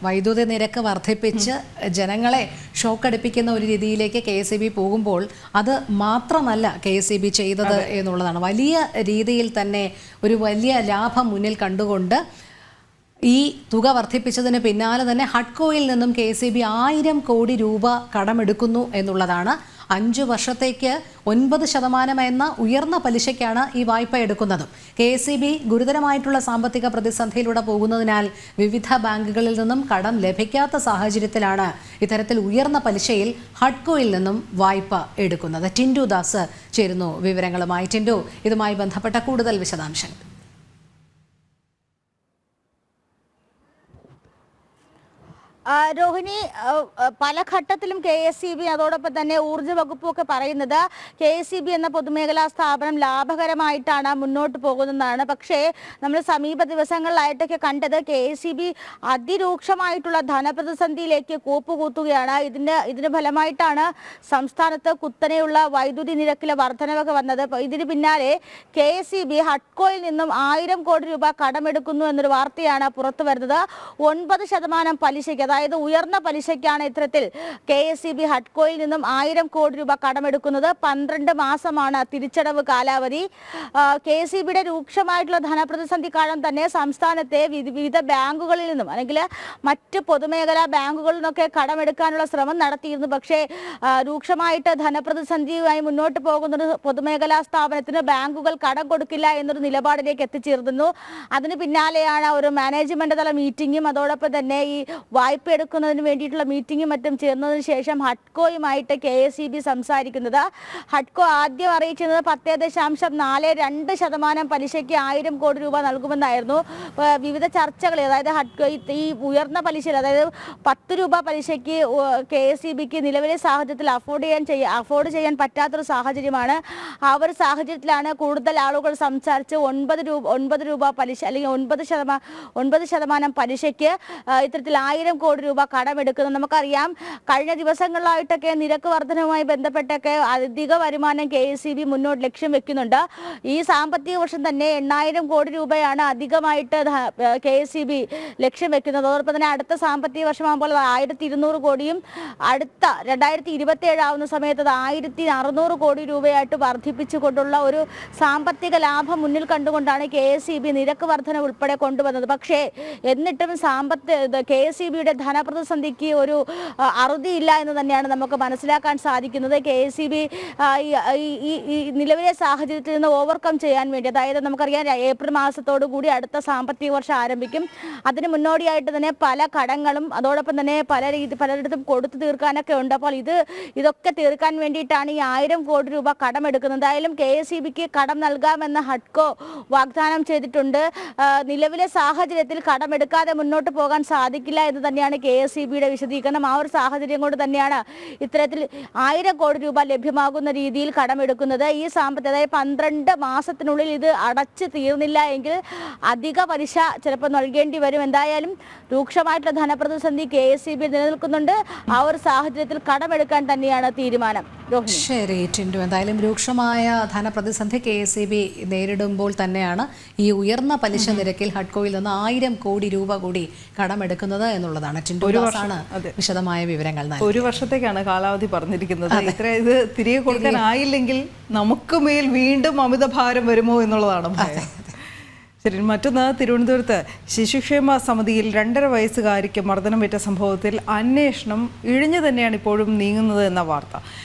വൈദ്യുതി നിരക്ക് വർദ്ധിപ്പിച്ച് ജനങ്ങളെ ഷോക്കടിപ്പിക്കുന്ന ഒരു രീതിയിലേക്ക് KSEB പോകുമ്പോൾ അത് മാത്രമല്ല KSEB ചെയ്തത് എന്നുള്ളതാണ്. വലിയ രീതിയിൽ തന്നെ ഒരു വലിയ ലാഭം മുന്നിൽ കണ്ടുകൊണ്ട് ഈ തുക വർദ്ധിപ്പിച്ചതിന് പിന്നാലെ തന്നെ ഹഡ്കോയിൽ നിന്നും KSEB 1000 കോടി രൂപ കടമെടുക്കുന്നു എന്നുള്ളതാണ്. 5 വർഷത്തേക്ക് 9% എന്ന ഉയർന്ന പലിശയ്ക്കാണ് ഈ വായ്പ എടുക്കുന്നതും. KSEB ഗുരുതരമായിട്ടുള്ള സാമ്പത്തിക പ്രതിസന്ധിയിലൂടെ പോകുന്നതിനാൽ വിവിധ ബാങ്കുകളിൽ നിന്നും കടം ലഭിക്കാത്ത സാഹചര്യത്തിലാണ് ഇത്തരത്തിൽ ഉയർന്ന പലിശയിൽ ഹഡ്കോയിൽ നിന്നും വായ്പ എടുക്കുന്നത്. ടിൻഡു ദാസ് ചേരുന്നു വിവരങ്ങളുമായി. ടിൻഡു, ഇതുമായി ബന്ധപ്പെട്ട കൂടുതൽ വിശദാംശങ്ങൾ. രോഹിണി, പല ഘട്ടത്തിലും KSEB അതോടൊപ്പം തന്നെ ഊർജ്ജ വകുപ്പും ഒക്കെ പറയുന്നത് KSEB എന്ന പൊതുമേഖലാ സ്ഥാപനം ലാഭകരമായിട്ടാണ് മുന്നോട്ട് പോകുന്നതാണ്. പക്ഷേ നമ്മൾ സമീപ ദിവസങ്ങളിലായിട്ടൊക്കെ കണ്ടത് KSEB അതിരൂക്ഷമായിട്ടുള്ള ധനപ്രതിസന്ധിയിലേക്ക് കൂപ്പുകൂത്തുകയാണ്. ഇതിന് ഫലമായിട്ടാണ് സംസ്ഥാനത്ത് കുത്തനെയുള്ള വൈദ്യുതി നിരക്കിലെ വർധനവൊക്കെ വന്നത്. ഇതിന് പിന്നാലെ KSEB ഹഡ്കോയിൽ നിന്നും 1000 കോടി രൂപ കടമെടുക്കുന്നു എന്നൊരു വാർത്തയാണ് പുറത്തു വരുന്നത്. 9% പലിശയ്ക്ക്, അതായത് ഉയർന്ന പലിശയ്ക്കാണ് ഇത്തരത്തിൽ KSEB ഹഡ്കോയിൽ നിന്നും 1000 കോടി രൂപ കടമെടുക്കുന്നത്. 12 മാസമാണ് തിരിച്ചടവ് കാലാവധി. KSEBയുടെ രൂക്ഷമായിട്ടുള്ള ധനപ്രതിസന്ധി കാരണം തന്നെ സംസ്ഥാനത്തെ വിവിധ ബാങ്കുകളിൽ നിന്നും അല്ലെങ്കിൽ മറ്റ് പൊതുമേഖലാ ബാങ്കുകളിൽ നിന്നൊക്കെ കടമെടുക്കാനുള്ള ശ്രമം നടത്തിയിരുന്നു. പക്ഷേ രൂക്ഷമായിട്ട് ധനപ്രതിസന്ധിയുമായി മുന്നോട്ട് പോകുന്ന പൊതുമേഖലാ സ്ഥാപനത്തിന് ബാങ്കുകൾ കടം കൊടുക്കില്ല എന്നൊരു നിലപാടിലേക്ക് എത്തിച്ചേർന്നു. അതിന് പിന്നാലെയാണ് ഒരു മാനേജ്മെന്റ് തല മീറ്റിംഗും അതോടൊപ്പം തന്നെ ഈ വായ്പ എടുക്കുന്നതിന് വേണ്ടിയിട്ടുള്ള മീറ്റിംഗും മറ്റും ചേർന്നതിന് ശേഷം ഹഡ്കോയുമായിട്ട് KSEB സംസാരിക്കുന്നത്. ഹഡ്കോ ആദ്യം അറിയിച്ചിരുന്നത് 10.42% പലിശയ്ക്ക് 1000 കോടി രൂപ നൽകുമെന്നായിരുന്നു. വിവിധ ചർച്ചകൾ, അതായത് ഹഡ്കോ ഈ ഉയർന്ന പലിശയിൽ, അതായത് 10 രൂപ പലിശയ്ക്ക് KSEBക്ക് നിലവിലെ സാഹചര്യത്തിൽ അഫോർഡ് ചെയ്യാൻ പറ്റാത്തൊരു സാഹചര്യമാണ്. ആ ഒരു സാഹചര്യത്തിലാണ് കൂടുതൽ ആളുകൾ സംസാരിച്ച് 9 രൂപ പലിശ അല്ലെങ്കിൽ 9% പലിശയ്ക്ക് ഇത്തരത്തിൽ 1000 കോടി രൂപ കടമെടുക്കുന്നത്. നമുക്കറിയാം കഴിഞ്ഞ ദിവസങ്ങളിലായിട്ടൊക്കെ നിരക്ക് വർധനവുമായി ബന്ധപ്പെട്ടൊക്കെ അധിക വരുമാനം KSEB മുന്നോട്ട് ലക്ഷ്യം വെക്കുന്നുണ്ട്. ഈ സാമ്പത്തിക വർഷം തന്നെ 8000 കോടി രൂപയാണ് അധികമായിട്ട് KSEB ലക്ഷ്യം വെക്കുന്നത്. അതോടൊപ്പം തന്നെ അടുത്ത സാമ്പത്തിക വർഷമാകുമ്പോൾ 1200 കോടിയും അടുത്ത 2027 ആവുന്ന സമയത്ത് അത് 1600 കോടി രൂപയായിട്ട് വർദ്ധിപ്പിച്ചുകൊണ്ടുള്ള ഒരു സാമ്പത്തിക ലാഭം മുന്നിൽ കണ്ടുകൊണ്ടാണ് KSEB നിരക്ക് വർധന ഉൾപ്പെടെ കൊണ്ടുവന്നത്. പക്ഷേ എന്നിട്ടും KSEBയുടെ ധനപ്രതിസന്ധിക്ക് ഒരു അറുതിയില്ല എന്ന് തന്നെയാണ് നമുക്ക് മനസ്സിലാക്കാൻ സാധിക്കുന്നത്. KSEB ഈ നിലവിലെ സാഹചര്യത്തിൽ നിന്ന് ഓവർകം ചെയ്യാൻ വേണ്ടി, അതായത് നമുക്കറിയാം ഏപ്രിൽ മാസത്തോടു കൂടി അടുത്ത സാമ്പത്തിക വർഷം ആരംഭിക്കും. അതിന് മുന്നോടിയായിട്ട് തന്നെ പല കടങ്ങളും അതോടൊപ്പം തന്നെ പലരിടത്തും കൊടുത്തു തീർക്കാനൊക്കെ ഉണ്ട്. അപ്പോൾ ഇതൊക്കെ തീർക്കാൻ വേണ്ടിയിട്ടാണ് ഈ 1000 കോടി രൂപ കടമെടുക്കുന്നത്. എന്തായാലും KSEBക്ക് കടം നൽകാമെന്ന് ഹഡ്കോ വാഗ്ദാനം ചെയ്തിട്ടുണ്ട്. നിലവിലെ സാഹചര്യത്തിൽ കടമെടുക്കാതെ മുന്നോട്ട് പോകാൻ സാധിക്കില്ല എന്ന് തന്നെയാണ് KSEBയുടെ വിശദീകരണം. ആ ഒരു സാഹചര്യം കൊണ്ട് തന്നെയാണ് ഇത്തരത്തിൽ 1000 കോടി രൂപ ലഭ്യമാകുന്ന രീതിയിൽ കടമെടുക്കുന്നത്. ഈ അതായത് 12 മാസത്തിനുള്ളിൽ ഇത് അടച്ചു തീർന്നില്ല എങ്കിൽ അധിക പലിശ ചിലപ്പോൾ നൽകേണ്ടി വരും. എന്തായാലും രൂക്ഷമായിട്ടുള്ള ധനപ്രതിസന്ധി KSEB നിലനിൽക്കുന്നുണ്ട്. ആ ഒരു സാഹചര്യത്തിൽ കടമെടുക്കാൻ തന്നെയാണ് തീരുമാനം. ശരി ടിൻഡു, എന്തായാലും രൂക്ഷമായ ധനപ്രതിസന്ധി KSEB നേരിടുമ്പോൾ തന്നെയാണ് ഈ ഉയർന്ന പലിശ നിരക്കിൽ ഹഡ്കോയിൽ നിന്ന് 1000 കോടി രൂപ കൂടി കടമെടുക്കുന്നത് എന്നുള്ളതാണ്. ടിൻഡു ദാസാണ് വിശദമായ വിവരങ്ങൾ. ഒരു വർഷത്തേക്കാണ് കാലാവധി പറഞ്ഞിരിക്കുന്നത്. ഇത് തിരികെ കൊടുക്കാനായില്ലെങ്കിൽ നമുക്ക് മേൽ വീണ്ടും അമിതഭാരം വരുമോ എന്നുള്ളതാണ് ഭയം. ശരി, മറ്റൊന്ന്, തിരുവനന്തപുരത്ത് ശിശുക്ഷേമ സമിതിയിൽ 2.5 വയസ്സുകാരിക്ക് മർദ്ദനമേറ്റ സംഭവത്തിൽ അന്വേഷണം ഇഴിഞ്ഞു തന്നെയാണ് ഇപ്പോഴും നീങ്ങുന്നത് എന്ന വാർത്ത.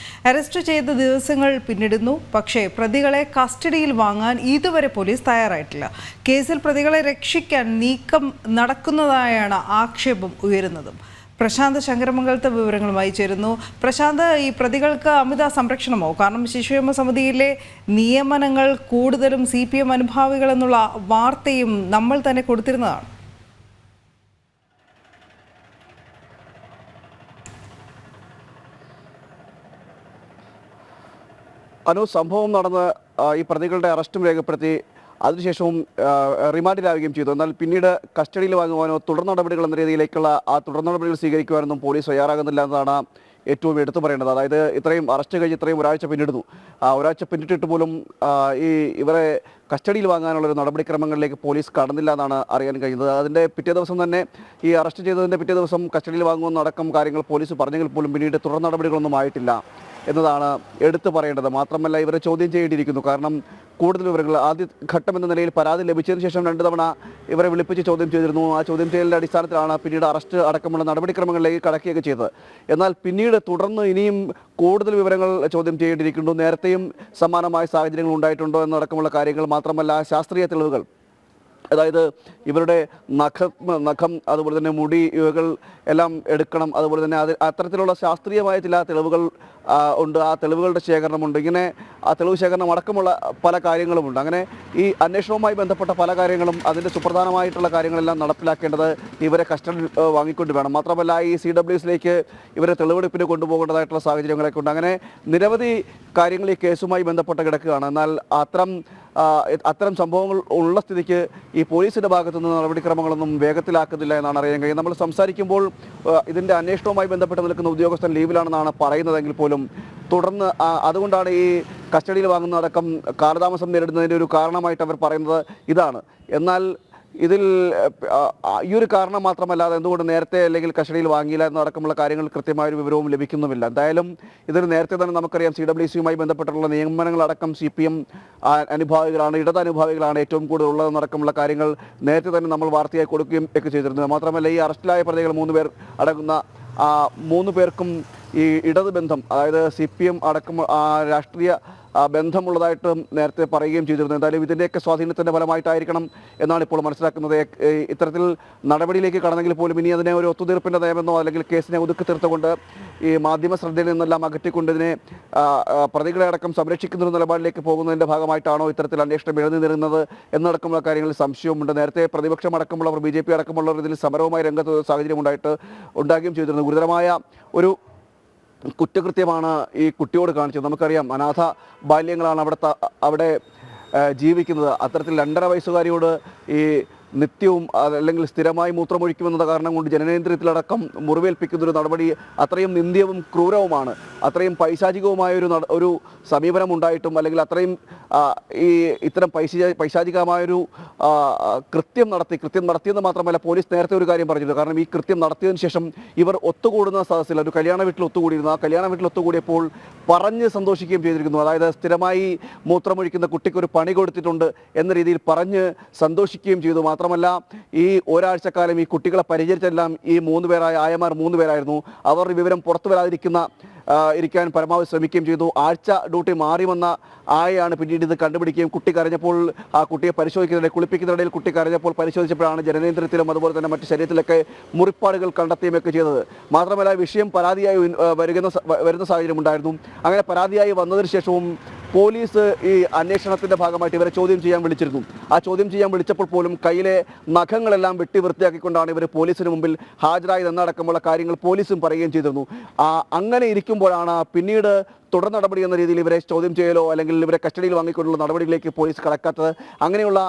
അറസ്റ്റ് ചെയ്ത ദിവസങ്ങൾ പിന്നിടുന്നു. പക്ഷേ പ്രതികളെ കസ്റ്റഡിയിൽ വാങ്ങാൻ ഇതുവരെ പോലീസ് തയ്യാറായിട്ടില്ല. കേസിൽ പ്രതികളെ രക്ഷിക്കാൻ നീക്കം നടക്കുന്നതായാണ് ആക്ഷേപം ഉയരുന്നതും. പ്രശാന്ത് ശങ്കരമംഗലത്തെ വിവരങ്ങളുമായി ചേരുന്നു. പ്രശാന്ത്, ഈ പ്രതികൾക്ക് അമിത സംരക്ഷണമോ? കാരണം ശിശുക്ഷേമ സമിതിയിലെ നിയമനങ്ങൾ കൂടുതലും CPM അനുഭാവികൾ എന്നുള്ള വാർത്തയും നമ്മൾ തന്നെ കൊടുത്തിരുന്നതാണ്. സംഭവം നടന്ന് ഈ പ്രതികളുടെ അറസ്റ്റും രേഖപ്പെടുത്തി അതിനുശേഷവും റിമാൻഡിലാവുകയും ചെയ്തു. എന്നാൽ പിന്നീട് കസ്റ്റഡിയിൽ വാങ്ങുവാനോ തുടർ നടപടികൾ എന്ന രീതിയിലേക്കുള്ള ആ തുടർ നടപടികൾ സ്വീകരിക്കുവാനൊന്നും പോലീസ് തയ്യാറാകുന്നില്ല എന്നതാണ് ഏറ്റവും എടുത്തു പറയേണ്ടത്. അതായത് ഇത്രയും അറസ്റ്റ് കഴിഞ്ഞ് ഇത്രയും ഒരാഴ്ച പിന്നിടുന്നു. ഒരാഴ്ച പിന്നിട്ടിട്ട് പോലും ഇവരെ കസ്റ്റഡിയിൽ വാങ്ങാനുള്ളൊരു നടപടിക്രമങ്ങളിലേക്ക് പോലീസ് കടന്നില്ല എന്നാണ് അറിയാൻ കഴിയുന്നത്. അതിൻ്റെ പിറ്റേ ദിവസം തന്നെ ഈ അറസ്റ്റ് ചെയ്തതിൻ്റെ പിറ്റേ ദിവസം കസ്റ്റഡിയിൽ വാങ്ങുമെന്നടക്കം കാര്യങ്ങൾ പോലീസ് പറഞ്ഞെങ്കിൽ പോലും പിന്നീട് തുടർ നടപടികളൊന്നും ആയിട്ടില്ല എന്നതാണ് എടുത്തു പറയേണ്ടത്. മാത്രമല്ല ഇവരെ ചോദ്യം ചെയ്യേണ്ടിയിരിക്കുന്നു. കാരണം കൂടുതൽ വിവരങ്ങൾ ആദ്യ ഘട്ടം എന്ന നിലയിൽ പരാതി ലഭിച്ചതിന് ശേഷം 2 തവണ ഇവരെ വിളിപ്പിച്ച് ചോദ്യം ചെയ്തിരുന്നു. ആ ചോദ്യം ചെയ്യലിൻ്റെ അടിസ്ഥാനത്തിലാണ് പിന്നീട് അറസ്റ്റ് അടക്കമുള്ള നടപടിക്രമങ്ങളിലേക്ക് കടക്കുകയൊക്കെ ചെയ്തത്. എന്നാൽ പിന്നീട് തുടർന്ന് ഇനിയും കൂടുതൽ വിവരങ്ങൾ ചോദ്യം ചെയ്യേണ്ടിയിരിക്കുന്നു. നേരത്തെയും സമാനമായ സാഹചര്യങ്ങൾ ഉണ്ടായിട്ടുണ്ടോ എന്നടക്കമുള്ള കാര്യങ്ങൾ, മാത്രമല്ല ശാസ്ത്രീയ തെളിവുകൾ, അതായത് ഇവരുടെ നഖം അതുപോലെ തന്നെ മുടി ഇവകൾ എല്ലാം എടുക്കണം. അതുപോലെ തന്നെ അത്തരത്തിലുള്ള ശാസ്ത്രീയമായ ചില തെളിവുകൾ ഉണ്ട്. ആ തെളിവുകളുടെ ശേഖരണമുണ്ട്. ഇങ്ങനെ ആ തെളിവ് ശേഖരണം അടക്കമുള്ള പല കാര്യങ്ങളുമുണ്ട്. അങ്ങനെ ഈ അന്വേഷണവുമായി ബന്ധപ്പെട്ട പല കാര്യങ്ങളും, അതിൻ്റെ സുപ്രധാനമായിട്ടുള്ള കാര്യങ്ങളെല്ലാം നടപ്പിലാക്കേണ്ടത് ഇവരെ കസ്റ്റഡിയിൽ വാങ്ങിക്കൊണ്ട് വേണം. മാത്രമല്ല ഈ CWSലേക്ക് ഇവരെ തെളിവെടുപ്പിന് കൊണ്ടുപോകേണ്ടതായിട്ടുള്ള സാഹചര്യങ്ങളൊക്കെ ഉണ്ട്. അങ്ങനെ നിരവധി കാര്യങ്ങൾ ഈ കേസുമായി ബന്ധപ്പെട്ട് കിടക്കുകയാണ്. എന്നാൽ അത്തരം സംഭവങ്ങൾ ഉള്ള സ്ഥിതിക്ക് ഈ പോലീസിൻ്റെ ഭാഗത്തു നിന്ന് നടപടിക്രമങ്ങളൊന്നും വേഗത്തിലാക്കുന്നില്ല എന്നാണ് അറിയാൻ കഴിയുന്നത്. നമ്മൾ സംസാരിക്കുമ്പോൾ ഇതിൻ്റെ അന്വേഷണവുമായി ബന്ധപ്പെട്ട് നിൽക്കുന്ന ഉദ്യോഗസ്ഥൻ ലീവിലാണെന്നാണ് പറയുന്നതെങ്കിൽ പോലും തുടർന്ന് അതുകൊണ്ടാണ് ഈ കസ്റ്റഡിയിൽ വാങ്ങുന്ന അടക്കം കാലതാമസം നേരിടുന്നതിൻ്റെ ഒരു കാരണമായിട്ട് അവർ പറയുന്നത് ഇതാണ്. എന്നാൽ ഇതിൽ ഈ ഒരു കാരണം മാത്രമല്ലാതെ എന്തുകൊണ്ട് നേരത്തെ അല്ലെങ്കിൽ കസ്റ്റഡിയിൽ വാങ്ങിയില്ല എന്നടക്കമുള്ള കാര്യങ്ങൾ കൃത്യമായൊരു വിവരവും ലഭിക്കുന്നുമില്ല. എന്തായാലും ഇതിന് നേരത്തെ തന്നെ നമുക്കറിയാം CWCയുമായി ബന്ധപ്പെട്ടുള്ള നിയമനങ്ങളടക്കം CPM അനുഭാവികളാണ്, ഇടത് അനുഭാവികളാണ് ഏറ്റവും കൂടുതൽ ഉള്ളതെന്നടക്കമുള്ള കാര്യങ്ങൾ നേരത്തെ തന്നെ നമ്മൾ വാർത്തയായി കൊടുക്കുകയും ഒക്കെ ചെയ്തിരുന്നത്. മാത്രമല്ല ഈ അറസ്റ്റിലായ പ്രതികൾ 3 പേർ അടങ്ങുന്ന 3 പേർക്കും ഈ ഇടത് ബന്ധം, അതായത് CPM അടക്കം രാഷ്ട്രീയ ബന്ധമുള്ളതായിട്ട് നേരത്തെ പറയുകയും ചെയ്തിരുന്നു. എന്തായാലും ഇതിൻ്റെയൊക്കെ സ്വാധീനത്തിൻ്റെ ഫലമായിട്ടായിരിക്കണം എന്നാണ് ഇപ്പോൾ മനസ്സിലാക്കുന്നത്. ഇത്തരത്തിൽ നടപടിയിലേക്ക് കടന്നെങ്കിൽ പോലും ഇനി അതിനെ ഒരു ഒത്തുതീർപ്പിൻ്റെ നയമെന്നോ അല്ലെങ്കിൽ കേസിനെ ഒതുക്കി തീർത്തുകൊണ്ട് ഈ മാധ്യമ ശ്രദ്ധയിൽ നിന്നെല്ലാം അകറ്റിക്കൊണ്ട് ഇതിനെ പ്രതികളെ അടക്കം സംരക്ഷിക്കുന്ന ഒരു നിലപാടിലേക്ക് പോകുന്നതിൻ്റെ ഭാഗമായിട്ടാണോ ഇത്തരത്തിൽ അന്വേഷണം എഴുതി നിരുന്നത് എന്നടക്കമുള്ള കാര്യങ്ങളിൽ സംശയവുമുണ്ട്. നേരത്തെ പ്രതിപക്ഷം അടക്കമുള്ളവർ, BJP അടക്കമുള്ളവർ ഇതിൽ സമരവുമായി രംഗത്ത് സാഹചര്യം ഉണ്ടാകുകയും ചെയ്തിരുന്നു. ഗുരുതരമായ ഒരു കുറ്റകൃത്യമാണ് ഈ കുട്ടിയോട് കാണിച്ചത്. നമുക്കറിയാം അനാഥ ബാല്യങ്ങളാണ് അവിടെ ജീവിക്കുന്നത്. അത്തരത്തിൽ 2.5 വയസ്സുകാരിയോട് ഈ നിത്യവും അല്ലെങ്കിൽ സ്ഥിരമായി മൂത്രമൊഴിക്കുമെന്ന കാരണം കൊണ്ട് ജനനേന്ദ്രിയത്തിലടക്കം മുറിവേൽപ്പിക്കുന്നൊരു നടപടി അത്രയും നിന്ദ്യവും ക്രൂരവുമാണ്. അത്രയും പൈശാചികവുമായ ഒരു സമീപനം ഉണ്ടായിട്ടും അല്ലെങ്കിൽ അത്രയും ഇത്തരം പൈശാചികമായൊരു കൃത്യം നടത്തിയെന്ന് മാത്രമല്ല പോലീസ് നേരത്തെ ഒരു കാര്യം പറഞ്ഞിരുന്നു. കാരണം ഈ കൃത്യം നടത്തിയതിനു ശേഷം ഇവർ ഒത്തുകൂടുന്ന സദസ്സിൽ ഒരു കല്യാണ വീട്ടിൽ ഒത്തുകൂടിയിരുന്നു. ആ കല്യാണ വീട്ടിൽ ഒത്തുകൂടിയപ്പോൾ പറഞ്ഞ് സന്തോഷിക്കുകയും ചെയ്തിരിക്കുന്നു. അതായത് സ്ഥിരമായി മൂത്രമൊഴിക്കുന്ന കുട്ടിക്ക് ഒരു പണി കൊടുത്തിട്ടുണ്ട് എന്ന രീതിയിൽ പറഞ്ഞ് സന്തോഷിക്കുകയും ചെയ്തു. മാത്രമല്ല ഈ ഒരാഴ്ചക്കാലം ഈ കുട്ടികളെ പരിചരിച്ചെല്ലാം ഈ 3 പേരായ ആയമാർ 3 പേരായിരുന്നു. അവർ വിവരം പുറത്തു വരാതിരിക്കാൻ പരമാവധി ശ്രമിക്കുകയും ചെയ്തു. ആഴ്ച ഡ്യൂട്ടി മാറി വന്ന ആയയാണ് പിന്നീട് ഇത് കണ്ടുപിടിക്കുകയും കുട്ടി കരഞ്ഞപ്പോൾ ആ കുട്ടിയെ കുളിപ്പിക്കുന്നതിനിടയിൽ കുട്ടി കരഞ്ഞപ്പോൾ പരിശോധിച്ചപ്പോഴാണ് ജനനേന്ദ്രിയത്തിലും അതുപോലെ തന്നെ മറ്റ് ശരീരത്തിലൊക്കെ മുറിപ്പാടുകൾ കണ്ടെത്തുകയൊക്കെ ചെയ്തത്. മാത്രമല്ല വിഷയം പരാതിയായി വരുന്ന സാഹചര്യം ഉണ്ടായിരുന്നു. അങ്ങനെ പരാതിയായി വന്നതിന് ശേഷവും പോലീസ് ഈ അന്വേഷണത്തിൻ്റെ ഭാഗമായിട്ട് ഇവരെ ചോദ്യം ചെയ്യാൻ വിളിച്ചിരുന്നു. ആ ചോദ്യം ചെയ്യാൻ വിളിച്ചപ്പോൾ പോലും കയ്യിലെ നഖങ്ങളെല്ലാം വെട്ടി വൃത്തിയാക്കിക്കൊണ്ടാണ് ഇവർ പോലീസിന് മുമ്പിൽ ഹാജരായതെന്നടക്കമുള്ള കാര്യങ്ങൾ പോലീസും പറയുകയും ചെയ്തിരുന്നു. അങ്ങനെ ഇരിക്കുമ്പോഴാണ് പിന്നീട് തുടർ നടപടി എന്ന രീതിയിൽ ഇവരെ ചോദ്യം ചെയ്യലോ അല്ലെങ്കിൽ ഇവരെ കസ്റ്റഡിയിൽ വാങ്ങിക്കൊണ്ടുള്ള നടപടികളിലേക്ക് പോലീസ് കടക്കാത്തത്. അങ്ങനെയുള്ള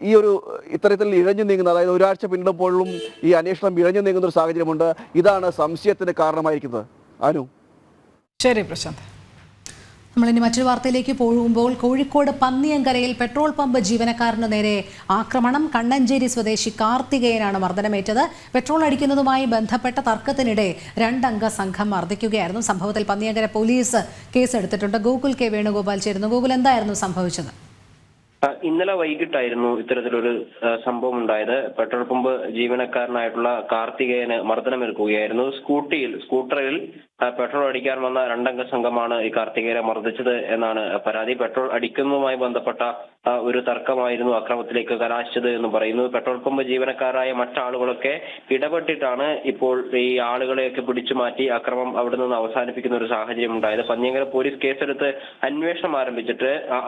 ഈ ഒരു ഇത്തരത്തിൽ ഇഴഞ്ഞു നീങ്ങുന്ന, അതായത് ഒരാഴ്ച പിന്നിടുമ്പോഴും ഈ അന്വേഷണം ഇഴഞ്ഞു നീങ്ങുന്ന ഒരു സാഹചര്യമുണ്ട്. ഇതാണ് സംശയത്തിന് കാരണമായിരിക്കുന്നത്. അനു. ശരി പ്രശാന്ത്. നമ്മളിനി മറ്റൊരു വാർത്തയിലേക്ക് പോകുമ്പോൾ കോഴിക്കോട് പന്നിയങ്കരയിൽ പെട്രോൾ പമ്പ് ജീവനക്കാരന് നേരെ ആക്രമണം. കണ്ണഞ്ചേരി സ്വദേശി കാർത്തികേയനാണ് മർദ്ദനമേറ്റത്. പെട്രോൾ അടിക്കുന്നതുമായി ബന്ധപ്പെട്ട തർക്കത്തിനിടെ 2 അംഗ സംഘം മർദ്ദിക്കുകയായിരുന്നു. സംഭവത്തിൽ പന്നിയങ്കര പോലീസ് കേസെടുത്തിട്ടുണ്ട്. ഗോകുൽ K വേണുഗോപാൽ ചേരുന്നു. ഗോകുൽ, എന്തായിരുന്നു സംഭവിച്ചത്? ഇന്നലെ വൈകിട്ടായിരുന്നു ഇത്തരത്തിലൊരു സംഭവം ഉണ്ടായത്. പെട്രോൾ പമ്പ് ജീവനക്കാരനായിട്ടുള്ള കാർത്തികേയന് മർദ്ദനമേൽക്കുകയായിരുന്നു. സ്കൂട്ടറിൽ പെട്രോൾ അടിക്കാൻ വന്ന 2 അംഗ സംഘമാണ് ഈ കാർത്തികേയനെ മർദ്ദിച്ചത് എന്നാണ് പരാതി. പെട്രോൾ അടിക്കുന്നതുമായി ബന്ധപ്പെട്ട ഒരു തർക്കമായിരുന്നു അക്രമത്തിലേക്ക് കലാശിച്ചത് എന്ന് പറയുന്നു. പെട്രോൾ പമ്പ് ജീവനക്കാരായ മറ്റാളുകളൊക്കെ ഇടപെട്ടിട്ടാണ് ഇപ്പോൾ ഈ ആളുകളെയൊക്കെ പിടിച്ചു മാറ്റി അക്രമം അവിടെ നിന്ന് അവസാനിപ്പിക്കുന്ന ഒരു സാഹചര്യം ഉണ്ടായത്. പന്നിയങ്കര പോലീസ് കേസെടുത്ത് അന്വേഷണം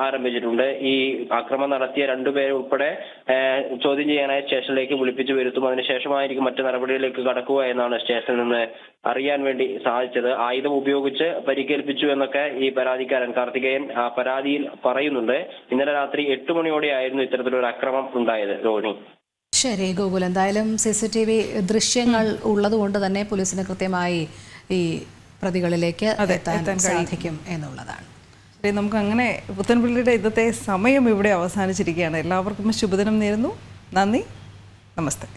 ആരംഭിച്ചിട്ടുണ്ട്. ഈ ആക്രമണം നടത്തിയ 2 പേരെ ഉൾപ്പെടെ ചോദ്യം ചെയ്യാനായി സ്റ്റേഷനിലേക്ക് വിളിപ്പിച്ചു വരുത്തും. അതിനുശേഷമായിരിക്കും മറ്റു നടപടികളിലേക്ക് കടക്കുക എന്നാണ് സ്റ്റേഷനിൽ നിന്ന് അറിയാൻ വേണ്ടി സാധിച്ചത്. ആയുധം ഉപയോഗിച്ച് പരിക്കേൽപ്പിച്ചു എന്നൊക്കെ ഈ പരാതിക്കാരൻ കാർത്തികേയൻ പരാതിയിൽ പറയുന്നുണ്ട്. ഇന്നലെ രാത്രി 8 മണിയോടെയായിരുന്നു ഇത്തരത്തിലൊരു അക്രമം ഉണ്ടായത്. രോഹിണി. ശരി ഗോകുൽ, എന്തായാലും CCTV ദൃശ്യങ്ങൾ ഉള്ളതുകൊണ്ട് തന്നെ പോലീസിന് കൃത്യമായി ഈ പ്രതികളിലേക്ക് എത്താൻ സാധിക്കും എന്നുള്ളതാണ്. നമുക്ക് അങ്ങനെ പുത്തൻപള്ളിയുടെ ഇന്നത്തെ സമയം ഇവിടെ അവസാനിച്ചിരിക്കുകയാണ്. എല്ലാവർക്കും ശുഭദിനം നേരുന്നു. നന്ദി. നമസ്തേ.